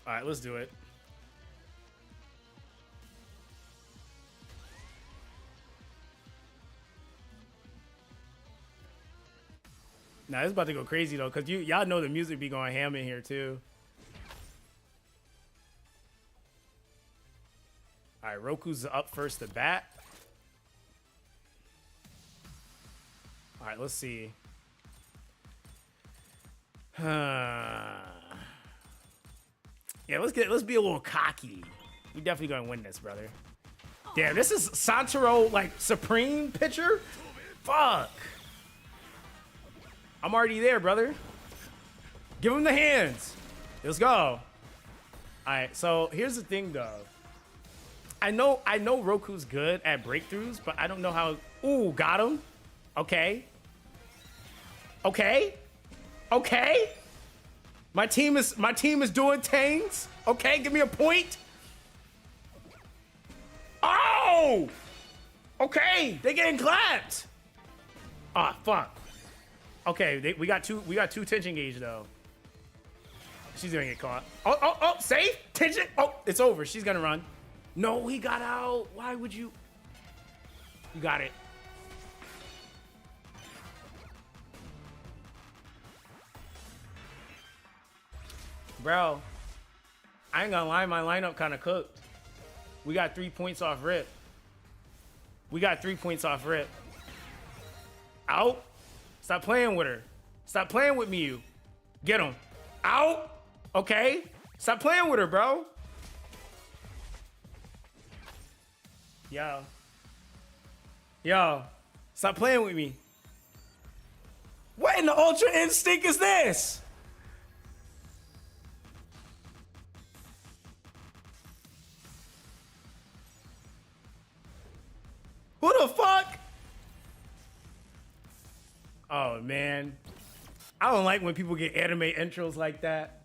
right, let's do it. Nah, it's about to go crazy though, cause y'all know the music be going ham in here too. All right, Roku's up first to bat. All right, let's see. Yeah, let's be a little cocky. We definitely gonna win this, brother. Damn, this is Santaro like supreme pitcher. Fuck. I'm already there, brother. Give him the hands. Let's go. All right, so here's the thing, though. I know Roku's good at breakthroughs, but I don't know how. Ooh, got him. Okay. Okay. Okay. My team is doing things. Okay, give me a point. Oh. Okay, they getting clapped. Ah, fuck. Okay, we got two tension gauge though. She's gonna get caught. Oh, safe tension. Oh, it's over. She's gonna run. No, he got out. Why would you? You got it. Bro, I ain't gonna lie, my lineup kind of cooked. We got 3 points off rip. Out. Stop playing with her. Stop playing with me, you. Get him. Out. Okay. Stop playing with her, bro. Yo. Stop playing with me. What in the Ultra Instinct is this? Who the fuck? Oh, man. I don't like when people get anime intros like that.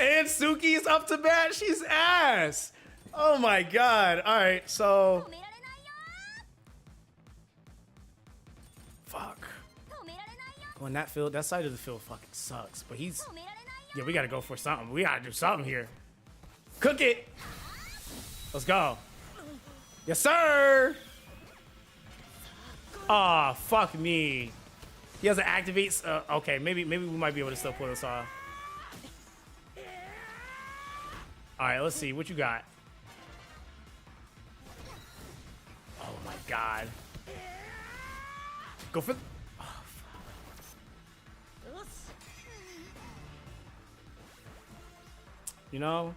And Suki's up to bat. She's ass. Oh, my God. All right, so... Fuck. Well, in that field, that side of the field fucking sucks. But he's... Yeah, we got to go for something. We got to do something here. Cook it. Let's go. Yes, sir. Aw, oh, fuck me. He has to activate. Okay, maybe we might be able to still pull this off. All right, let's see what you got. Oh my God. Go for. Oh, fuck. You know.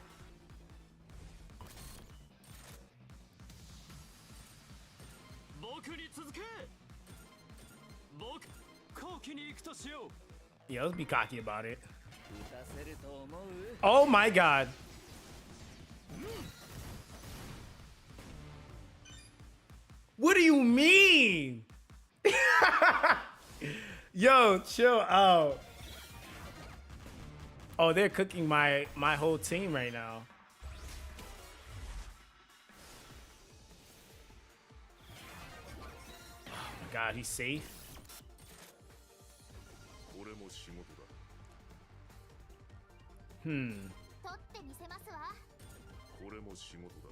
Yeah, let's be cocky about it. Oh my God. What do you mean? Yo, chill out. Oh, they're cooking my whole team right now. Oh my God, he's safe.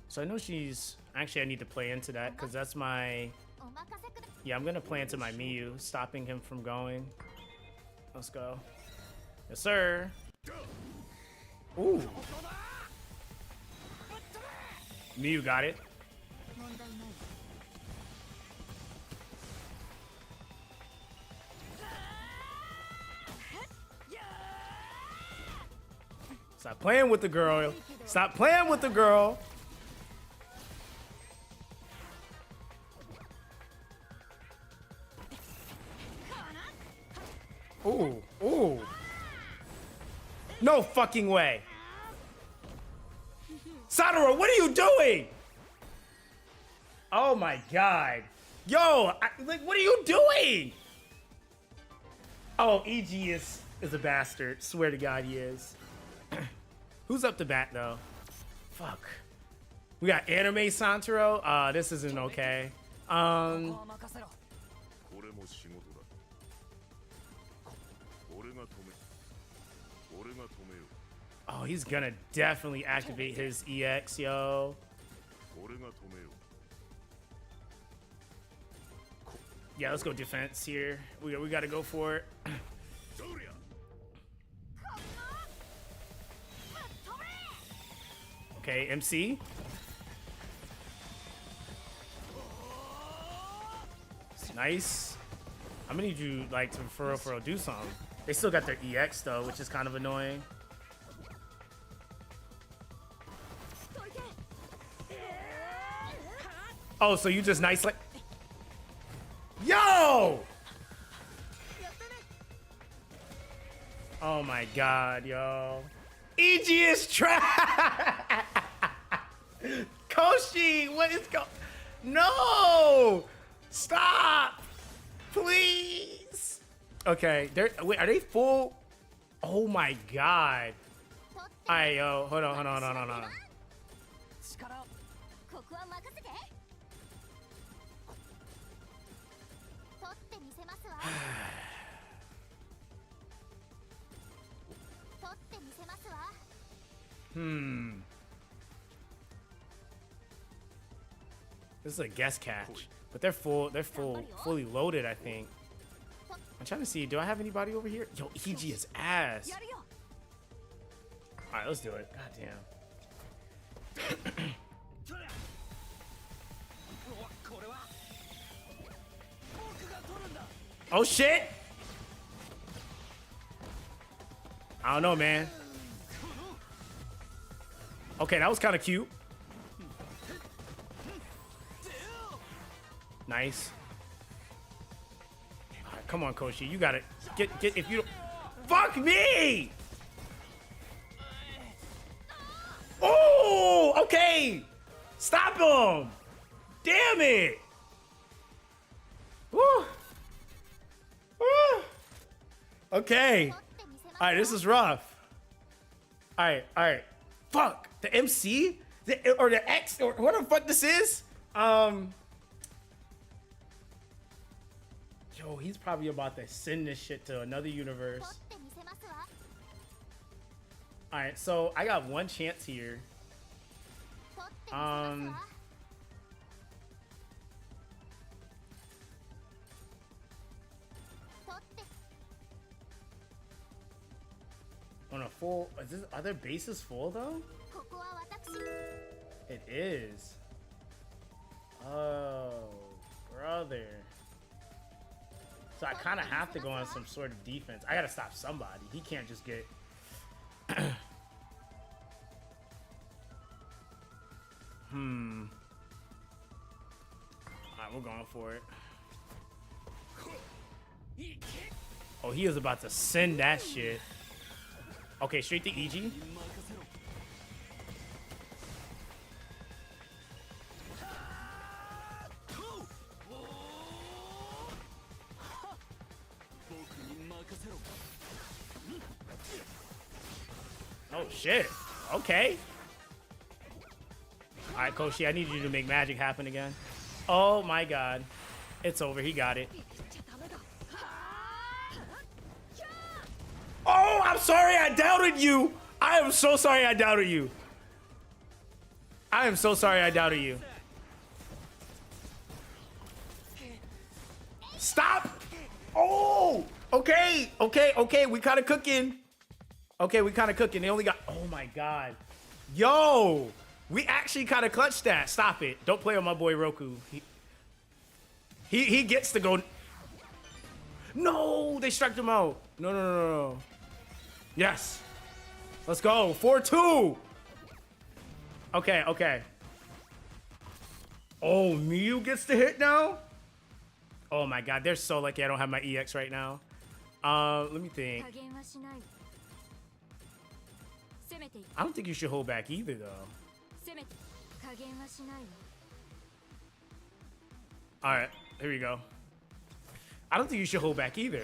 So I know she's... Actually, I need to play into that because that's my... Yeah, I'm going to play into my Miyu, stopping him from going. Let's go. Yes, sir. Ooh. Miyu got it. Stop playing with the girl. Stop playing with the girl. Ooh, ooh. No fucking way. Satoru, what are you doing? Oh my God. Yo, like, what are you doing? Oh, EG is a bastard. Swear to God he is. Who's up to bat though? Fuck. We got anime Santaro. This isn't okay. Oh, he's gonna definitely activate his EX, yo. Yeah, let's go defense here. We gotta go for it. Okay, MC. Nice. I'm gonna need you like to for real do something. They still got their EX though, which is kind of annoying. Oh, so you just nice like. Yo! Oh my god, yo. EG is trash! Koshi, what is going? No! Stop! Please! Okay, wait, are they full? Oh my god. Alright, yo, hold on. This is a guest catch, but they're fully loaded, I think. I'm trying to see, do I have anybody over here? Yo, EG is ass. All right, let's do it. God damn. Oh shit! I don't know, man. Okay, that was kind of cute. Nice. All right, come on, Koshi. You got it. Get. If you don't. Fuck me! Oh, okay. Stop him. Damn it. Woo. Woo. Okay. All right, this is rough. All right. Fuck. The MC? Or the X? Or what the fuck this is? Yo, he's probably about to send this shit to another universe. Alright, so I got one chance here. On a full, are their bases full though? It is. Oh, brother. So I kind of have to go on some sort of defense. I gotta stop somebody. He can't just get. Alright, we're going for it. Oh, he is about to send that shit. Okay, straight to EG. Oh shit. Okay. Alright, Koshi, I need you to make magic happen again. Oh my god. It's over. He got it. Oh, I'm sorry I doubted you. I am so sorry I doubted you. I am so sorry I doubted you. Stop. Oh, okay. We kind of cooking. Okay, we kind of cooking. They only got, oh my god. Yo, we actually kind of clutched that. Stop it. Don't play on my boy Roku. He gets to go. No, they struck him out. No. Yes. Let's go. 4-2. Okay. Oh, Miu gets the hit now? Oh my god, they're so lucky I don't have my EX right now. Let me think. I don't think you should hold back either, though. Alright, here we go. I don't think you should hold back either.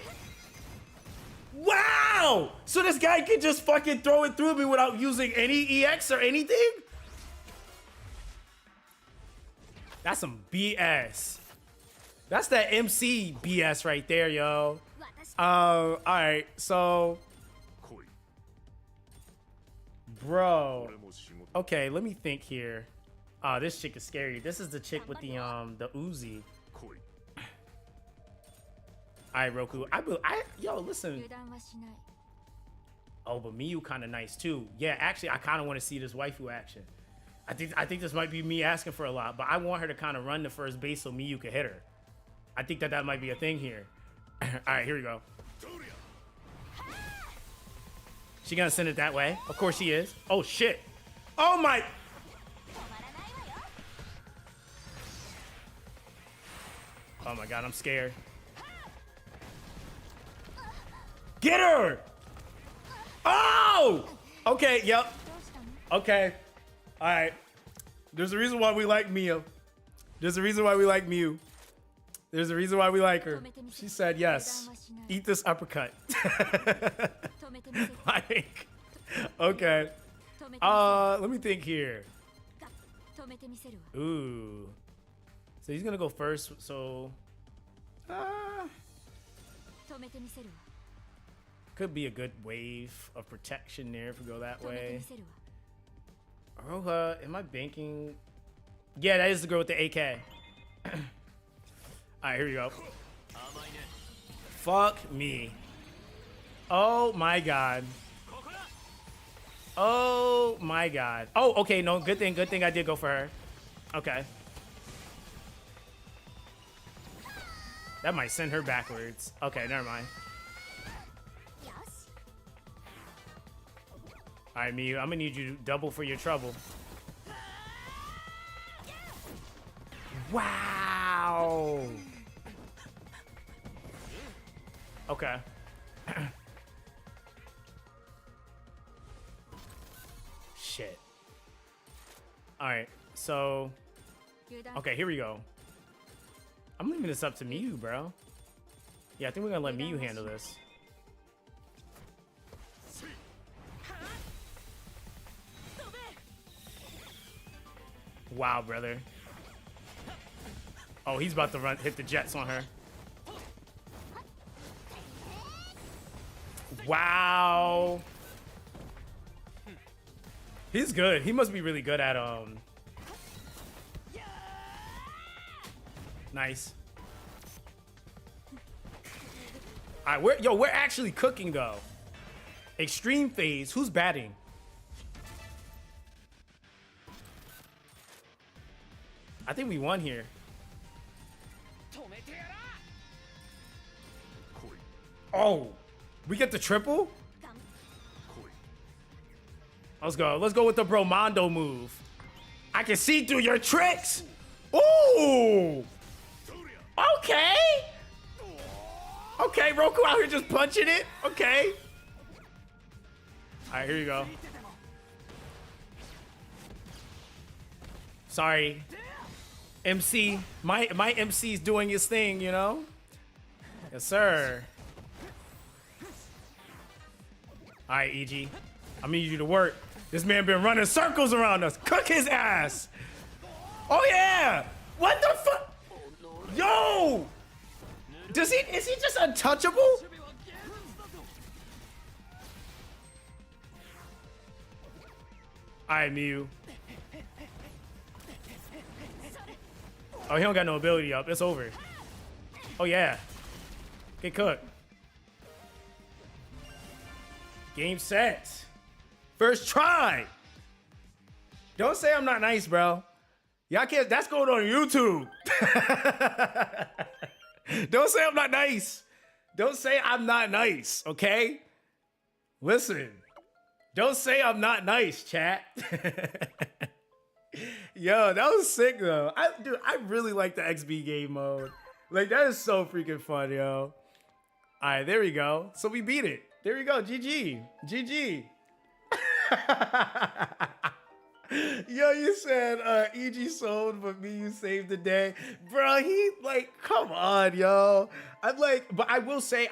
Wow! So this guy can just fucking throw it through me without using any EX or anything? That's some BS. That's that MC BS right there, yo. Alright, so... Bro. Okay, let me think here. This chick is scary. This is the chick with the Uzi. All right, Roku. Yo, listen. Oh, but Miyu kind of nice too. Yeah, actually, I kind of want to see this waifu action. I think this might be me asking for a lot, but I want her to kind of run the first base so Miyu can hit her. I think that might be a thing here. All right, here we go. She gonna send it that way? Of course she is. Oh shit! Oh my! Oh my god, I'm scared. Get her! Oh! Okay, yep. Okay. All right. There's a reason why we like Mia. There's a reason why we like Mew. There's a reason why we like her. She said yes. Eat this uppercut. Like, okay. Let me think here. Ooh. So he's gonna go first. So, could be a good wave of protection there if we go that way. Aroha, am I banking? Yeah, that is the girl with the AK. All right, here we go. Fuck me. Oh my god. Oh my god. Oh, okay, no, good thing I did go for her. Okay. That might send her backwards. Okay, never mind. All right, Miyu, I'm gonna need you to double for your trouble. Wow. Okay. Shit. All right, so. Okay, here we go. I'm leaving this up to Miyu, bro. Yeah, I think we're gonna let Miyu handle this. Wow, brother. Oh, he's about to hit the jets on her. Wow. He's good. He must be really good at Nice. All right, we're actually cooking though. Extreme phase. Who's batting? I think we won here. Oh, we get the triple? Let's go. Let's go with the Bromondo move. I can see through your tricks. Ooh. Okay. Okay, Roku out here just punching it. Okay. All right, here you go. Sorry. MC, my MC's doing his thing, you know? Yes, sir. All right, EG. I need you to work. This man been running circles around us. Cook his ass. Oh, yeah. What the fuck? Yo. Is he just untouchable? All right, Mew. Oh, he don't got no ability up. It's over. Oh, yeah. Get cooked. Game set. First try. Don't say I'm not nice, bro. Y'all can't. That's going on YouTube. Don't say I'm not nice. Don't say I'm not nice, okay? Listen. Don't say I'm not nice, chat. Yo, that was sick though. Dude, I really like the XB game mode. Like, that is so freaking fun, yo. All right, there we go. So we beat it. There we go. GG. GG. Yo, you said EG sold, but me, you saved the day. Bro, he, like, come on, yo. But I will say,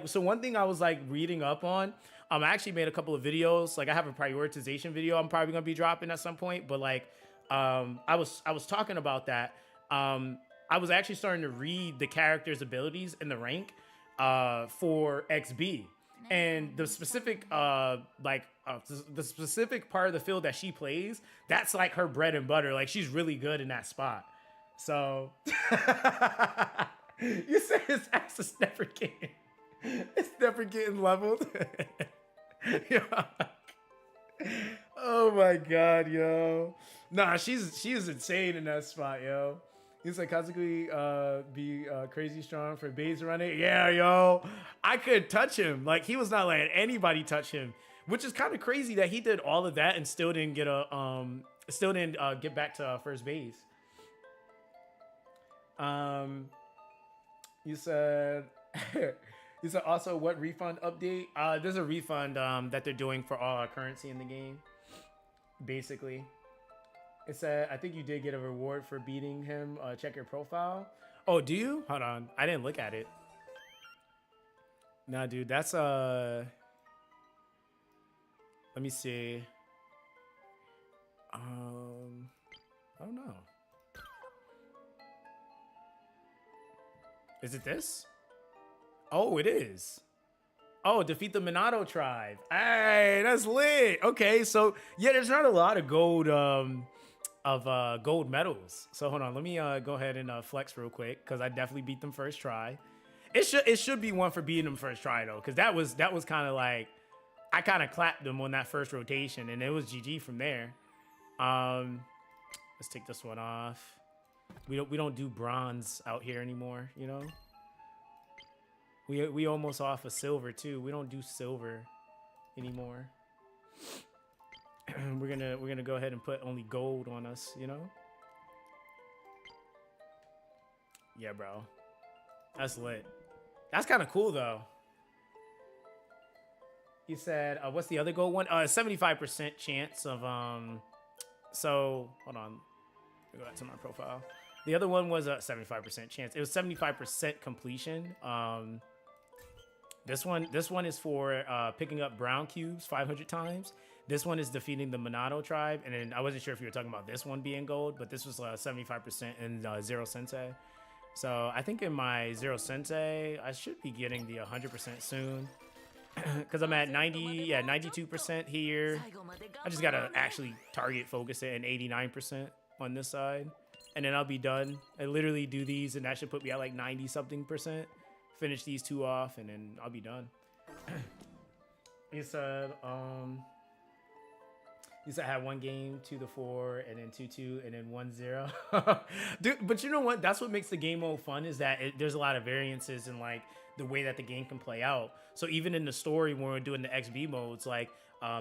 so one thing I was, like, reading up on, I actually made a couple of videos. Like, I have a prioritization video I'm probably gonna be dropping at some point, but, like, I was talking about that. I was actually starting to read the character's abilities in the rank for XB, and the specific the specific part of the field that she plays, that's like her bread and butter. Like, she's really good in that spot. So You said his ass is never getting, it's never getting leveled. Yo. Oh my god, yo. Nah, she's insane in that spot, yo. He's like constantly be crazy strong for base running. Yeah, yo. I could touch him. Like he was not letting anybody touch him, which is kind of crazy that he did all of that and still didn't get back to first base. You said you said also what refund update? There's a refund that they're doing for all our currency in the game. Basically. It said I think you did get a reward for beating him. Check your profile. Oh, do you? Hold on. I didn't look at it. Nah, dude, that's let me see. I don't know. Is it this? Oh, it is. Oh, defeat the Minato tribe. Hey, that's lit. Okay, so yeah, there's not a lot of gold gold medals. So hold on, let me go ahead and flex real quick because I definitely beat them first try. It should be one for beating them first try though, because that was kind of like I kind of clapped them on that first rotation and it was GG from there. Let's take this one off. We don't do bronze out here anymore, you know. We almost off a silver too. We don't do silver anymore. we're gonna go ahead and put only gold on us, you know. Yeah, bro, that's lit. That's kind of cool though. You said what's the other gold one? 75% chance of So hold on. Go back to my profile. The other one was a 75% chance. It was 75% completion. This one is for picking up brown cubes 500 times. This one is defeating the Minato tribe. And then I wasn't sure if you were talking about this one being gold, but this was 75% in Zero Sensei. So I think in my Zero Sensei, I should be getting the 100% soon. Because I'm at 92% here. I just got to actually target focus it and 89% on this side. And then I'll be done. I literally do these and that should put me at like 90 something percent. Finish these two off and then I'll be done. You said I had one game 2-4 and then 2-2 and then 1-0. Dude, but you know what? That's what makes the game mode fun is that there's a lot of variances in like the way that the game can play out. So even in the story when we're doing the XB modes, like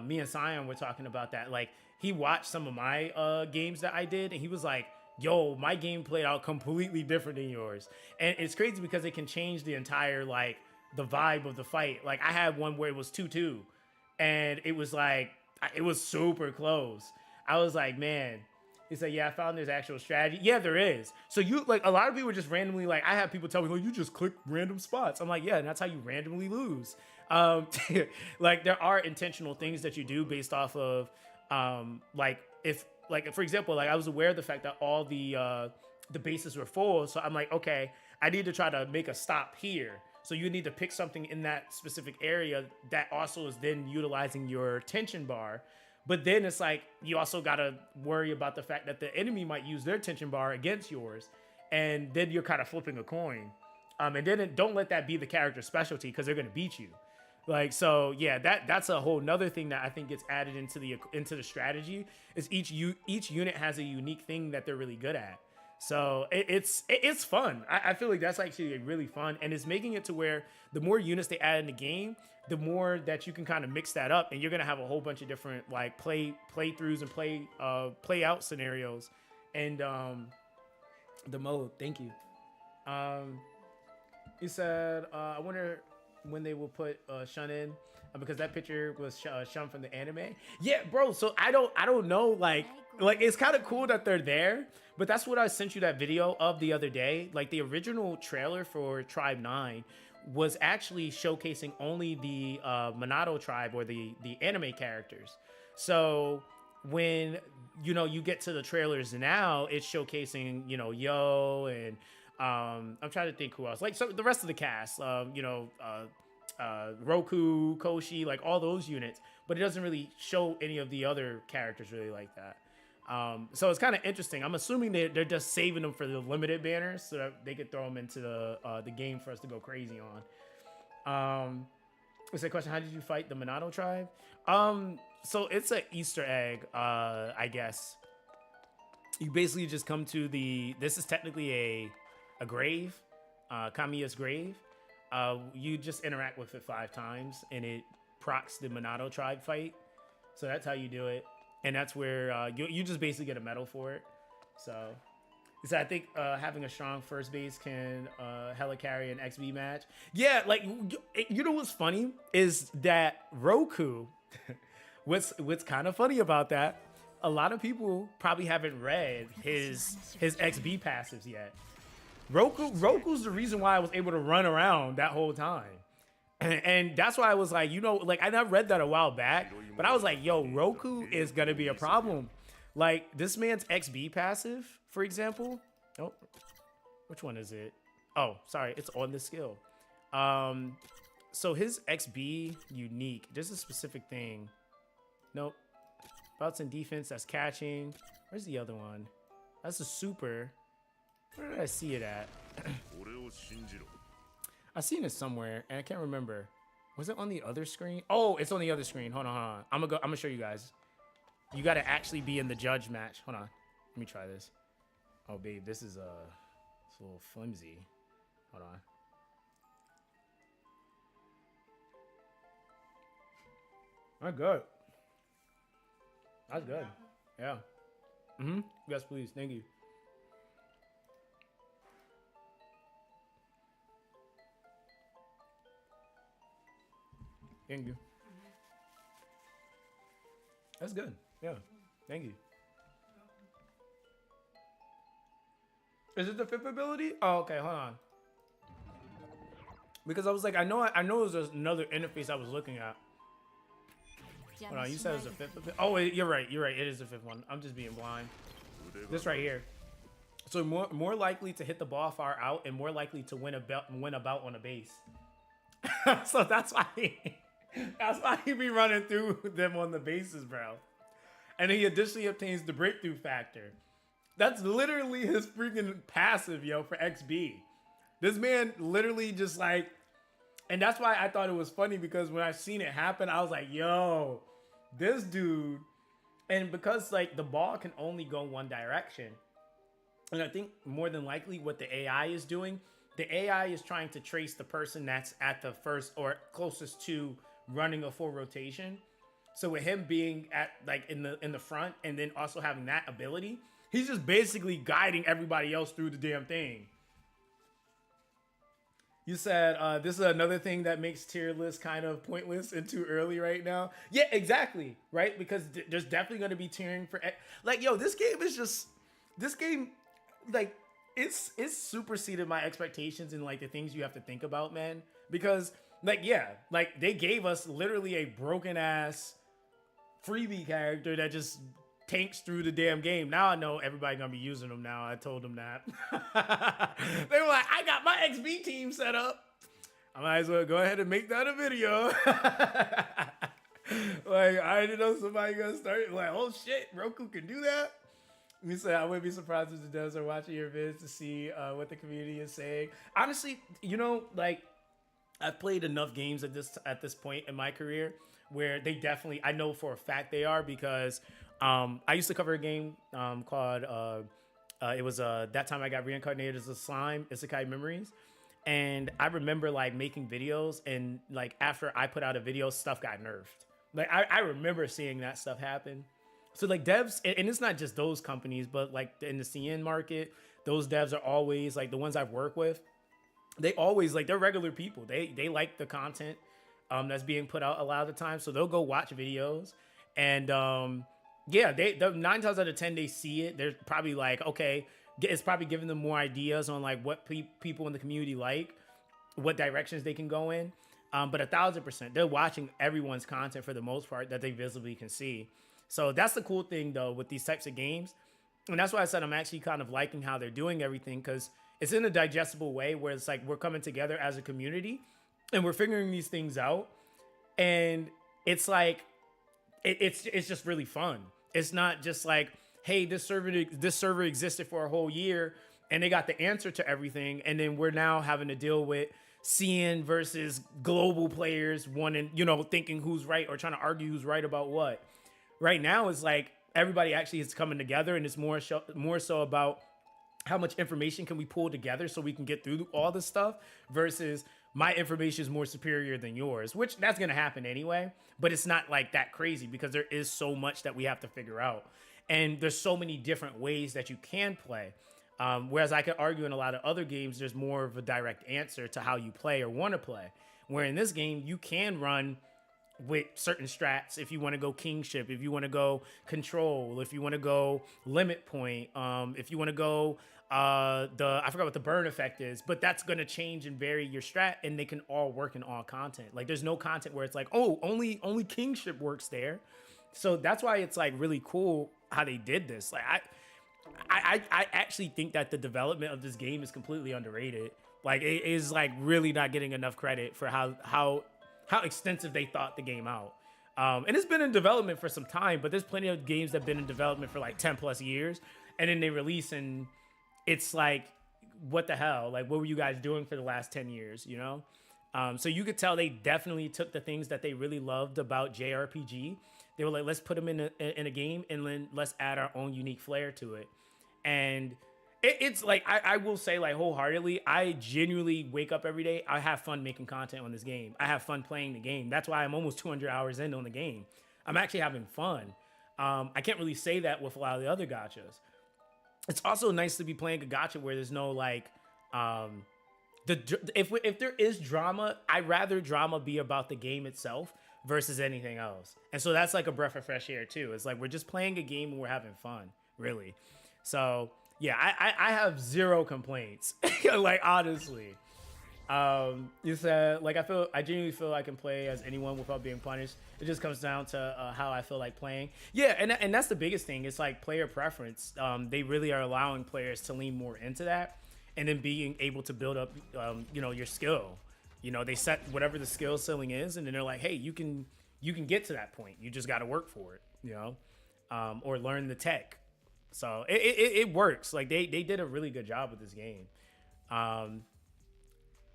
me and Sion were talking about that. Like he watched some of my games that I did and he was like, yo, my game played out completely different than yours. And it's crazy because it can change the entire, like, the vibe of the fight. Like, I had one where it was 2-2. And it was, like, it was super close. I was like, man. He said, yeah, I found there's actual strategy. Yeah, there is. So you, like, a lot of people just randomly, like, I have people tell me, like, you just click random spots. I'm like, yeah, and that's how you randomly lose. Like, there are intentional things that you do based off of, like, if... Like, for example, like I was aware of the fact that all the bases were full. So I'm like, okay, I need to try to make a stop here. So you need to pick something in that specific area that also is then utilizing your tension bar. But then it's like, you also got to worry about the fact that the enemy might use their tension bar against yours. And then you're kind of flipping a coin. And then don't let that be the character's specialty because they're going to beat you. Like, so yeah, that's a whole nother thing that I think gets added into the strategy is each unit has a unique thing that they're really good at. So it's fun. I feel like that's actually really fun, and it's making it to where the more units they add in the game, the more that you can kind of mix that up, and you're gonna have a whole bunch of different like playthroughs and play out scenarios, and the mode. Thank you. You said I wonder when they will put Shun in because that picture was Shun from the anime. Yeah, bro. So I don't know. Like it's kind of cool that they're there, but that's what I sent you that video of the other day. Like the original trailer for Tribe 9 was actually showcasing only the Minato tribe or the anime characters. So when you get to the trailers now, it's showcasing Yo and I'm trying to think who else. Like so the rest of the cast, Roku, Koshi, like all those units, but it doesn't really show any of the other characters really like that. So it's kind of interesting. I'm assuming they're just saving them for the limited banners so that they could throw them into the game for us to go crazy on. What's that question? How did you fight the Monado tribe? So it's an Easter egg, I guess. You basically just come to this is technically a grave, Kamiya's grave. You just interact with it 5 times and it procs the Monado tribe fight. So that's how you do it. And that's where you just basically get a medal for it. So I think having a strong first base can hella carry an XB match. Yeah, like, you know what's funny is that Roku, what's kind of funny about that, a lot of people probably haven't read his XB passives yet. Roku's the reason why I was able to run around that whole time. And that's why I was like, you know, like I read that a while back, but I was like, yo, Roku is going to be a problem. Like this man's XB passive, for example. Oh, which one is it? Oh, sorry. It's on the skill. So his XB unique, there's a specific thing. Nope. Bouts and defense, that's catching. Where's the other one? That's a super. Where did I see it at? I seen it somewhere and I can't remember. Was it on the other screen? Oh, it's on the other screen. Hold on. I'm gonna show you guys. You gotta actually be in the judge match. Hold on. Let me try this. Oh, babe, this is it's a little flimsy. Hold on. That's good. That's good. Yeah. Yes, please. Thank you. Thank you. That's good. Yeah. Thank you. Is it the fifth ability? Oh, okay. Hold on. Because I was like, I know it was another interface I was looking at. Hold on. You said it was the fifth. Oh, you're right. You're right. It is the fifth one. I'm just being blind. This right here. So more likely to hit the ball far out and more likely to win a bout on a base. So that's why he be running through them on the bases, bro. And he additionally obtains the breakthrough factor. That's literally his freaking passive, yo, for XB. This man literally just like, and that's why I thought it was funny because when I seen it happen, I was like, yo, this dude. And because like the ball can only go one direction. And I think more than likely what the AI is doing, the AI is trying to trace the person that's at the first or closest to running a full rotation. So with him being at like in the front and then also having that ability, he's just basically guiding everybody else through the damn thing. You said this is another thing that makes tier lists kind of pointless and too early right now. Yeah, exactly, right? Because there's definitely going to be tiering for like, yo, this game like it's superseded my expectations and like the things you have to think about, man. Because like, yeah, like they gave us literally a broken ass freebie character that just tanks through the damn game. Now I know everybody gonna be using them now. I told them that. They were like, I got my XB team set up. I might as well go ahead and make that a video. Like, I didn't know somebody gonna start like, oh shit, Roku can do that. We said I wouldn't be surprised if the devs are watching your vids to see what the community is saying. Honestly, you know, like I've played enough games at this point in my career where they definitely, I know for a fact they are, because I used to cover a game called it was that time I got reincarnated as a slime, Isekai Memories. And I remember like making videos and like after I put out a video, stuff got nerfed. Like I remember seeing that stuff happen. So like devs, and it's not just those companies, but like in the CN market, those devs are always like the ones I've worked with. They always like, they're regular people. They like the content that's being put out a lot of the time. So they'll go watch videos and yeah, they 9 times out of 10 they see it. They're probably like, okay, it's probably giving them more ideas on like what people in the community like, what directions they can go in. But 1,000%, they're watching everyone's content for the most part that they visibly can see. So that's the cool thing though with these types of games. And that's why I said I'm actually kind of liking how they're doing everything, because it's in a digestible way where it's like we're coming together as a community and we're figuring these things out. And it's like, it's just really fun. It's not just like, hey, this server existed for a whole year, and they got the answer to everything, and then we're now having to deal with CN versus global players wanting, thinking who's right or trying to argue who's right about what. Right now, it's like everybody actually is coming together, and it's more so about how much information can we pull together so we can get through all this stuff versus my information is more superior than yours, which that's going to happen anyway, but it's not like that crazy because there is so much that we have to figure out. And there's so many different ways that you can play. Whereas I could argue in a lot of other games, there's more of a direct answer to how you play or want to play. Where in this game, you can run with certain strats if you want to go kingship, if you want to go control, if you want to go limit point, if you want to go I forgot what the burn effect is, but that's going to change and vary your strat, and they can all work in all content. Like there's no content where it's like, oh, only kingship works there. So that's why it's like really cool how they did this. Like I actually think that the development of this game is completely underrated. Like it is like really not getting enough credit for how extensive they thought the game out. And it's been in development for some time, but there's plenty of games that have been in development for like 10 plus years, and then they release and it's like, what the hell? Like, what were you guys doing for the last 10 years, So you could tell they definitely took the things that they really loved about JRPG. They were like, let's put them in a game, and then let's add our own unique flair to it. And it's like, I will say, like, wholeheartedly, I genuinely wake up every day. I have fun making content on this game. I have fun playing the game. That's why I'm almost 200 hours in on the game. I'm actually having fun. I can't really say that with a lot of the other gachas. It's also nice to be playing a gacha where there's no like, if there is drama, I'd rather drama be about the game itself versus anything else. And so that's like a breath of fresh air too. It's like we're just playing a game and we're having fun, really. So yeah, I have zero complaints. Like honestly, you said like I genuinely feel I can play as anyone without being punished. It just comes down to how I feel like playing. Yeah, and that's the biggest thing. It's like player preference. They really are allowing players to lean more into that, and then being able to build up, your skill. They set whatever the skill ceiling is, and then they're like, hey, you can get to that point. You just got to work for it, or learn the tech. So it works. Like they did a really good job with this game.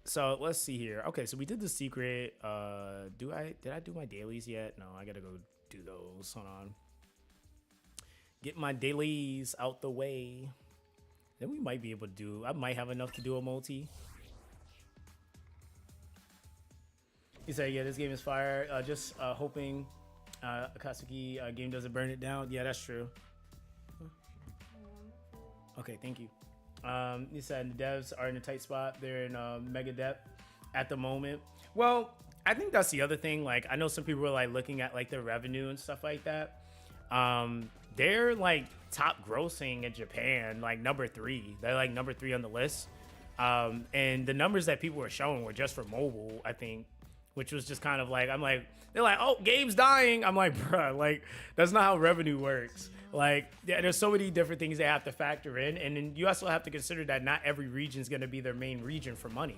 So let's see here. Okay, so we did the secret. Did I do my dailies yet? No, I gotta go do those. Hold on. Get my dailies out the way. Then we might be able to do. I might have enough to do a multi. He said, "Yeah, this game is fire. Just hoping Akatsuki game doesn't burn it down." Yeah, that's true. Okay, thank you. He said the devs are in a tight spot. They're in mega debt at the moment. Well, I think that's the other thing. Like, I know some people are like looking at like their revenue and stuff like that. They're like top grossing in Japan, like number 3. They're like number 3 on the list. And the numbers that people were showing were just for mobile, I think, which was just kind of like, they're like, oh, game's dying. I'm like, bruh, like that's not how revenue works. Like, yeah, there's so many different things they have to factor in. And then you also have to consider that not every region is going to be their main region for money.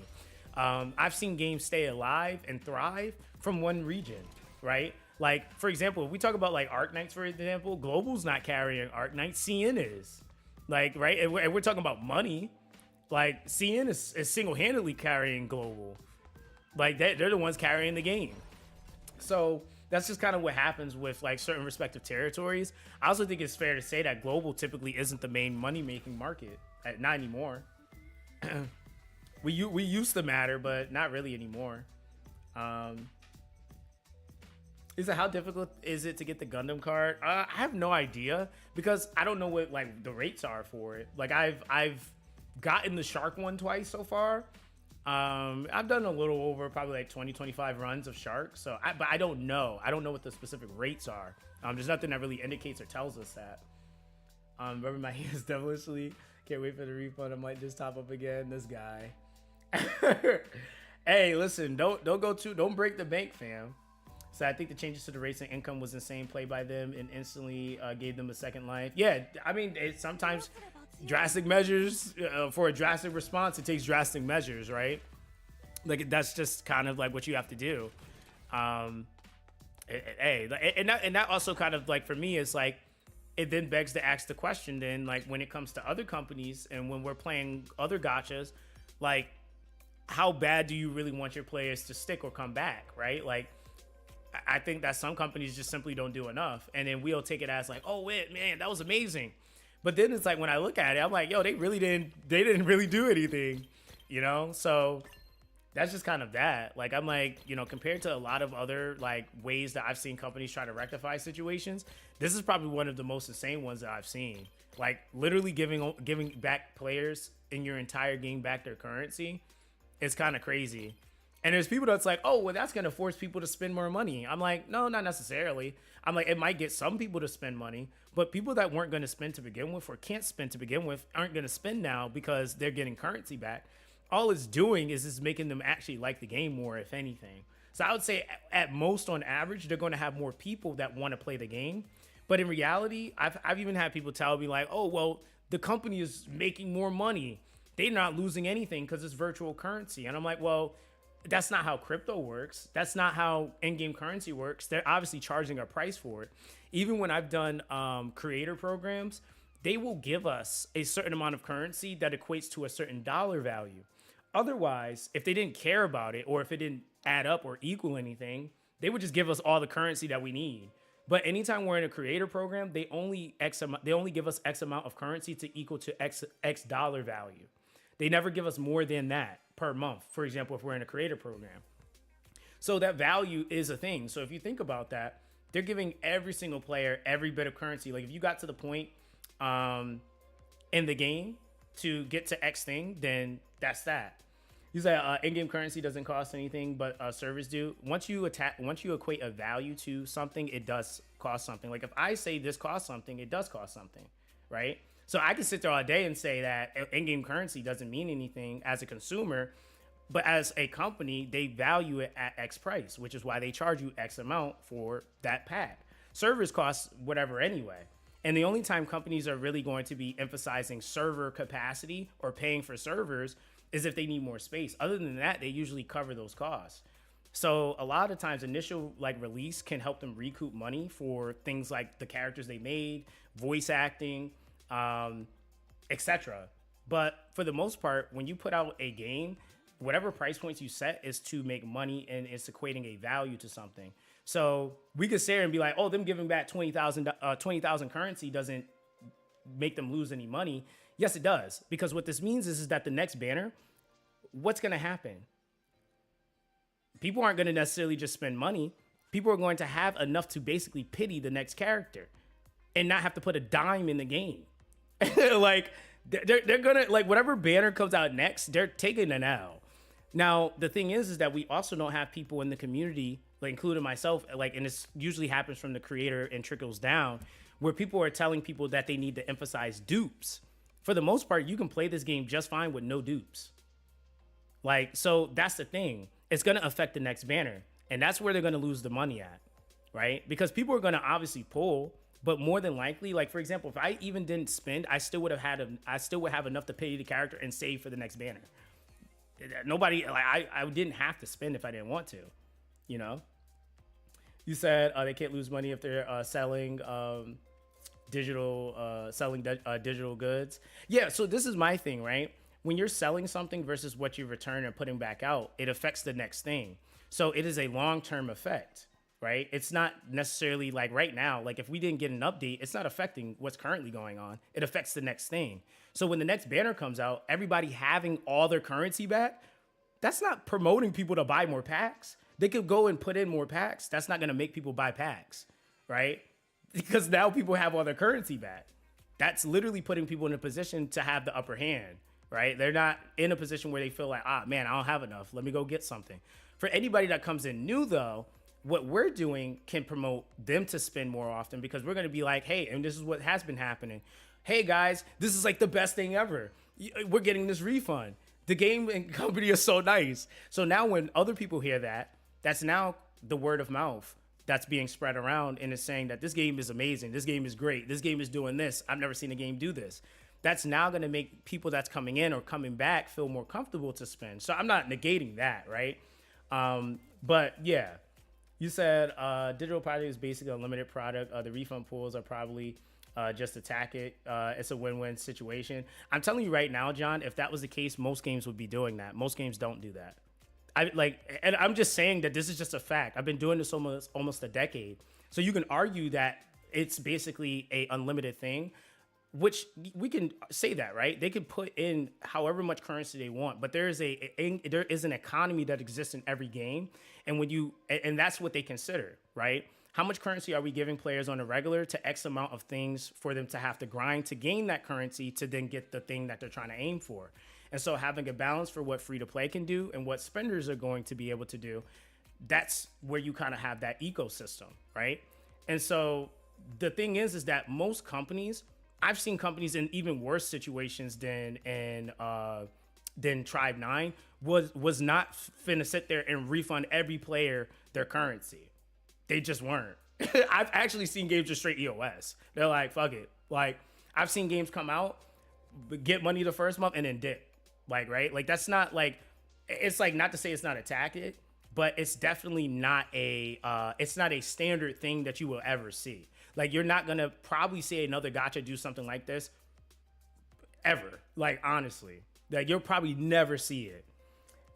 I've seen games stay alive and thrive from one region, right? Like, for example, if we talk about like Arc Knights, for example, Global's not carrying Arc Knights, CN is. Like, right? And we're talking about money. Like, CN is single-handedly carrying Global. Like, they're the ones carrying the game. So that's just kind of what happens with like certain respective territories. I also think it's fair to say that Global typically isn't the main money-making market. Not anymore. we used to matter, but not really anymore. Is it how difficult is it to get the Gundam card? I have no idea because I don't know what like the rates are for it. Like I've gotten the Shark one twice so far. I've done a little over probably like 20-25 runs of Shark, but I don't know what the specific rates are. There's nothing that really indicates or tells us that. Rubbing my hands devilishly, can't wait for the refund. I might just top up again. This guy. Hey, listen, don't break the bank, fam. So I think the changes to the rates and income was insane play by them and instantly gave them a second life. Yeah, I mean, sometimes drastic measures for a drastic response, it takes drastic measures, right? Like that's just kind of like what you have to do. Hey, and that also kind of like for me is like it then begs to ask the question then, like, when it comes to other companies and when we're playing other gachas, like, how bad do you really want your players to stick or come back, right? Like, I think that some companies just simply don't do enough, and then we'll take it as like, oh wait, man, that was amazing. But then it's like when I look at it, I'm like, yo, they didn't really do anything, you know? So that's just kind of that. Like, I'm like, you know, compared to a lot of other like ways that I've seen companies try to rectify situations, this is probably one of the most insane ones that I've seen. Like, literally giving back players in your entire game back their currency. It's kind of crazy. And there's people that's like, oh, well, that's going to force people to spend more money. I'm like, no, not necessarily. I'm like, it might get some people to spend money, but people that weren't going to spend to begin with or can't spend to begin with aren't going to spend now because they're getting currency back. All it's doing is making them actually like the game more, if anything. So I would say at most, on average, they're going to have more people that want to play the game. But in reality, I've even had people tell me like, oh, well, the company is making more money. They're not losing anything because it's virtual currency. And I'm like, well, that's not how crypto works. That's not how in-game currency works. They're obviously charging a price for it. Even when I've done creator programs, they will give us a certain amount of currency that equates to a certain dollar value. Otherwise, if they didn't care about it or if it didn't add up or equal anything, they would just give us all the currency that we need. But anytime we're in a creator program, they only give us X amount of currency to equal to X dollar value. They never give us more than that per month, for example, if we're in a creator program. So that value is a thing. So if you think about that, they're giving every single player every bit of currency. Like if you got to the point in the game to get to X thing, then that's that. You say in-game currency doesn't cost anything, but servers do. Once you equate a value to something, it does cost something. Like if I say this costs something, it does cost something, right? So I can sit there all day and say that in-game currency doesn't mean anything as a consumer, but as a company, they value it at X price, which is why they charge you X amount for that pack. Servers cost whatever anyway. And the only time companies are really going to be emphasizing server capacity or paying for servers is if they need more space. Other than that, they usually cover those costs. So a lot of times initial like release can help them recoup money for things like the characters they made, voice acting, etc. But for the most part, when you put out a game, whatever price points you set is to make money and it's equating a value to something. So we could say and be like, oh, them giving back 20,000 currency doesn't make them lose any money. Yes, it does. Because what this means is that the next banner, what's going to happen? People aren't going to necessarily just spend money. People are going to have enough to basically pity the next character and not have to put a dime in the game. Like they're gonna, like, whatever banner comes out next, they're taking an L. Now the thing is that we also don't have people in the community, like including myself, like, and this usually happens from the creator and trickles down, where people are telling people that they need to emphasize dupes. For the most part, you can play this game just fine with no dupes. Like, so that's the thing. It's gonna affect the next banner, and that's where they're gonna lose the money at, right? Because people are gonna obviously pull. But more than likely, like for example, if I even didn't spend, I still would have enough to pay the character and save for the next banner. Nobody, like I didn't have to spend if I didn't want to, you know. You said they can't lose money if they're selling digital goods. Yeah, so this is my thing, right? When you're selling something versus what you return and putting back out, it affects the next thing. So it is a long-term effect. Right? It's not necessarily like right now, like if we didn't get an update, it's not affecting what's currently going on. It affects the next thing. So when the next banner comes out, everybody having all their currency back, that's not promoting people to buy more packs. They could go and put in more packs. That's not going to make people buy packs, right? Because now people have all their currency back. That's literally putting people in a position to have the upper hand, right? They're not in a position where they feel like, man, I don't have enough. Let me go get something. For anybody that comes in new though, what we're doing can promote them to spend more often, because we're going to be like, hey, and this is what has been happening. Hey guys, this is like the best thing ever. We're getting this refund. The game and company is so nice. So now when other people hear that, that's now the word of mouth that's being spread around and is saying that this game is amazing. This game is great. This game is doing this. I've never seen a game do this. That's now going to make people that's coming in or coming back feel more comfortable to spend. So I'm not negating that, right? But yeah. You said digital product is basically a limited product. The refund pools are probably just attack it. It's a win-win situation. I'm telling you right now, John, if that was the case, most games would be doing that. Most games don't do that. I like, and I'm just saying that this is just a fact. I've been doing this almost a decade, so you can argue that it's basically a unlimited thing, which we can say that, right? They could put in however much currency they want, but there is an economy that exists in every game, and and that's what they consider, right? How much currency are we giving players on a regular to X amount of things for them to have to grind to gain that currency to then get the thing that they're trying to aim for? And so having a balance for what free to play can do and what spenders are going to be able to do, that's where you kind of have that ecosystem, right? And so the thing is that most companies, I've seen companies in even worse situations than Tribe 9 was not finna sit there and refund every player their currency. They just weren't. I've actually seen games just straight EOS. They're like, fuck it. Like, I've seen games come out, get money the first month, and then dip. Like, right? Like, that's not like, it's like, not to say it's not a tactic, but it's definitely not it's not a standard thing that you will ever see. Like, you're not gonna probably see another gacha do something like this ever. Like, honestly, like, you'll probably never see it.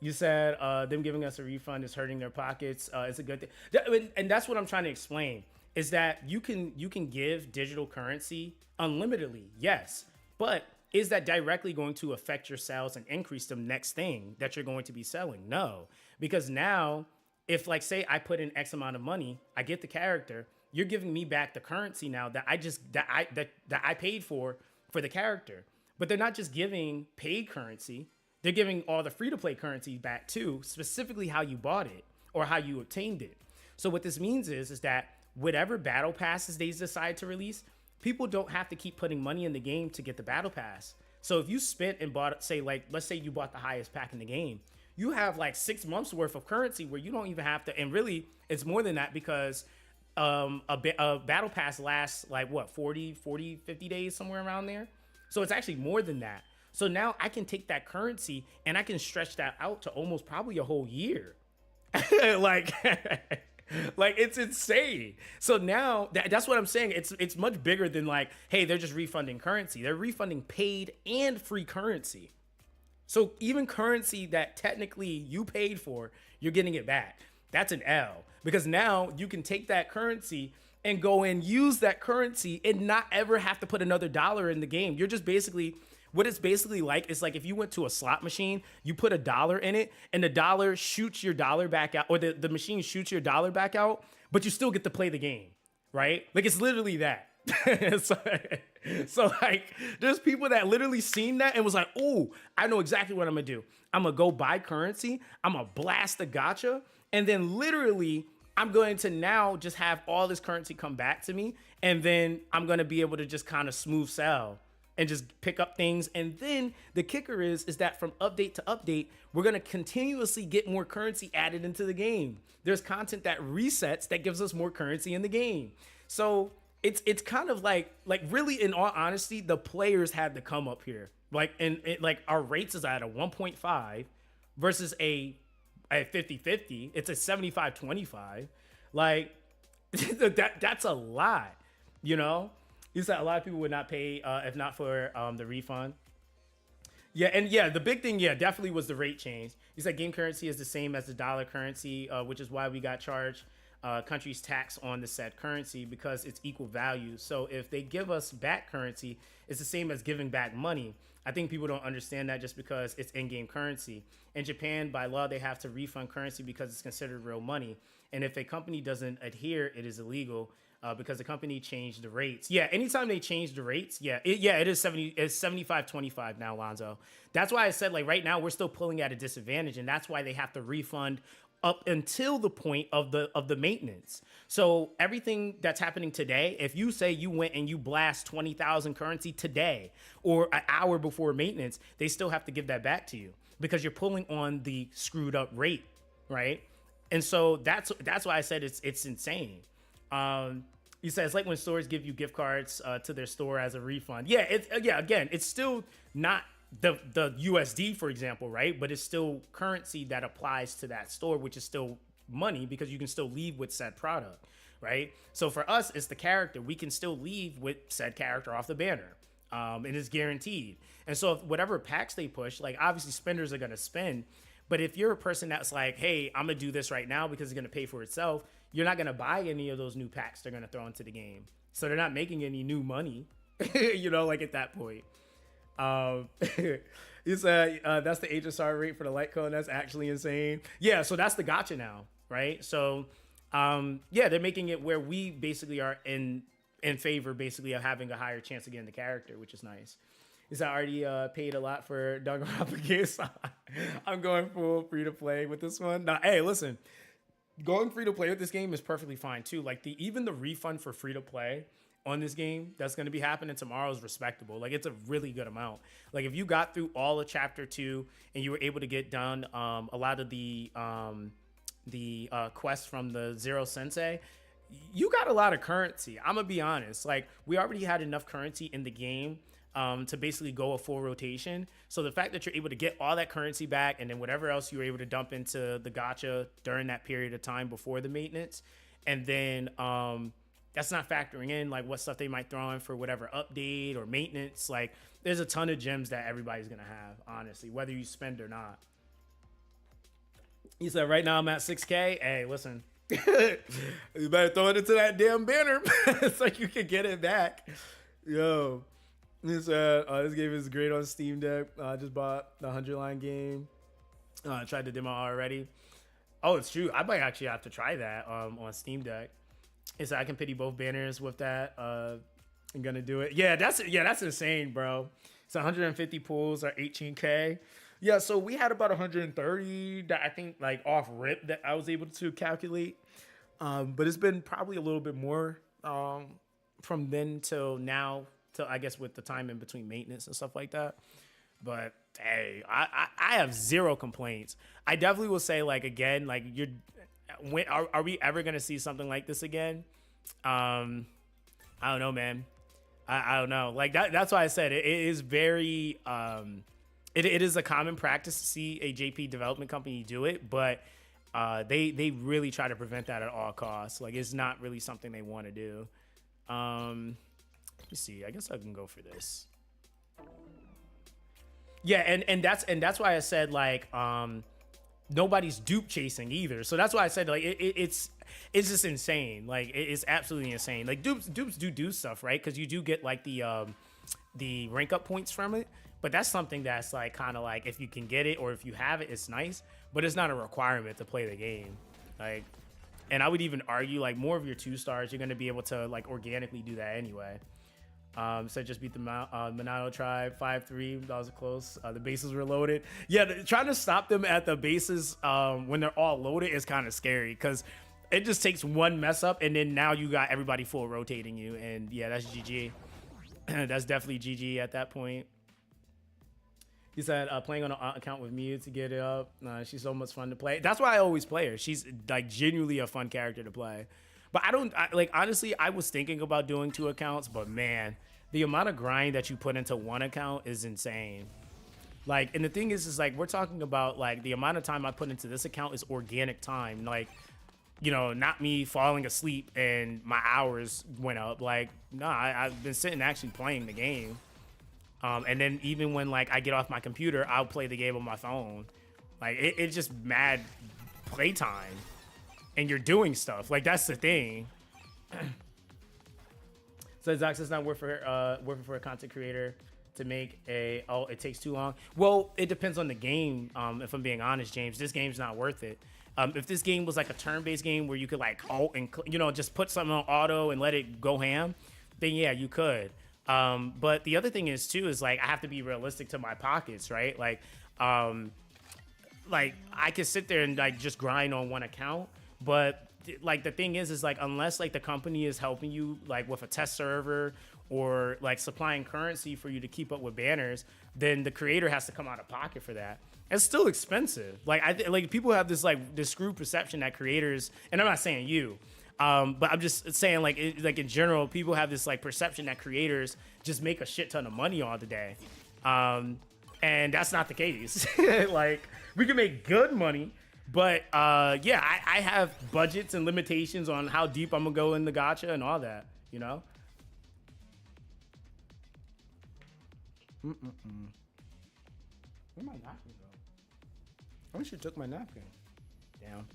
You said them giving us a refund is hurting their pockets. It's a good thing, and that's what I'm trying to explain. Is that you can give digital currency unlimitedly, yes, but is that directly going to affect your sales and increase the next thing that you're going to be selling? No, because now if, like, say I put in X amount of money, I get the character, you're giving me back the currency now that I paid for the character. But they're not just giving paid currency. They're giving all the free-to-play currency back too, specifically how you bought it or how you obtained it. So what this means is that whatever battle passes they decide to release, people don't have to keep putting money in the game to get the battle pass. So if you spent and bought, say, like, let's say you bought the highest pack in the game, you have like 6 months worth of currency where you don't even have to, and really it's more than that because a battle pass lasts like what, 40, 50 days, somewhere around there. So it's actually more than that. So now I can take that currency and I can stretch that out to almost probably a whole year. like, like, it's insane. So now that's what I'm saying. It's much bigger than like, hey, they're just refunding currency. They're refunding paid and free currency. So even currency that technically you paid for, you're getting it back. That's an L, because now you can take that currency and go and use that currency and not ever have to put another dollar in the game. You're just basically, what it's basically like is like if you went to a slot machine, you put $1 in it and the dollar shoots your dollar back out, or the machine shoots your dollar back out, but you still get to play the game, right? Like, it's literally that. So like, there's people that literally seen that and was like, oh, I know exactly what I'm gonna do. I'm gonna go buy currency, I'm gonna blast the gacha, and then literally I'm going to now just have all this currency come back to me, and then I'm gonna be able to just kind of smooth sell and just pick up things. And then the kicker is that from update to update, we're gonna continuously get more currency added into the game. There's content that resets that gives us more currency in the game. So it's kind of like really, in all honesty, the players had to come up here. Like, and like our rates is at a 1.5 versus a 50-50. It's a 75-25. Like, that's a lot, you know? You said a lot of people would not pay if not for the refund. Yeah, and yeah, the big thing, yeah, definitely was the rate change. You said game currency is the same as the dollar currency, which is why we got charged countries tax on the said currency, because it's equal value. So if they give us back currency, it's the same as giving back money. I think people don't understand that just because it's in-game currency. In Japan, by law, they have to refund currency because it's considered real money. And if a company doesn't adhere, it is illegal because the company changed the rates. Yeah, anytime they change the rates, it is 75-25 now, Lonzo. That's why I said, like, right now we're still pulling at a disadvantage, and that's why they have to refund up until the point of the maintenance. So everything that's happening today, if you say you went and you blast 20,000 currency today or an hour before maintenance, they still have to give that back to you because you're pulling on the screwed up rate, right? And so that's why I said it's insane. You said it's like when stores give you gift cards to their store as a refund. Yeah, again, it's still not the USD, for example, right? But it's still currency that applies to that store, which is still money because you can still leave with said product, right? So for us, it's the character. We can still leave with said character off the banner. And it's guaranteed. And so if whatever packs they push, like obviously spenders are gonna spend, but if you're a person that's like, hey, I'm gonna do this right now because it's gonna pay for itself, you're not gonna buy any of those new packs they're gonna throw into the game. So they're not making any new money, you know, like at that point. You said that's the HSR rate for the light cone. That's actually insane. Yeah, so that's the gacha now, right? So yeah, they're making it where we basically are in favor basically of having a higher chance of getting the character, which is nice. Is I already paid a lot for Danganronpa games. I'm going full free to play with this one. Now, hey, listen, going free to play with this game is perfectly fine too. Like even the refund for free to play on this game that's going to be happening tomorrow is respectable. Like it's a really good amount. Like if you got through all of chapter 2 and you were able to get done a lot of the quests from the Zero Sensei, you got a lot of currency. I'm gonna be honest. Like we already had enough currency in the game to basically go a full rotation. So the fact that you're able to get all that currency back and then whatever else you were able to dump into the gacha during that period of time before the maintenance, and then that's not factoring in like what stuff they might throw in for whatever update or maintenance. Like there's a ton of gems that everybody's gonna have, honestly, whether you spend or not. He said, right now I'm at 6K. Hey, listen, you better throw it into that damn banner so you can get it back. Yo, he said, this game is great on Steam Deck. I just bought the 100-line game. I tried the demo already. Oh, it's true. I might actually have to try that on Steam Deck. It's I can pity both banners with that. I'm gonna do it. Yeah, that's insane, bro. It's 150 pulls or 18K. Yeah, so we had about 130 that I think like off rip that I was able to calculate. But it's been probably a little bit more from then till now, till I guess with the time in between maintenance and stuff like that. But hey, I have zero complaints. I definitely will say like again, like are we ever gonna see something like this again? I don't know, man. I don't know. Like that's why I said it is very it is a common practice to see a JP development company do it, but they really try to prevent that at all costs. Like it's not really something they want to do. Let me see. I guess I can go for this. Yeah, and that's why I said like nobody's dupe chasing either. So that's why I said like it's just insane. Like it's absolutely insane. Like dupes do stuff, right? Because you do get like the rank up points from it. But that's something that's like kind of like if you can get it or if you have it, it's nice. But it's not a requirement to play the game. Like, and I would even argue like more of your 2 stars, you're gonna be able to like organically do that anyway. So just beat the Monado tribe 5-3. That was close. The bases were loaded. Yeah, trying to stop them at the bases when they're all loaded is kind of scary because it just takes one mess up and then now you got everybody full rotating you. And yeah, that's GG. That's definitely GG at that point. He said playing on an account with Mew to get it up. She's so much fun to play. That's why I always play her. She's like genuinely a fun character to play. But like honestly, I was thinking about doing 2 accounts, but man, the amount of grind that you put into one account is insane. Like, and the thing is like we're talking about like the amount of time I put into this account is organic time. Like, you know, not me falling asleep and my hours went up. Like, nah, I've been sitting actually playing the game. And then even when like I get off my computer, I'll play the game on my phone. Like it's just mad playtime. And you're doing stuff. Like that's the thing. So Zox, it's not worth for a content creator to make it takes too long. Well, it depends on the game. If I'm being honest, James, this game's not worth it. If this game was like a turn-based game where you could like just put something on auto and let it go ham, then yeah, you could. But the other thing is too is like I have to be realistic to my pockets, right? Like I could sit there and like just grind on one account, but like the thing is like unless like the company is helping you like with a test server or like supplying currency for you to keep up with banners, then the creator has to come out of pocket for that. It's still expensive. Like like people have this like this screwed perception that creators, and I'm not saying you, but I'm just saying like in general, people have this like perception that creators just make a shit ton of money all the day, and that's not the case. Like we can make good money, But yeah, I have budgets and limitations on how deep I'm gonna go in the gacha and all that, you know. Where my napkin go? I wish you took my napkin. Damn.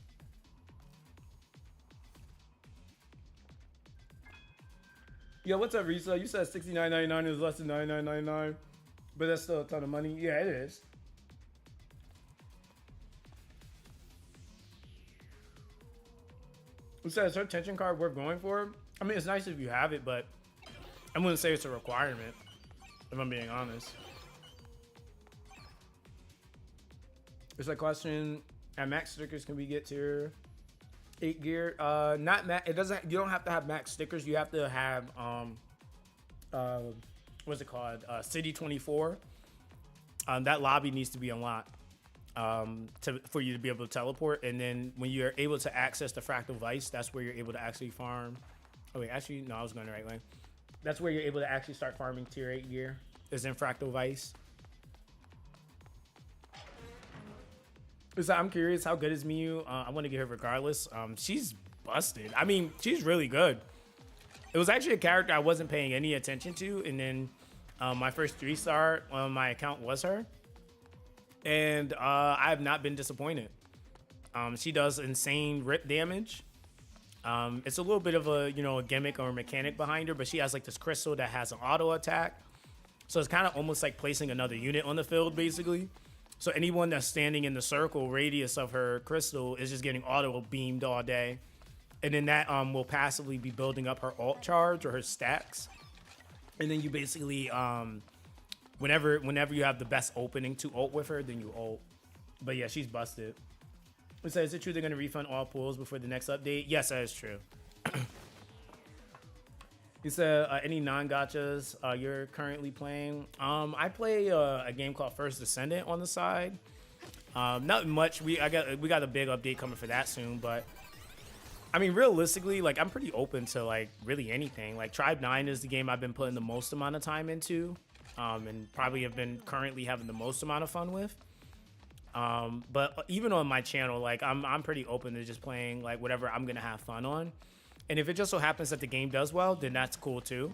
Yo, what's up, Risa? You said $69.99 is less than $99.99, but that's still a ton of money. Yeah, it is. Who says her attention card worth going for? I mean, it's nice if you have it, but I wouldn't say it's a requirement, if I'm being honest. It's a question. At max stickers, can we get tier 8 gear? Not max. It doesn't. You don't have to have max stickers. You have to have what's it called? City 24. That lobby needs to be unlocked for you to be able to teleport. And then when you're able to access the Fractal Vice, that's where you're able to actually farm. Oh wait, actually no, I was going the right way. That's where you're able to actually start farming tier 8 gear. Is in Fractal Vice. So I'm curious, how good is Miyu? I want to get her regardless. She's busted. I mean, she's really good. It was actually a character I wasn't paying any attention to, and then my first 3-star on my account was her, and I have not been disappointed. She does insane rip damage. It's a little bit of a a gimmick or a mechanic behind her, but she has like this crystal that has an auto attack, so it's kind of almost like placing another unit on the field, basically. So anyone that's standing in the circle radius of her crystal is just getting auto beamed all day. And then that will passively be building up her ult charge or her stacks. And then you basically, whenever you have the best opening to ult with her, then you ult. But yeah, she's busted. It says, is it true they're going to refund all pools before the next update? Yes, that is true. He said, any non-gachas you're currently playing? I play a game called First Descendant on the side. Not much. We got a big update coming for that soon, but I mean, realistically, like I'm pretty open to like really anything. Like Tribe 9 is the game I've been putting the most amount of time into, and probably have been currently having the most amount of fun with. But even on my channel, like I'm pretty open to just playing like whatever I'm gonna have fun on. And if it just so happens that the game does well, then that's cool too.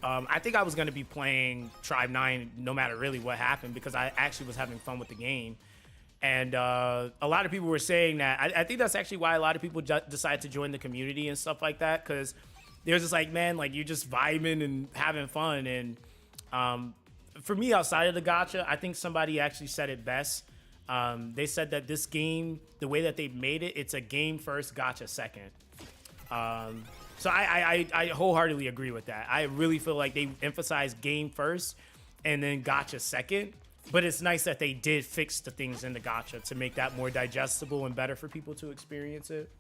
I think I was going to be playing Tribe 9 no matter really what happened, because I actually was having fun with the game. And a lot of people were saying that. I think that's actually why a lot of people decide to join the community and stuff like that, because they're just like, man, like you're just vibing and having fun. And for me, outside of the gacha, I think somebody actually said it best. They said that this game, the way that they made it, it's a game first, gacha second. So I wholeheartedly agree with that. I really feel like they emphasize game first and then gacha second, but it's nice that they did fix the things in the gacha to make that more digestible and better for people to experience it.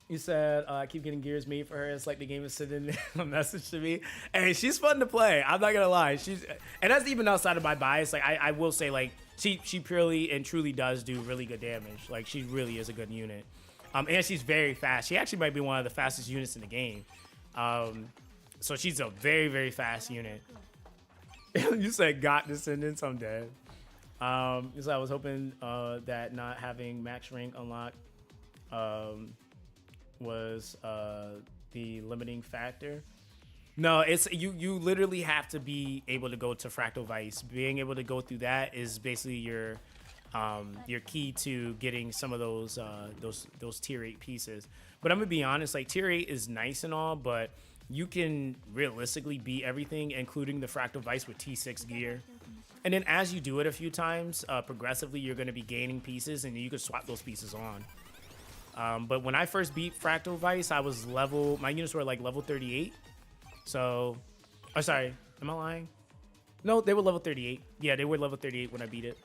You said, I keep getting gears made for her. It's like the game is sending a message to me. And she's fun to play. I'm not gonna lie. And that's even outside of my bias. Like I will say, like she purely and truly does do really good damage. Like she really is a good unit. And she's very fast. She actually might be one of the fastest units in the game. So she's a very, very fast unit. You said got descendants, I'm dead. So I was hoping that not having max rank unlocked was the limiting factor. No, it's you literally have to be able to go to Fractal Vice. Being able to go through that is basically your key to getting some of those tier 8 pieces. But I'm gonna be honest, like tier 8 is nice and all, but you can realistically beat everything, including the Fractal Vice with T6 gear. And then as you do it a few times, progressively you're gonna be gaining pieces, and you can swap those pieces on. But when I first beat Fractal Vice, I was my units were like level 38. So, oh sorry, am I lying? No, they were level 38. Yeah, they were level 38 when I beat it.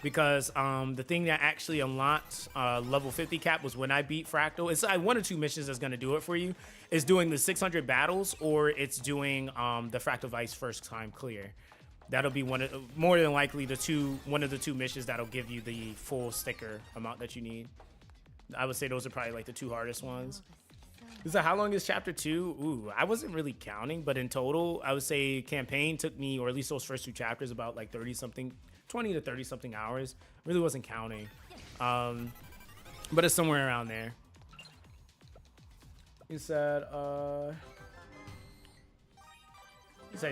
Because the thing that actually unlocked level 50 cap was when I beat Fractal. It's one or two missions that's going to do it for you. It's doing the 600 battles, or it's doing the Fractal Vice first time clear. That'll be more than likely one of the two missions that'll give you the full sticker amount that you need. I would say those are probably like the two hardest ones. So how long is chapter 2? Ooh, I wasn't really counting, but in total, I would say campaign took me, or at least those first 2 chapters, about like 30 something, 20 to 30 something hours. Really wasn't counting. But it's somewhere around there. He said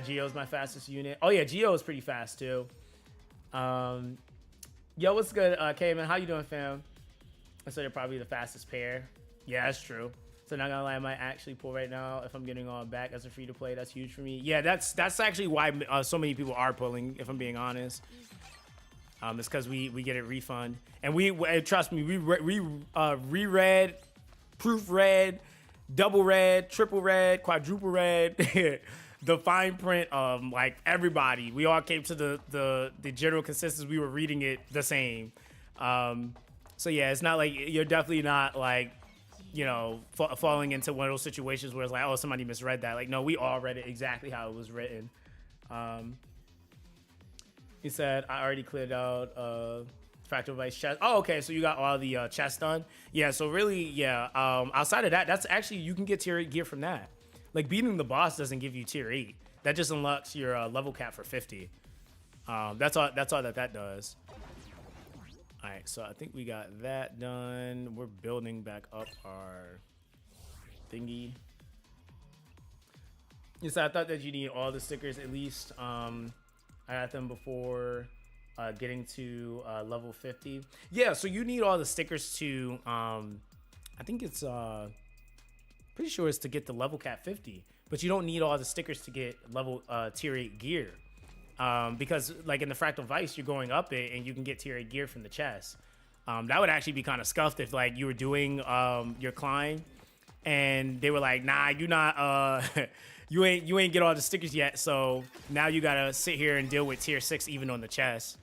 Geo's my fastest unit. Oh yeah, Geo is pretty fast too. Yo, what's good, Cayman? How you doing, fam? I said they're probably the fastest pair. Yeah, that's true. So not gonna lie, I might actually pull right now if I'm getting on back as a free to play. That's huge for me. Yeah, that's actually why so many people are pulling. If I'm being honest, it's because we get a refund, and we trust me, we reread, proofread, double read, triple read, quadruple read. The fine print of like everybody. We all came to the general consensus. We were reading it the same. So yeah, it's not like you're definitely not like, you know, falling into one of those situations where it's like, oh, somebody misread that. Like, no, we all read it exactly how it was written. He said, I already cleared out Fractal Vice chest. Oh, okay, so you got all the chests done. Yeah, so really, yeah. Outside of that, that's actually, you can get tier 8 gear from that. Like, beating the boss doesn't give you tier 8. That just unlocks your level cap for 50. That's all that does. All right, so I think we got that done. We're building back up our thingy. Yes, I thought that you need all the stickers at least. I got them before getting to level 50. Yeah, so you need all the stickers to, I think it's, pretty sure it's to get the level cap 50. But you don't need all the stickers to get level tier 8 gear. Because like in the Fractal Vice, you're going up it and you can get tier 8 gear from the chest. That would actually be kind of scuffed if like you were doing your climb and they were like, nah, you not you ain't get all the stickers yet, so now you gotta sit here and deal with tier 6 even on the chest.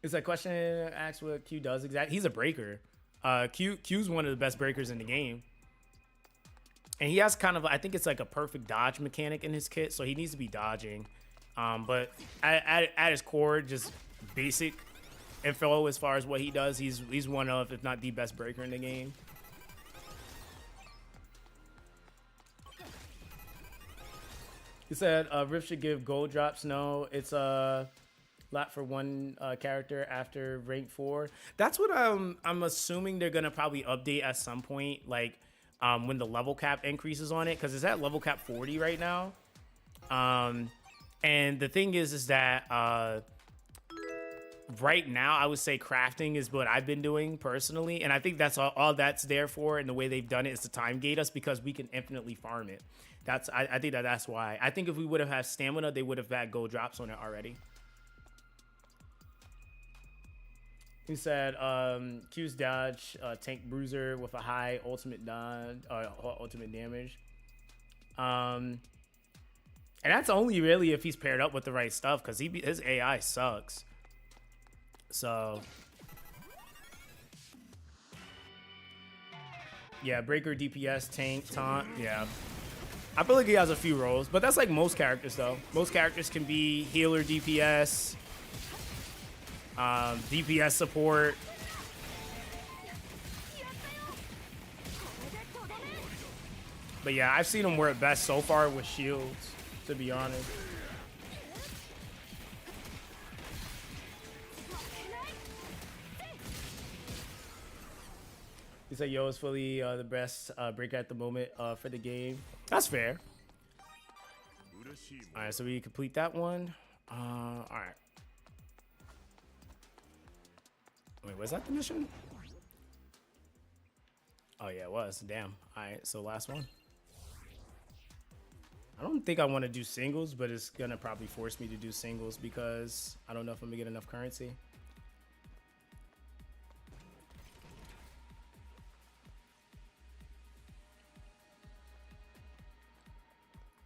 It's a question asks what Q does exactly. He's a breaker. Q's one of the best breakers in the game. And he has kind of, I think it's like a perfect dodge mechanic in his kit, so he needs to be dodging. But at his core, just basic info as far as what he does. He's one of, if not the best breaker in the game. He said Rift should give gold drops. No, it's a lot for one character after rank 4. That's what I'm assuming they're gonna probably update at some point, like when the level cap increases on it, because it's at level cap 40 right now. And the thing is that right now I would say crafting is what I've been doing personally, and I think that's all that's there for, and the way they've done it is to time gate us because we can infinitely farm it. I think that's why. I think if we would have had stamina, they would have had gold drops on it already. He said, Q's dodge, tank bruiser with a high ultimate dodge, ultimate damage. And that's only really if he's paired up with the right stuff, because his AI sucks. So yeah, breaker, DPS, tank, taunt, yeah. I feel like he has a few roles, but that's like most characters though. Most characters can be healer, DPS, DPS support. But yeah, I've seen him work best so far with shields, to be honest. He said, yo, is fully the best breaker at the moment for the game. That's fair. All right, so we complete that one. All right. Wait, was that the mission? Oh, yeah, it was. Damn. All right, so last one. I don't think I want to do singles, but it's going to probably force me to do singles because I don't know if I'm going to get enough currency.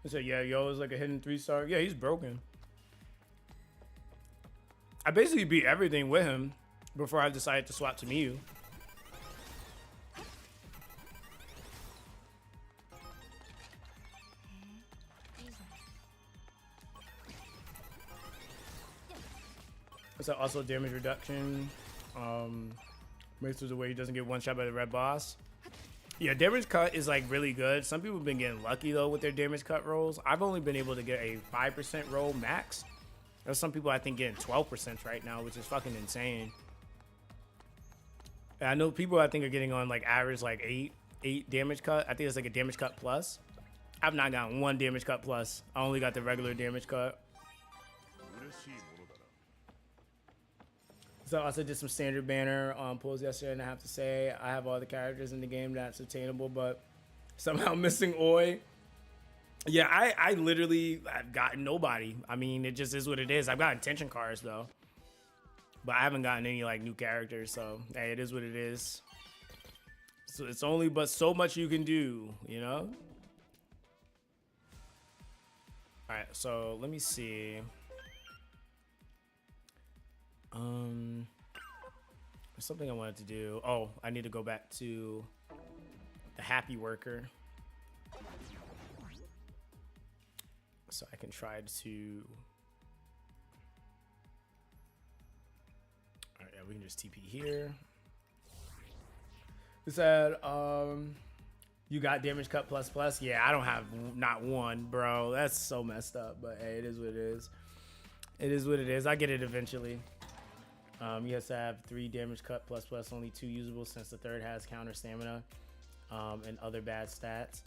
So yeah, yo, it's like a hidden 3-star. Yeah, he's broken. I basically beat everything with him before I decided to swap to Miyu. It's also damage reduction. Makes it where he doesn't get one shot by the red boss. Yeah, damage cut is like really good. Some people have been getting lucky though with their damage cut rolls. I've only been able to get a 5% roll max. There's some people I think getting 12% right now, which is fucking insane. And I know people I think are getting on like average like 8 damage cut. I think it's like a damage cut plus. I've not gotten one damage cut plus. I only got the regular damage cut. So I also did some standard banner pulls yesterday, and I have to say I have all the characters in the game that's attainable, but somehow missing Oi. Yeah, I literally I've gotten nobody. I mean, it just is what it is. I've gotten tension cards though, but I haven't gotten any like new characters. So hey, it is what it is. So it's only but so much you can do, you know. All right, so let me see. There's something I wanted to do. Oh, I need to go back to the happy worker. So I can try to... Alright, yeah, we can just TP here. We said, you got damage cut plus plus. Yeah, I don't have not one, bro. That's so messed up, but hey, it is what it is. It is what it is. I get it eventually. You have to have 3 damage cut plus plus, only 2 usable since the third has counter stamina and other bad stats.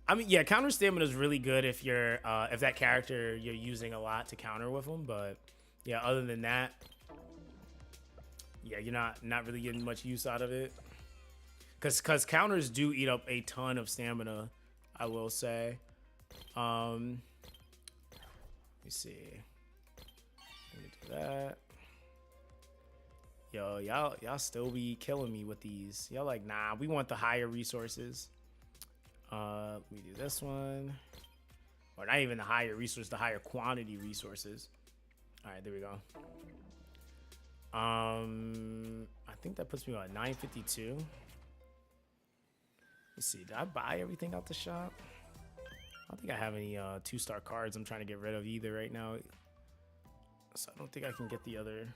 I mean, yeah, counter stamina is really good if you're if that character you're using a lot to counter with them. But yeah, other than that, yeah, you're not really getting much use out of it. Cause counters do eat up a ton of stamina, I will say. Let me see. Let me do that. Yo, y'all still be killing me with these. Y'all like, nah, we want the higher resources. Let me do this one. Or not even the higher resource, the higher quantity resources. All right, there we go. I think that puts me on 952. Let's see, did I buy everything out the shop? I don't think I have any 2-star cards I'm trying to get rid of either right now. So I don't think I can get the other.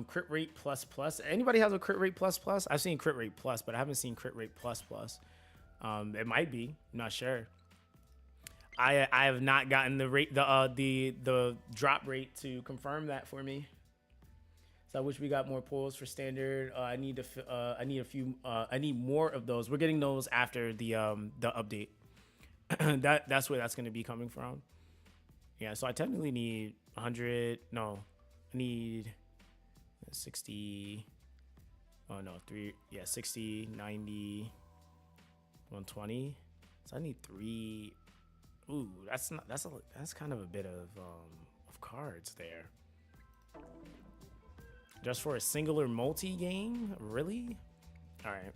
Crit rate plus plus. Anybody has a crit rate plus plus? I've seen crit rate plus, but I haven't seen crit rate plus plus. It might be. I'm not sure. I have not gotten the rate the drop rate to confirm that for me. So I wish we got more pulls for standard. I need more of those. We're getting those after the update. That's where that's going to be coming from. Yeah, so I technically need 100. No, I need 60. Oh no, 3. Yeah, 60, 90, 120. So I need 3. Ooh, that's kind of a bit of cards there. Just for a singular multi-game? Really? All right.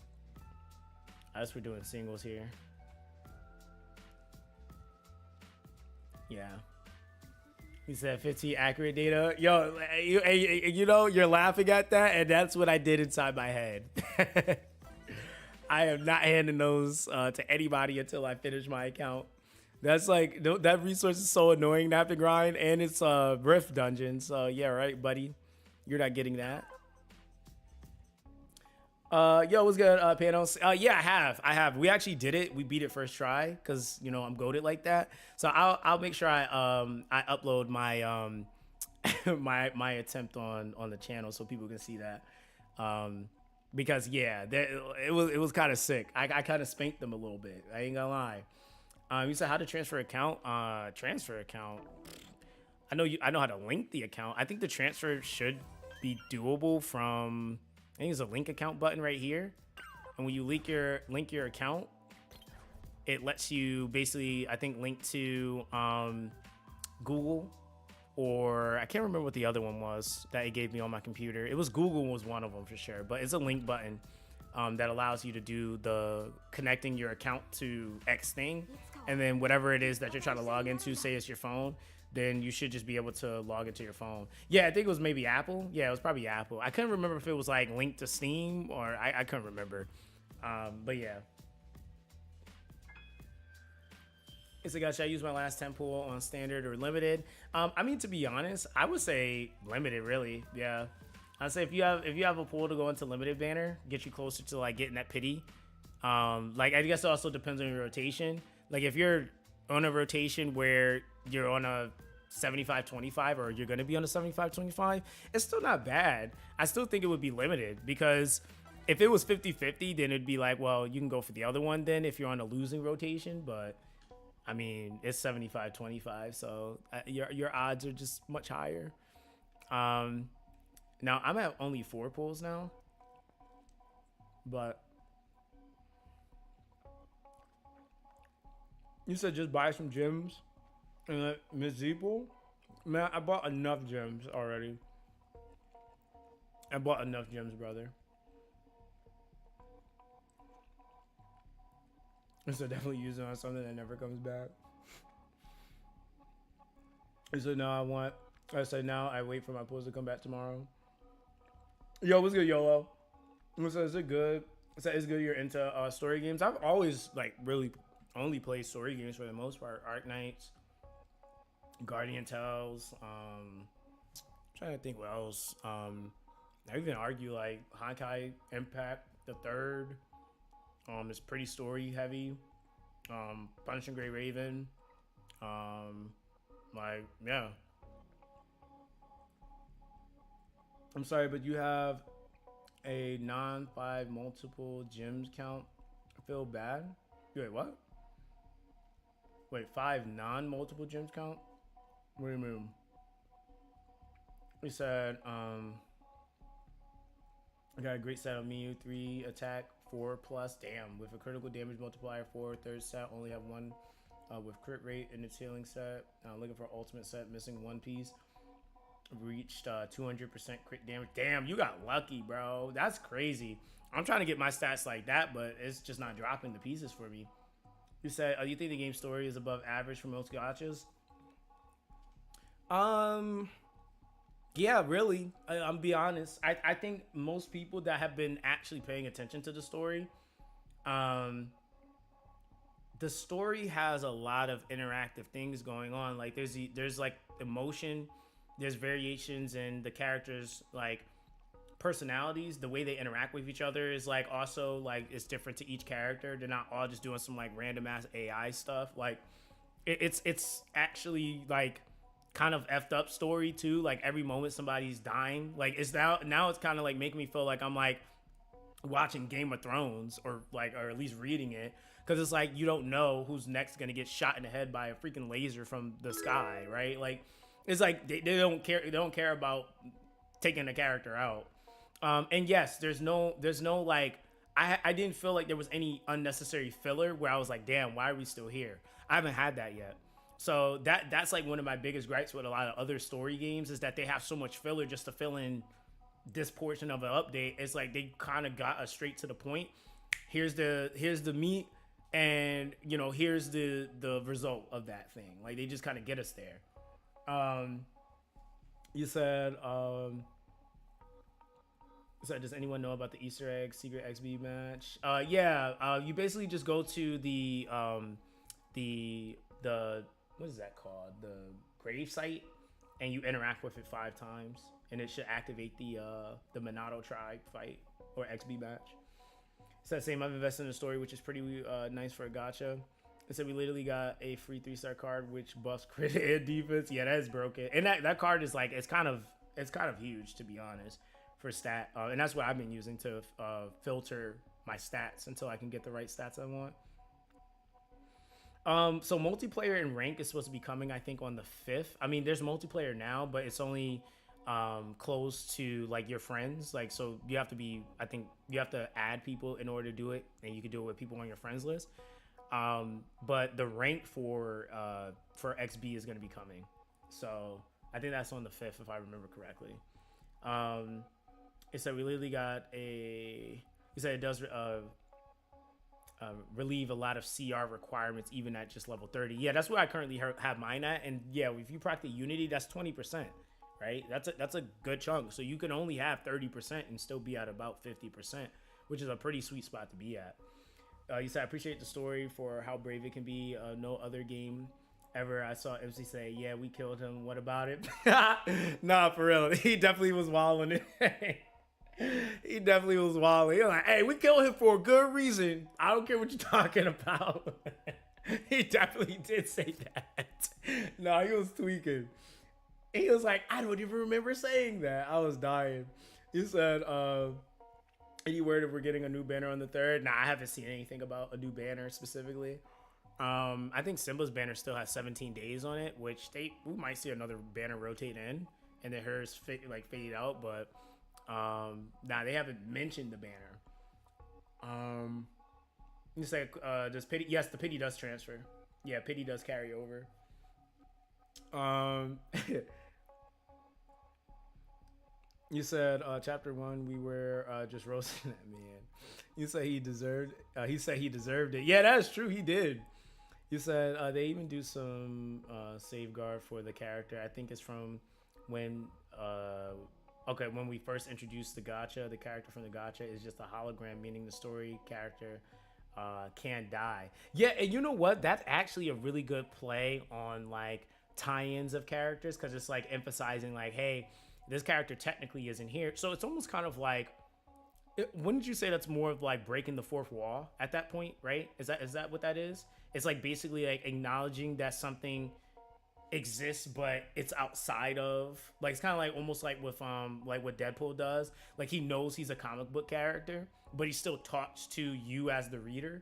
I guess we're doing singles here. Yeah. He said 15 accurate data. Yo, you know, you're laughing at that, and that's what I did inside my head. I am not handing those to anybody until I finish my account. That's like, that resource is so annoying to have to grind, and it's Rift dungeon. So yeah, right, buddy. You're not getting that. Yo, what's good, Panos? Yeah, I have. We actually did it. We beat it first try because, you know, I'm goated like that. So I'll make sure I upload my my attempt on the channel so people can see that. Because yeah, it was kind of sick. I kind of spanked them a little bit. I ain't gonna lie. You said how to transfer account. Transfer account. I know how to link the account. I think the transfer should be doable from, I think there's a link account button right here. And when you link your account, it lets you basically, I think, link to Google, or I can't remember what the other one was that it gave me on my computer. It was Google was one of them for sure, but it's a link button that allows you to do the connecting your account to X thing. And then whatever it is that you're trying to log into, say it's your phone, then you should just be able to log into your phone. Yeah, I think it was maybe Apple. Yeah, it was probably Apple. I couldn't remember if it was like linked to Steam or I couldn't remember. But yeah. It's a gotcha. I use my last 10 pool on standard or limited. I mean, to be honest, I would say limited. Really, yeah. I'd say if you have a pool to go into limited banner, get you closer to like getting that pity. Like I guess it also depends on your rotation. Like if you're on a rotation where you're on a 75-25 or you're gonna be on a 75-25, it's still not bad. I still think it would be limited because if it was 50-50, then it'd be like, well, you can go for the other one then if you're on a losing rotation. But I mean, it's 75-25, so your odds are just much higher. Now I'm at only 4 pulls now, but you said just buy some gems and let Miss Z pool. Man, I bought enough gems already. I bought enough gems, brother. So definitely use it on something that never comes back. So now I wait for my pulls to come back tomorrow. Yo, what's good, YOLO? So is it good? So it's good you're into story games. I've always like really only played story games for the most part. Arc Knights, Guardian Tales. Trying to think what else. I even argue like Honkai Impact the Third. It's pretty story heavy. Punishing Grey Raven. Like yeah. I'm sorry, but you have a non-5 multiple gems count. I feel bad. Wait, what? Wait, 5 non-multiple gems count? What do you mean? We said, I got a great set of Miyu 3 attack 4 plus. Damn, with a critical damage multiplier 4. Third set, only have 1 with crit rate in its healing set. Looking for ultimate set, missing 1 piece. Reached 200% crit damage. Damn, you got lucky, bro. That's crazy. I'm trying to get my stats like that, but it's just not dropping the pieces for me. You said, you think the game story is above average for most gachas? Yeah, really. I'm be honest. I think most people that have been actually paying attention to the story, the story has a lot of interactive things going on. Like there's like emotion, there's variations in the characters' like personalities. The way they interact with each other is like also like it's different to each character. They're not all just doing some like random ass AI stuff. Like it's actually like kind of effed up story too. Like every moment somebody's dying. Like it's now it's kind of like making me feel like I'm like watching Game of Thrones or at least reading it, because it's like you don't know who's next gonna get shot in the head by a freaking laser from the sky, right? Like it's like they don't care about taking the character out. And yes, there's no like I didn't feel like there was any unnecessary filler where I was like, damn, why are we still here? I haven't had that yet. So that's like one of my biggest gripes with a lot of other story games is that they have so much filler just to fill in this portion of an update. It's like they kind of got us straight to the point. Here's the meat, and here's the result of that thing. Like they just kind of get us there. You said does anyone know about the Easter egg secret XB match? Yeah. You basically just go to the what is that called? The grave site, and you interact with it 5 times, and it should activate the Minato tribe fight or XB match. It's that same. I've invested in a story, which is pretty nice for a gacha. It said we literally got a free 3-star card which buffs crit and defense. Yeah, that is broken, and that card is like it's kind of huge, to be honest, for stat, and that's what I've been using to filter my stats until I can get the right stats I want. So multiplayer and rank is supposed to be coming, I think, on the 5th. I mean, there's multiplayer now, but it's only closed to like your friends. Like, so you have to add people in order to do it, and you can do it with people on your friends list. But the rank for XB is going to be coming, so I think that's on the 5th if I remember correctly. It said we literally got it said it does relieve a lot of CR requirements even at just level 30. Yeah, that's where I currently have mine at. And yeah, if you practice Unity, that's 20%, right? That's a good chunk. So you can only have 30% and still be at about 50%, which is a pretty sweet spot to be at. You said, I appreciate the story for how brave it can be. No other game ever I saw MC say, yeah, we killed him. What about it? Nah, for real. He definitely was wilding it. He definitely was wilding. He was like, hey, we killed him for a good reason. I don't care what you're talking about. He definitely did say that. No, he was tweaking. He was like, I don't even remember saying that. I was dying. He said, any word if we're getting a new banner on the 3rd? Nah, I haven't seen anything about a new banner specifically. I think Simba's banner still has 17 days on it, which we might see another banner rotate in, and then hers fade out. But nah, they haven't mentioned the banner. You say, does pity? Yes, the pity does transfer. Yeah, pity does carry over. You said chapter 1 we were just roasting that man. You said he deserved. He said he deserved it. Yeah, that's true. He did. You said they even do some safeguard for the character. I think it's from when when we first introduced the Gacha. The character from the Gacha is just a hologram, meaning the story character can die. Yeah, and you know what? That's actually a really good play on like tie-ins of characters, because it's like emphasizing like, hey, this character technically isn't here. So it's almost kind of like, wouldn't you say that's more of like breaking the fourth wall at that point, right? Is that what that is? It's like basically like acknowledging that something exists, but it's outside of, like, it's kind of like almost like with like what Deadpool does. Like, he knows he's a comic book character, but he still talks to you as the reader.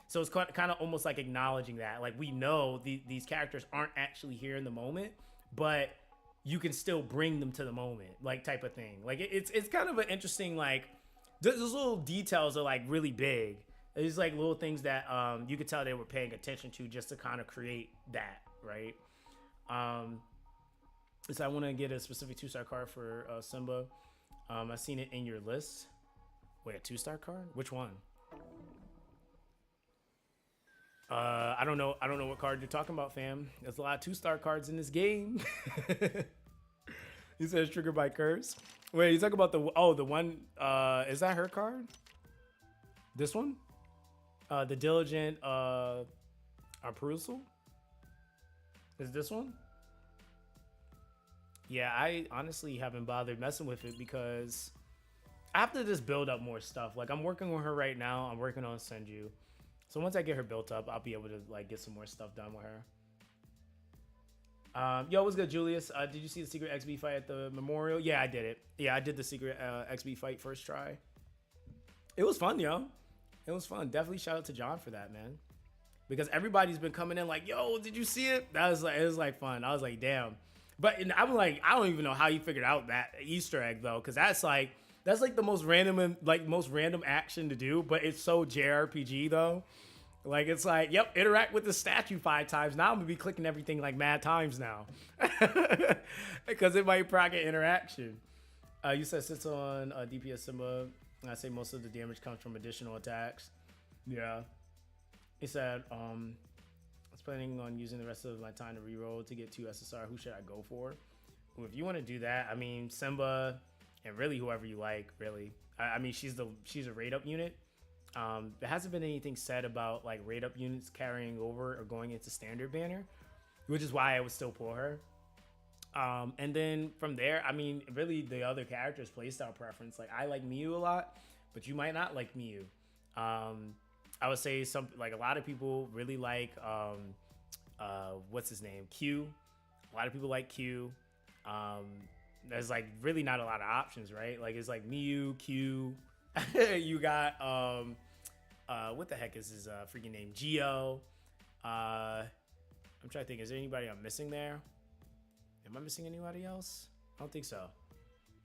So it's kind of almost like acknowledging that, like, we know these characters aren't actually here in the moment, but you can still bring them to the moment, like, type of thing. Like, it's kind of an interesting, like, those little details are like really big. It's like little things that you could tell they were paying attention to just to kind of create that, right? So I want to get a specific 2-star card for Simba. I've seen it in your list. Wait, a 2-star card? Which one? I don't know what card you're talking about, fam. There's a lot of 2-star cards in this game. He says triggered by curse. Wait, you talking about the one? Is that her card? This one? The diligent appraisal? Is this one? Yeah, I honestly haven't bothered messing with it because I have to just build up more stuff. Like, I'm working with her right now. I'm working on Senju. So once I get her built up, I'll be able to like get some more stuff done with her. Yo, what's good, Julius? Did you see the secret XB fight at the memorial? Yeah, I did it. Yeah, I did the secret XB fight first try. It was fun, yo. It was fun. Definitely shout out to John for that, man. Because everybody's been coming in like, yo, did you see it? It was like fun. I was like, damn. But I'm like, I don't even know how you figured out that Easter egg though, because that's like the most random action to do. But it's so JRPG though. Like, it's like, yep, interact with the statue 5 times. Now I'm gonna be clicking everything like mad times now, because it might proc an interaction. You said sits on DPS Simba. I say most of the damage comes from additional attacks. Yeah. He said, I was planning on using the rest of my time to reroll to get 2 SSR. Who should I go for? Well, if you want to do that, I mean, Simba and really whoever you like, really. I mean, she's a raid up unit. There hasn't been anything said about like raid up units carrying over or going into standard banner, which is why I would still pull her. And then from there, I mean, really the other characters' playstyle preference. Like, I like Miyu a lot, but you might not like Miyu. I would say a lot of people really like what's his name? Q. A lot of people like Q. There's like really not a lot of options, right? Like, it's like Miyu, Q. You got what the heck is his freaking name? Geo. I'm trying to think. Is there anybody I'm missing there? Am I missing anybody else? I don't think so.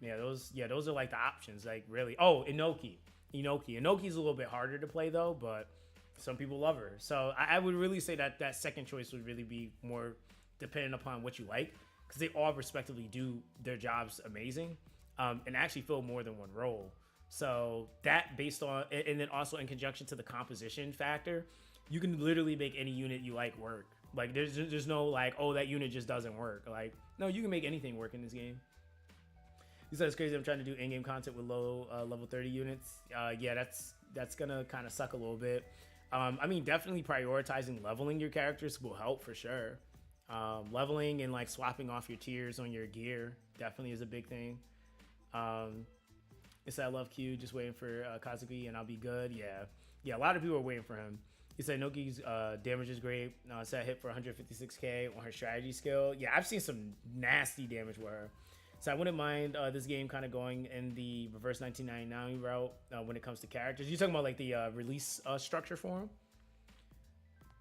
Yeah, those are like the options. Like, really. Oh, Inoki. Inoki's a little bit harder to play though, but some people love her. So I would really say that second choice would really be more dependent upon what you like, because they all respectively do their jobs amazing, and actually fill more than one role. So that based on, and then also in conjunction to the composition factor, you can literally make any unit you like work. Like, there's no like, oh, that unit just doesn't work. Like, no, you can make anything work in this game. You said it's crazy I'm trying to do in-game content with low level 30 units. Yeah, that's gonna kind of suck a little bit. I mean, definitely prioritizing leveling your characters will help for sure. Leveling and like swapping off your tiers on your gear definitely is a big thing. It said I love Q, just waiting for Kazuki and I'll be good. Yeah, a lot of people are waiting for him. He said Noki's damage is great. Set hit for 156k on her strategy skill. Yeah, I've seen some nasty damage with her. So I wouldn't mind this game kind of going in the reverse 1999 route when it comes to characters. You're talking about like the release structure for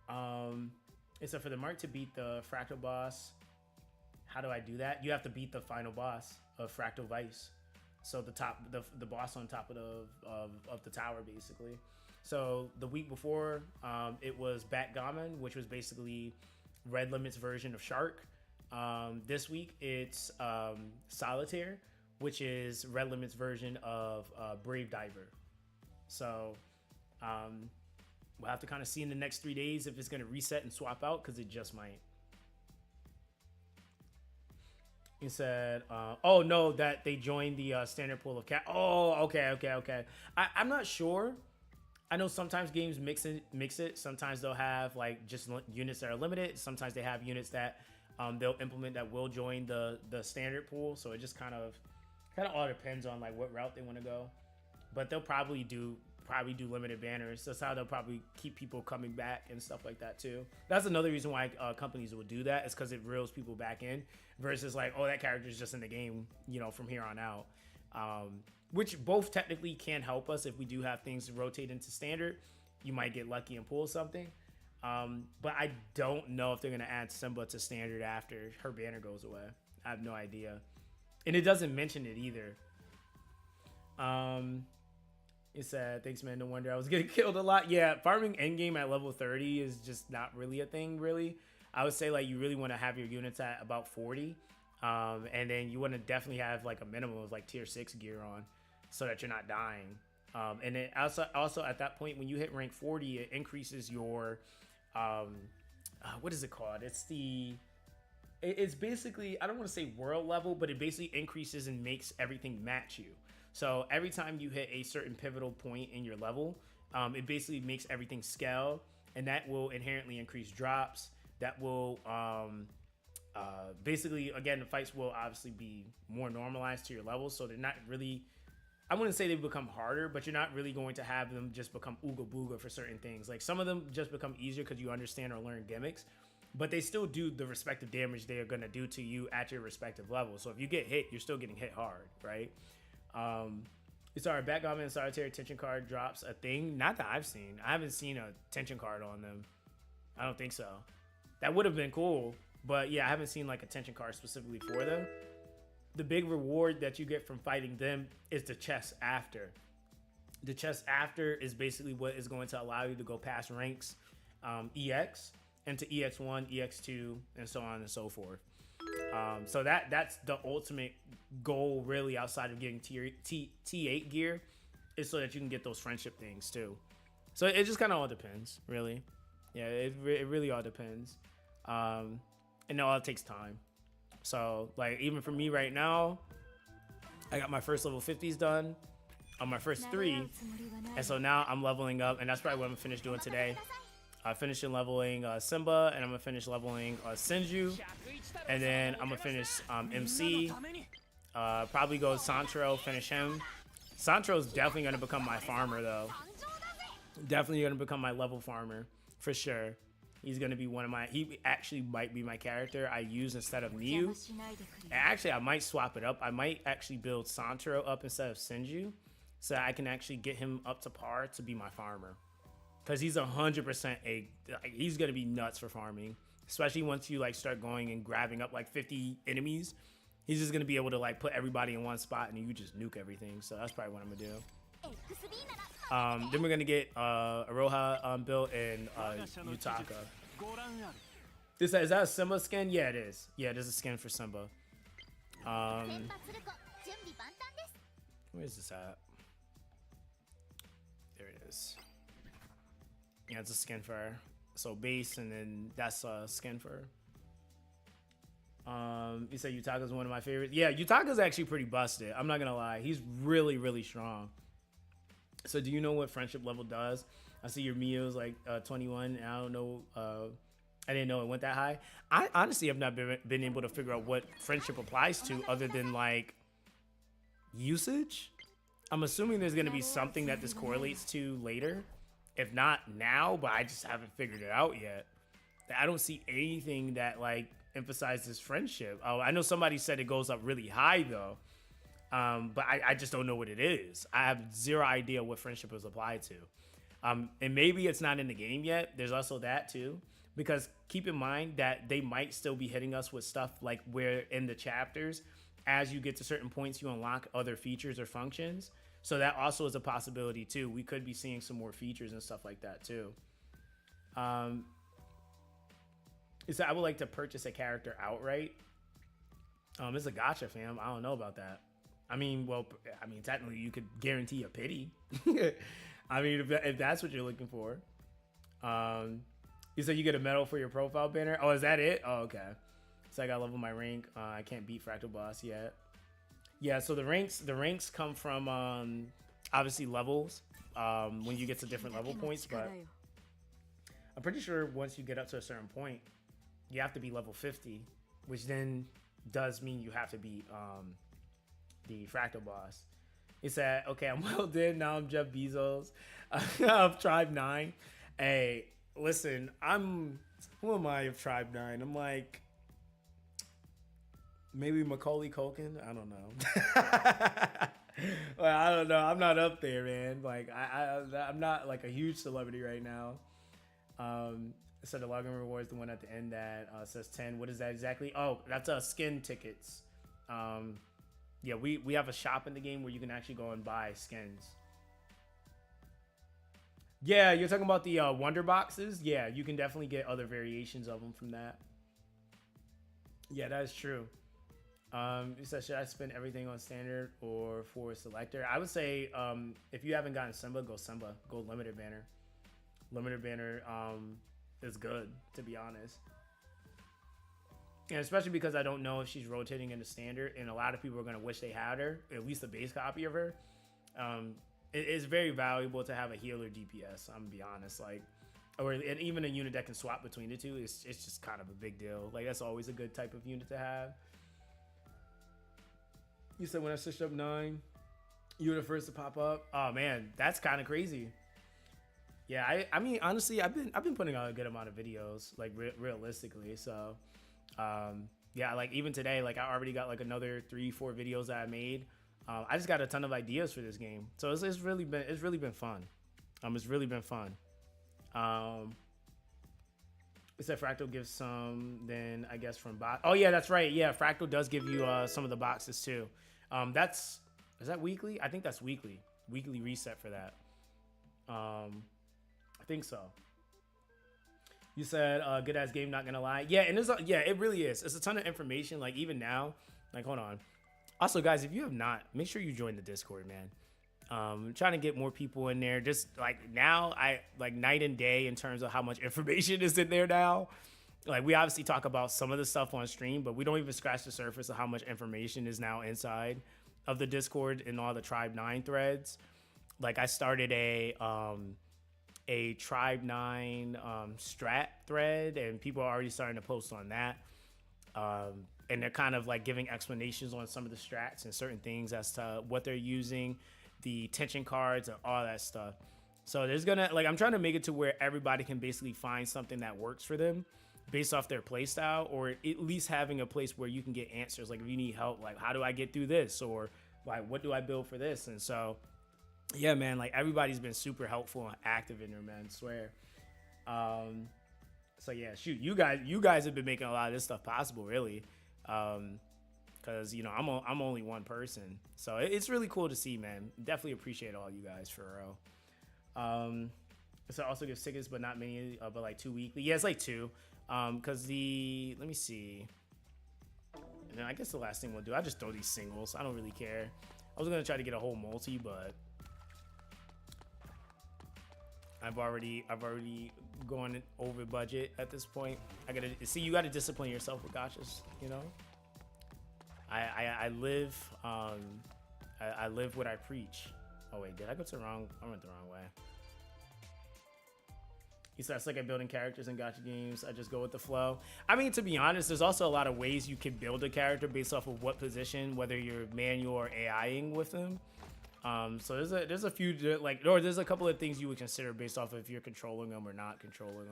him. Except for the mark to beat the Fractal boss. How do I do that? You have to beat the final boss of Fractal Vice. So the boss on top of the tower, basically. So the week before, it was Backgammon, which was basically Red Limit's version of Shark. This week it's Solitaire, which is Red Limit's version of Brave Diver. So we'll have to kind of see in the next 3 days if it's going to reset and swap out, because it just might. He said, oh no, that they joined the standard pool of cat. Oh, okay. I'm not sure. I know sometimes games mix it. Sometimes they'll have like just units that are limited. Sometimes they have units that they'll implement that will join the standard pool. So it just kind of all depends on like what route they want to go. But they'll probably do limited banners. That's how they'll probably keep people coming back and stuff like that too. That's another reason why companies will do that, is because it reels people back in, versus like, oh, that character is just in the game, you know, from here on out. Which both technically can help us if we do have things rotate into standard. You might get lucky and pull something. But I don't know if they're going to add Simba to standard after her banner goes away. I have no idea. And it doesn't mention it either. It said, thanks man, no wonder I was getting killed a lot. Yeah, farming endgame at level 30 is just not really a thing, really. I would say like you really want to have your units at about 40. And then you want to definitely have like a minimum of like tier 6 gear on, so that you're not dying. And then also at that point, when you hit rank 40, it increases your, what is it called? It's basically, I don't want to say world level, but it basically increases and makes everything match you. So every time you hit a certain pivotal point in your level, it basically makes everything scale, and that will inherently increase drops. That will, basically, again, the fights will obviously be more normalized to your level. So they're not really, I wouldn't say they become harder, but you're not really going to have them just become ooga booga for certain things. Like some of them just become easier because you understand or learn gimmicks, but they still do the respective damage they are going to do to you at your respective level. So if you get hit, you're still getting hit hard, right? Sorry, Backgammon and Solitaire tension card drops a thing. Not that I've seen. I haven't seen a tension card on them. I don't think so. That would have been cool, but yeah, I haven't seen like a tension card specifically for them. The big reward that you get from fighting them is the chest after. The chest after is basically what is going to allow you to go past ranks EX into EX1, EX2, and so on and so forth. So that's the ultimate goal, really, outside of getting T8 gear, is so that you can get those friendship things too. So it just kind of all depends, really. Yeah, it really all depends. And it all takes time. So like even for me right now, I got my first level 50s done on my first 3, and so now I'm leveling up, and that's probably what I'm gonna finish doing today. Finishing leveling Simba, and I'm gonna finish leveling Senju, and then I'm gonna finish MC. Probably go Santro, finish him. Santro's definitely gonna become my farmer though. Definitely gonna become my level farmer for sure. He's gonna be one of my. He actually might be my character I use instead of Miyu. And actually, I might swap it up. I might actually build Santro up instead of Senju, so I can actually get him up to par to be my farmer. Because he's 100% he's gonna be nuts for farming, especially once you like start going and grabbing up like 50 enemies. He's just gonna be able to like put everybody in one spot, and you just nuke everything. So that's probably what I'm gonna do. Then we're gonna get Aroha built and Yutaka. Is that a Simba skin? Yeah, it is. Yeah, there's a skin for Simba. Where is this at? There it is. Yeah, it's a skin for her. So base, and then that's a skin for her. You said Yutaka's one of my favorites. Yeah, Yutaka's actually pretty busted. I'm not gonna lie. He's really, really strong. So do you know what friendship level does? I see your Mio's like 21. And I don't know. I didn't know it went that high. I honestly have not been able to figure out what friendship applies to other than like usage. I'm assuming there's going to be something that this correlates to later. If not now, but I just haven't figured it out yet. I don't see anything that like emphasizes friendship. Oh, I know somebody said it goes up really high though. But I just don't know what it is. I have zero idea what friendship is applied to. And maybe it's not in the game yet. There's also that too. Because keep in mind that they might still be hitting us with stuff like where in the chapters, as you get to certain points, you unlock other features or functions. So that also is a possibility too. We could be seeing some more features and stuff like that too. So I would like to purchase a character outright. It's a gacha, fam. I don't know about that. I mean, technically you could guarantee a pity. I mean, if that's what you're looking for. You said you get a medal for your profile banner. Oh, is that it? Oh, okay. So I got to level my rank. I can't beat Fractal Boss yet. Yeah, so the ranks come from obviously levels when you get to different level points, but I'm pretty sure once you get up to a certain point, you have to be level 50, which then does mean you have to beat the Fractal Boss. He said, okay, I'm well in. Now I'm Jeff Bezos of Tribe 9. Hey, listen, who am I of Tribe 9? I'm like, maybe Macaulay Culkin? I don't know. Well, I don't know. I'm not up there, man. Like, I'm not like a huge celebrity right now. So the login reward is the one at the end that says 10. What is that exactly? Oh, that's skin tickets. Yeah, we have a shop in the game where you can actually go and buy skins. Yeah, you're talking about the Wonder Boxes? Yeah, you can definitely get other variations of them from that. Yeah, that is true. You said, should I spend everything on standard or for selector? I would say if you haven't gotten Simba, go Simba. Go limited banner. Limited banner is good, to be honest. And especially because I don't know if she's rotating into standard, and a lot of people are going to wish they had her, at least a base copy of her. It is very valuable to have a healer DPS, I'm going to be honest. Like, and even a unit that can swap between the two, it's just kind of a big deal. Like, that's always a good type of unit to have. You said when I switched up 9, you were the first to pop up. Oh man, that's kind of crazy. Yeah, I mean, honestly, I've been putting out a good amount of videos, like realistically. So, yeah, like even today, like I already got like another 3-4 videos that I made. I just got a ton of ideas for this game, so it's really been fun. It's really been fun. It said Fractal gives some, then I guess from box. Oh yeah, that's right. Yeah, Fractal does give you some of the boxes too. Is that weekly? I think that's weekly. Weekly reset for that. I think so. You said good ass game, not gonna lie. Yeah, and it really is. It's a ton of information. Like even now, like hold on. Also, guys, if you have not, make sure you join the Discord, man. I'm trying to get more people in there. Just like now, I like night and day in terms of how much information is in there now. Like we obviously talk about some of the stuff on stream, but we don't even scratch the surface of how much information is now inside of the Discord and all the Tribe 9 threads. Like I started a Tribe 9 strat thread, and people are already starting to post on that. And they're kind of like giving explanations on some of the strats and certain things as to what they're using, the tension cards and all that stuff. So there's I'm trying to make it to where everybody can basically find something that works for them based off their play style, or at least having a place where you can get answers. Like if you need help, like how do I get through this? Or like, what do I build for this? And so, yeah, man, like everybody's been super helpful and active in there, man, I swear. So yeah, shoot, you guys have been making a lot of this stuff possible, really. Cause you know, I'm only one person, so it's really cool to see, man. Definitely appreciate all you guys for real. So also gives tickets, but not many, but like 2 weekly. Yeah, it's like 2. Cause let me see. And then I guess the last thing we'll do, I just throw these singles. I don't really care. I was gonna try to get a whole multi, but I've already gone over budget at this point. You gotta discipline yourself with gachas, you know? I live I live what I preach. Oh wait, did I go to the wrong? I went the wrong way. He said, I suck at building characters in gacha games. I just go with the flow. I mean, to be honest, there's also a lot of ways you can build a character based off of what position, whether you're manual or AIing with them. So there's a few like, or there's a couple of things you would consider based off of if you're controlling them or not controlling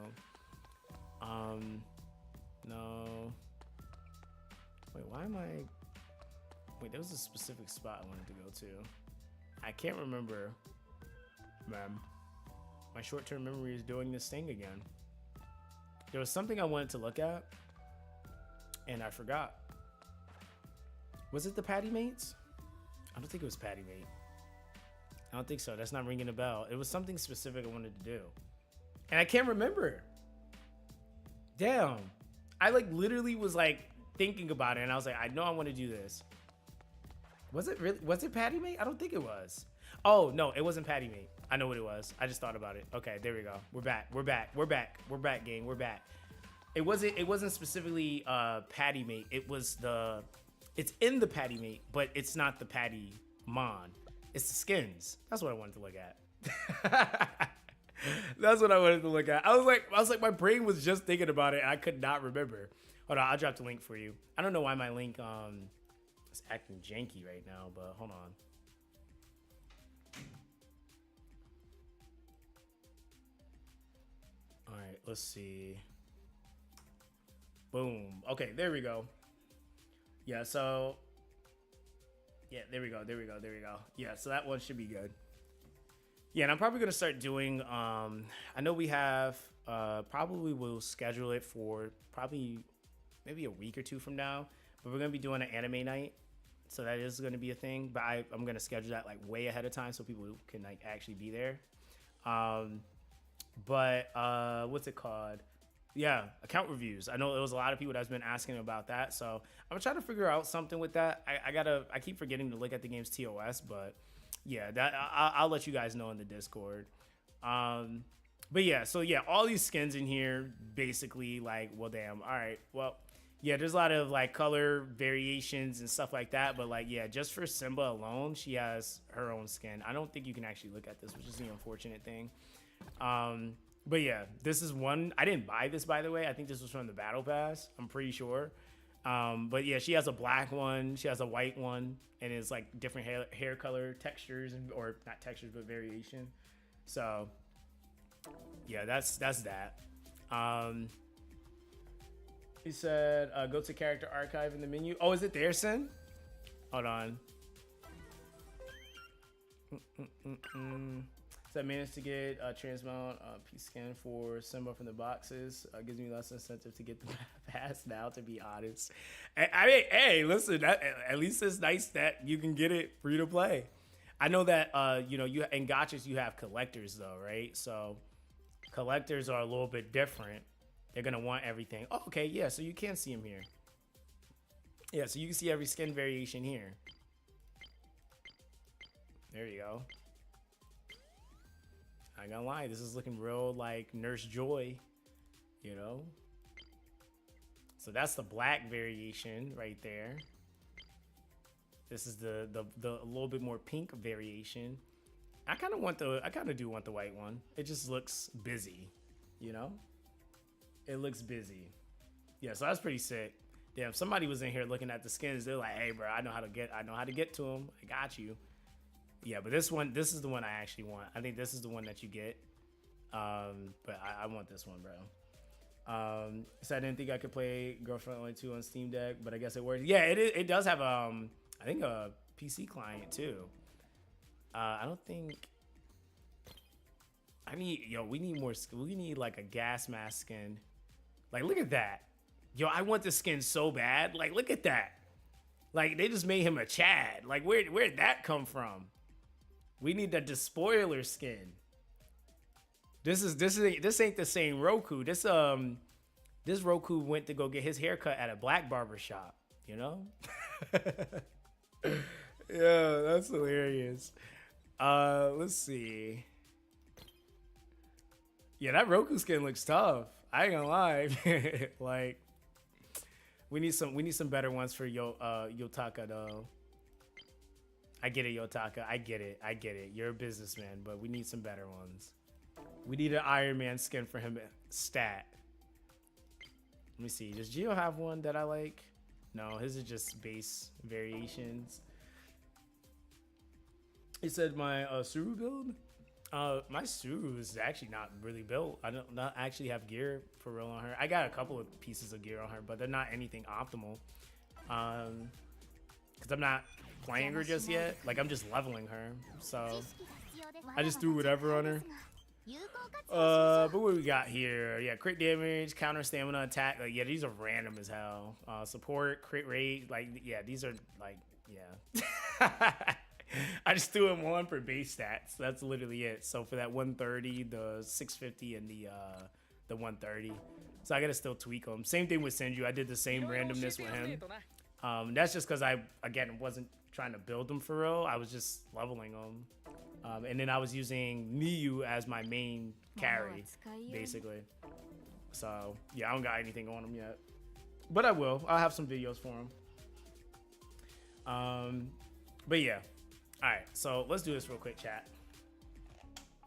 them. No. Wait, why am I? Wait, there was a specific spot I wanted to go to. I can't remember. Man, my short-term memory is doing this thing again. There was something I wanted to look at, and I forgot. Was it the Patty Mates? I don't think it was Patty Mate. I don't think so. That's not ringing a bell. It was something specific I wanted to do, and I can't remember. Damn. I like literally was like thinking about it, and I was like, I know I want to do this. Was it really? Was it Patty Mate? I don't think it was. Oh no, it wasn't Patty Mate. I know what it was. I just thought about it. Okay, there we go. We're back. We're back. We're back. We're back, gang. We're back. It wasn't specifically Patty Mate. It was the. It's in the Patty Mate, but it's not the Patty Mon. It's the skins. That's what I wanted to look at. That's what I wanted to look at. I was like, my brain was just thinking about it, and I could not remember. Hold on, I'll drop the link for you. I don't know why my link is acting janky right now, but hold on. All right, let's see. Boom. Okay, there we go. Yeah, so yeah, there we go. Yeah, so that one should be good. Yeah, and I'm probably gonna start doing. I know we have. Probably we'll schedule it for probably maybe a week or two from now. But we're gonna be doing an anime night, so that is gonna be a thing. But I'm gonna schedule that like way ahead of time so people can like actually be there. But what's it called? Yeah, account reviews. I know there was a lot of people that's been asking about that, so I'm trying to figure out something with that. I keep forgetting to look at the game's TOS, but yeah, that I'll let you guys know in the Discord. But yeah, so yeah, all these skins in here basically like, well, damn, all right, well, yeah, there's a lot of like color variations and stuff like that, but like, yeah, just for Simba alone, she has her own skin. I don't think you can actually look at this, which is the unfortunate thing. But yeah, this is one. I didn't buy this, by the way. I think this was from the Battle Pass. I'm pretty sure. But yeah, she has a black one. She has a white one. And it's like different hair color textures, or not textures, but variation. So yeah, that's that. He said, go to character archive in the menu. Oh, is it there, Sin? Hold on. So I managed to get a transmount piece scan for Simba from the boxes. Gives me less incentive to get the pass now, to be honest. I mean, hey, listen, at least it's nice that you can get it free to play. I know that, you in gachas, you have collectors, though, right? So collectors are a little bit different. They're going to want everything. Oh, okay, yeah, so you can see them here. Yeah, so you can see every skin variation here. There you go. I ain't gonna lie, this is looking real like Nurse Joy, you know? So that's the black variation right there. This is the little bit more pink variation. I kind of do want the white one. It just looks busy, you know? It looks busy. Yeah, so that's pretty sick. Damn, somebody was in here looking at the skins. They're like, hey, bro, I know how to get to them. I got you. Yeah, but this is the one I actually want. I think this is the one that you get. But I want this one, bro. So I didn't think I could play Girlfriend Only 2 on Steam Deck, but I guess it works. Yeah, it does have I think a PC client too. I don't think we need more. We need like a gas mask skin. Like, look at that. Yo, I want this skin so bad. Like, look at that. Like, they just made him a Chad. Like, where'd that come from? We need the despoiler skin. This ain't the same Roku. This Roku went to go get his haircut at a black barber shop, you know? Yeah, that's hilarious. Let's see. Yeah, that Roku skin looks tough. I ain't gonna lie. Like, we need some better ones for Yotaka though. I get it, Yotaka. I get it. You're a businessman, but we need some better ones. We need an Iron Man skin for him stat. Let me see. Does Geo have one that I like? No, his is just base variations. He said my Suru build. My Suru is actually not really built. I don't not actually have gear for real on her. I got a couple of pieces of gear on her, but they're not anything optimal. Because I'm not playing her just yet. Like, I'm just leveling her. So I just threw whatever on her. But what we got here? Yeah, crit damage, counter stamina, attack. Like, yeah, these are random as hell. Support, crit rate. Like, yeah, these are like, yeah. I just threw him one for base stats. That's literally it. So for that 130, the 650, and the 130. So I gotta still tweak them. Same thing with Senju. I did the same randomness with him. That's just because I, again, wasn't trying to build them for real. I was just leveling them. And then I was using Miyu as my main carry, basically. So, yeah, I don't got anything on him yet. But I will. I'll have some videos for him. But yeah. All right, so let's do this real quick, chat.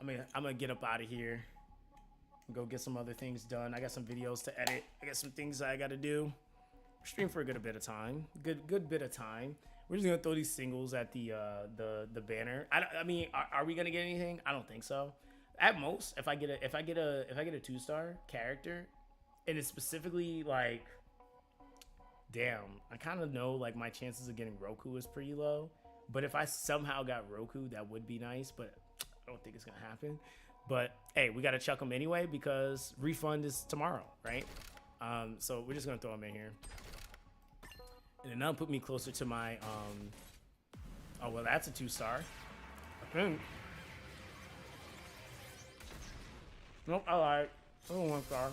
I'm gonna get up out of here. Go get some other things done. I got some videos to edit. I got some things I gotta do. Stream for a good bit of time. Good bit of time. We're just gonna throw these singles at the banner. I mean, are we gonna get anything? I don't think so. At most, if I get a 2-star character, and it's specifically like, damn, I kind of know like my chances of getting Roku is pretty low. But if I somehow got Roku, that would be nice. But I don't think it's gonna happen. But hey, we gotta chuck them anyway because refund is tomorrow, right? So we're just gonna throw them in here. And then that'll put me closer to my, oh, well, that's a 2-star. I think. Nope, I lied. I want 1-star.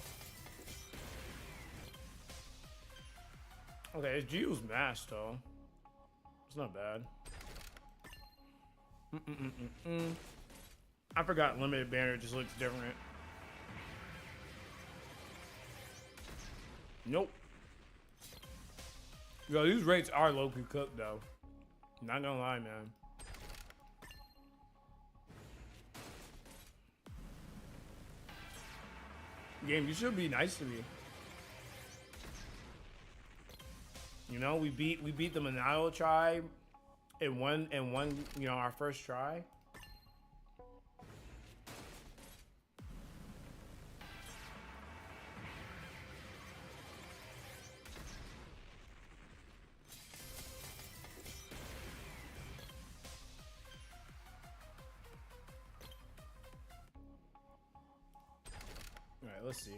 Okay, it's Geo's mask, though. It's not bad. I forgot limited banner just looks different. Nope. Yo, these rates are low-key cooked, though. Not gonna lie, man. Game, you should be nice to me. You know, we beat the Manalo tribe in one, you know, our first try. All right, let's see.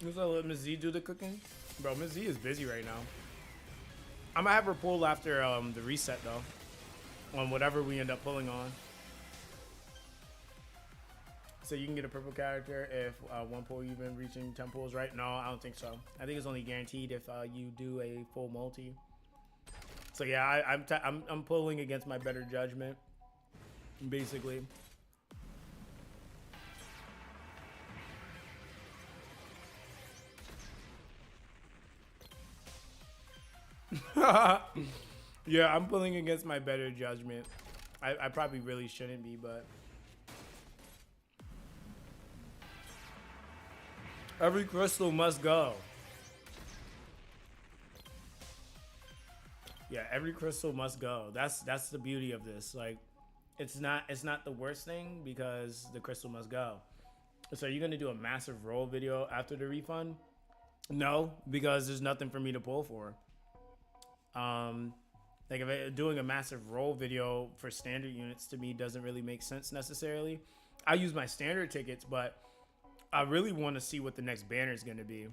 Let's let Ms. Z do the cooking. Bro, Ms. Z is busy right now. I'm gonna have her pull after the reset though. On whatever we end up pulling on. So you can get a purple character if one pull you've been reaching 10 pulls, right? No, I don't think so. I think it's only guaranteed if you do a full multi. So yeah, I'm pulling against my better judgment, basically. Yeah, I'm pulling against my better judgment. I probably really shouldn't be, but every crystal must go. Yeah, every crystal must go. That's the beauty of this. Like, it's not the worst thing because the crystal must go. So you're gonna do a massive roll video after the refund? No, because there's nothing for me to pull for. Like if doing a massive roll video for standard units to me doesn't really make sense necessarily. I use my standard tickets, but I really want to see what the next banner is going to be,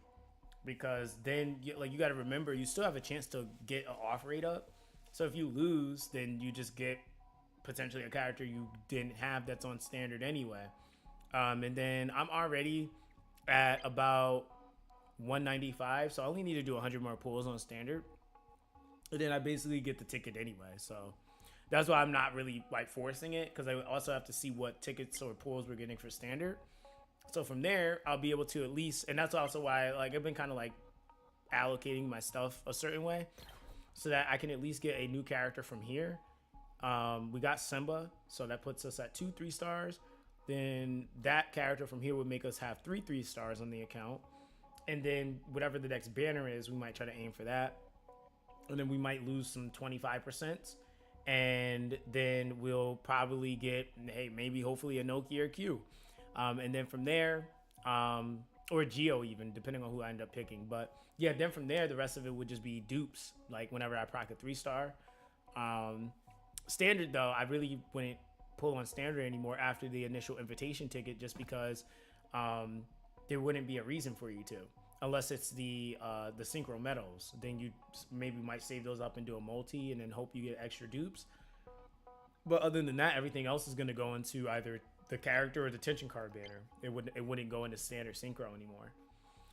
because then you got to remember you still have a chance to get an off rate up. So if you lose, then you just get potentially a character you didn't have that's on standard anyway. And then I'm already at about 195, so I only need to do 100 more pulls on standard. And then I basically get the ticket anyway. So that's why I'm not really like forcing it, because I also have to see what tickets or pulls we're getting for standard. So from there, I'll be able to at least, and that's also why like I've been kind of like allocating my stuff a certain way. so that I can at least get a new character from here. We got Simba, so that puts us at 2 3-stars. Then that character from here would make us have 3 3-stars on the account. And then whatever the next banner is, we might try to aim for that. And then we might lose some 25%. And then we'll probably get, hey, maybe hopefully a Noki or Q. And then from there, or Geo even, depending on who I end up picking. But yeah, then from there, the rest of it would just be dupes. Like whenever I proc a 3-star. Standard though, I really wouldn't pull on standard anymore after the initial invitation ticket, just because there wouldn't be a reason for you to, unless it's the synchro medals. Then you maybe might save those up and do a multi and then hope you get extra dupes. But other than that, everything else is going to go into either the character or the tension card banner. It wouldn't go into standard synchro anymore.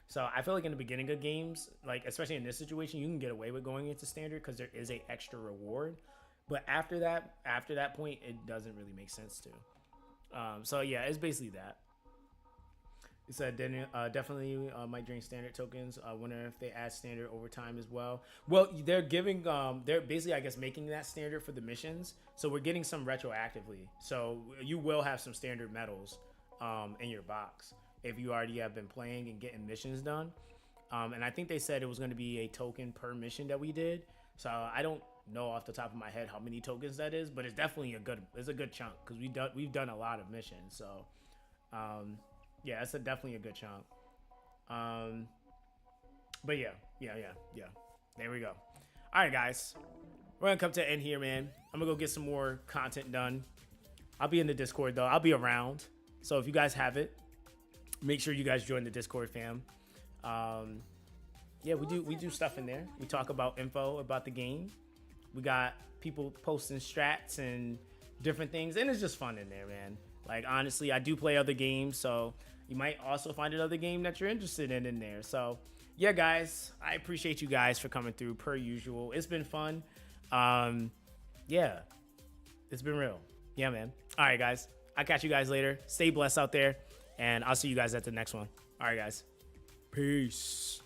So I feel like in the beginning of games, like especially in this situation, you can get away with going into standard because there is a extra reward. But after that point, it doesn't really make sense to. So yeah, it's basically that. It said definitely might drain standard tokens. I wonder if they add standard over time as well. Well, they're giving they're basically, I guess, making that standard for the missions. So we're getting some retroactively. So you will have some standard medals in your box if you already have been playing and getting missions done. And I think they said it was going to be a token per mission that we did. So I don't know off the top of my head how many tokens that is, but it's definitely a good chunk because we've done a lot of missions. So yeah, it's definitely a good chunk. But yeah. There we go. All right, guys, we're gonna come to the end here, man. I'm gonna go get some more content done. I'll be in the Discord though. I'll be around. So if you guys have it, make sure you guys join the Discord, fam. Yeah, we do stuff in there. We talk about info about the game. We got people posting strats and different things, and it's just fun in there, man. Like, honestly, I do play other games, so you might also find another game that you're interested in there. So, yeah, guys, I appreciate you guys for coming through, per usual. It's been fun. Yeah, it's been real. Yeah, man. All right, guys. I'll catch you guys later. Stay blessed out there, and I'll see you guys at the next one. All right, guys. Peace.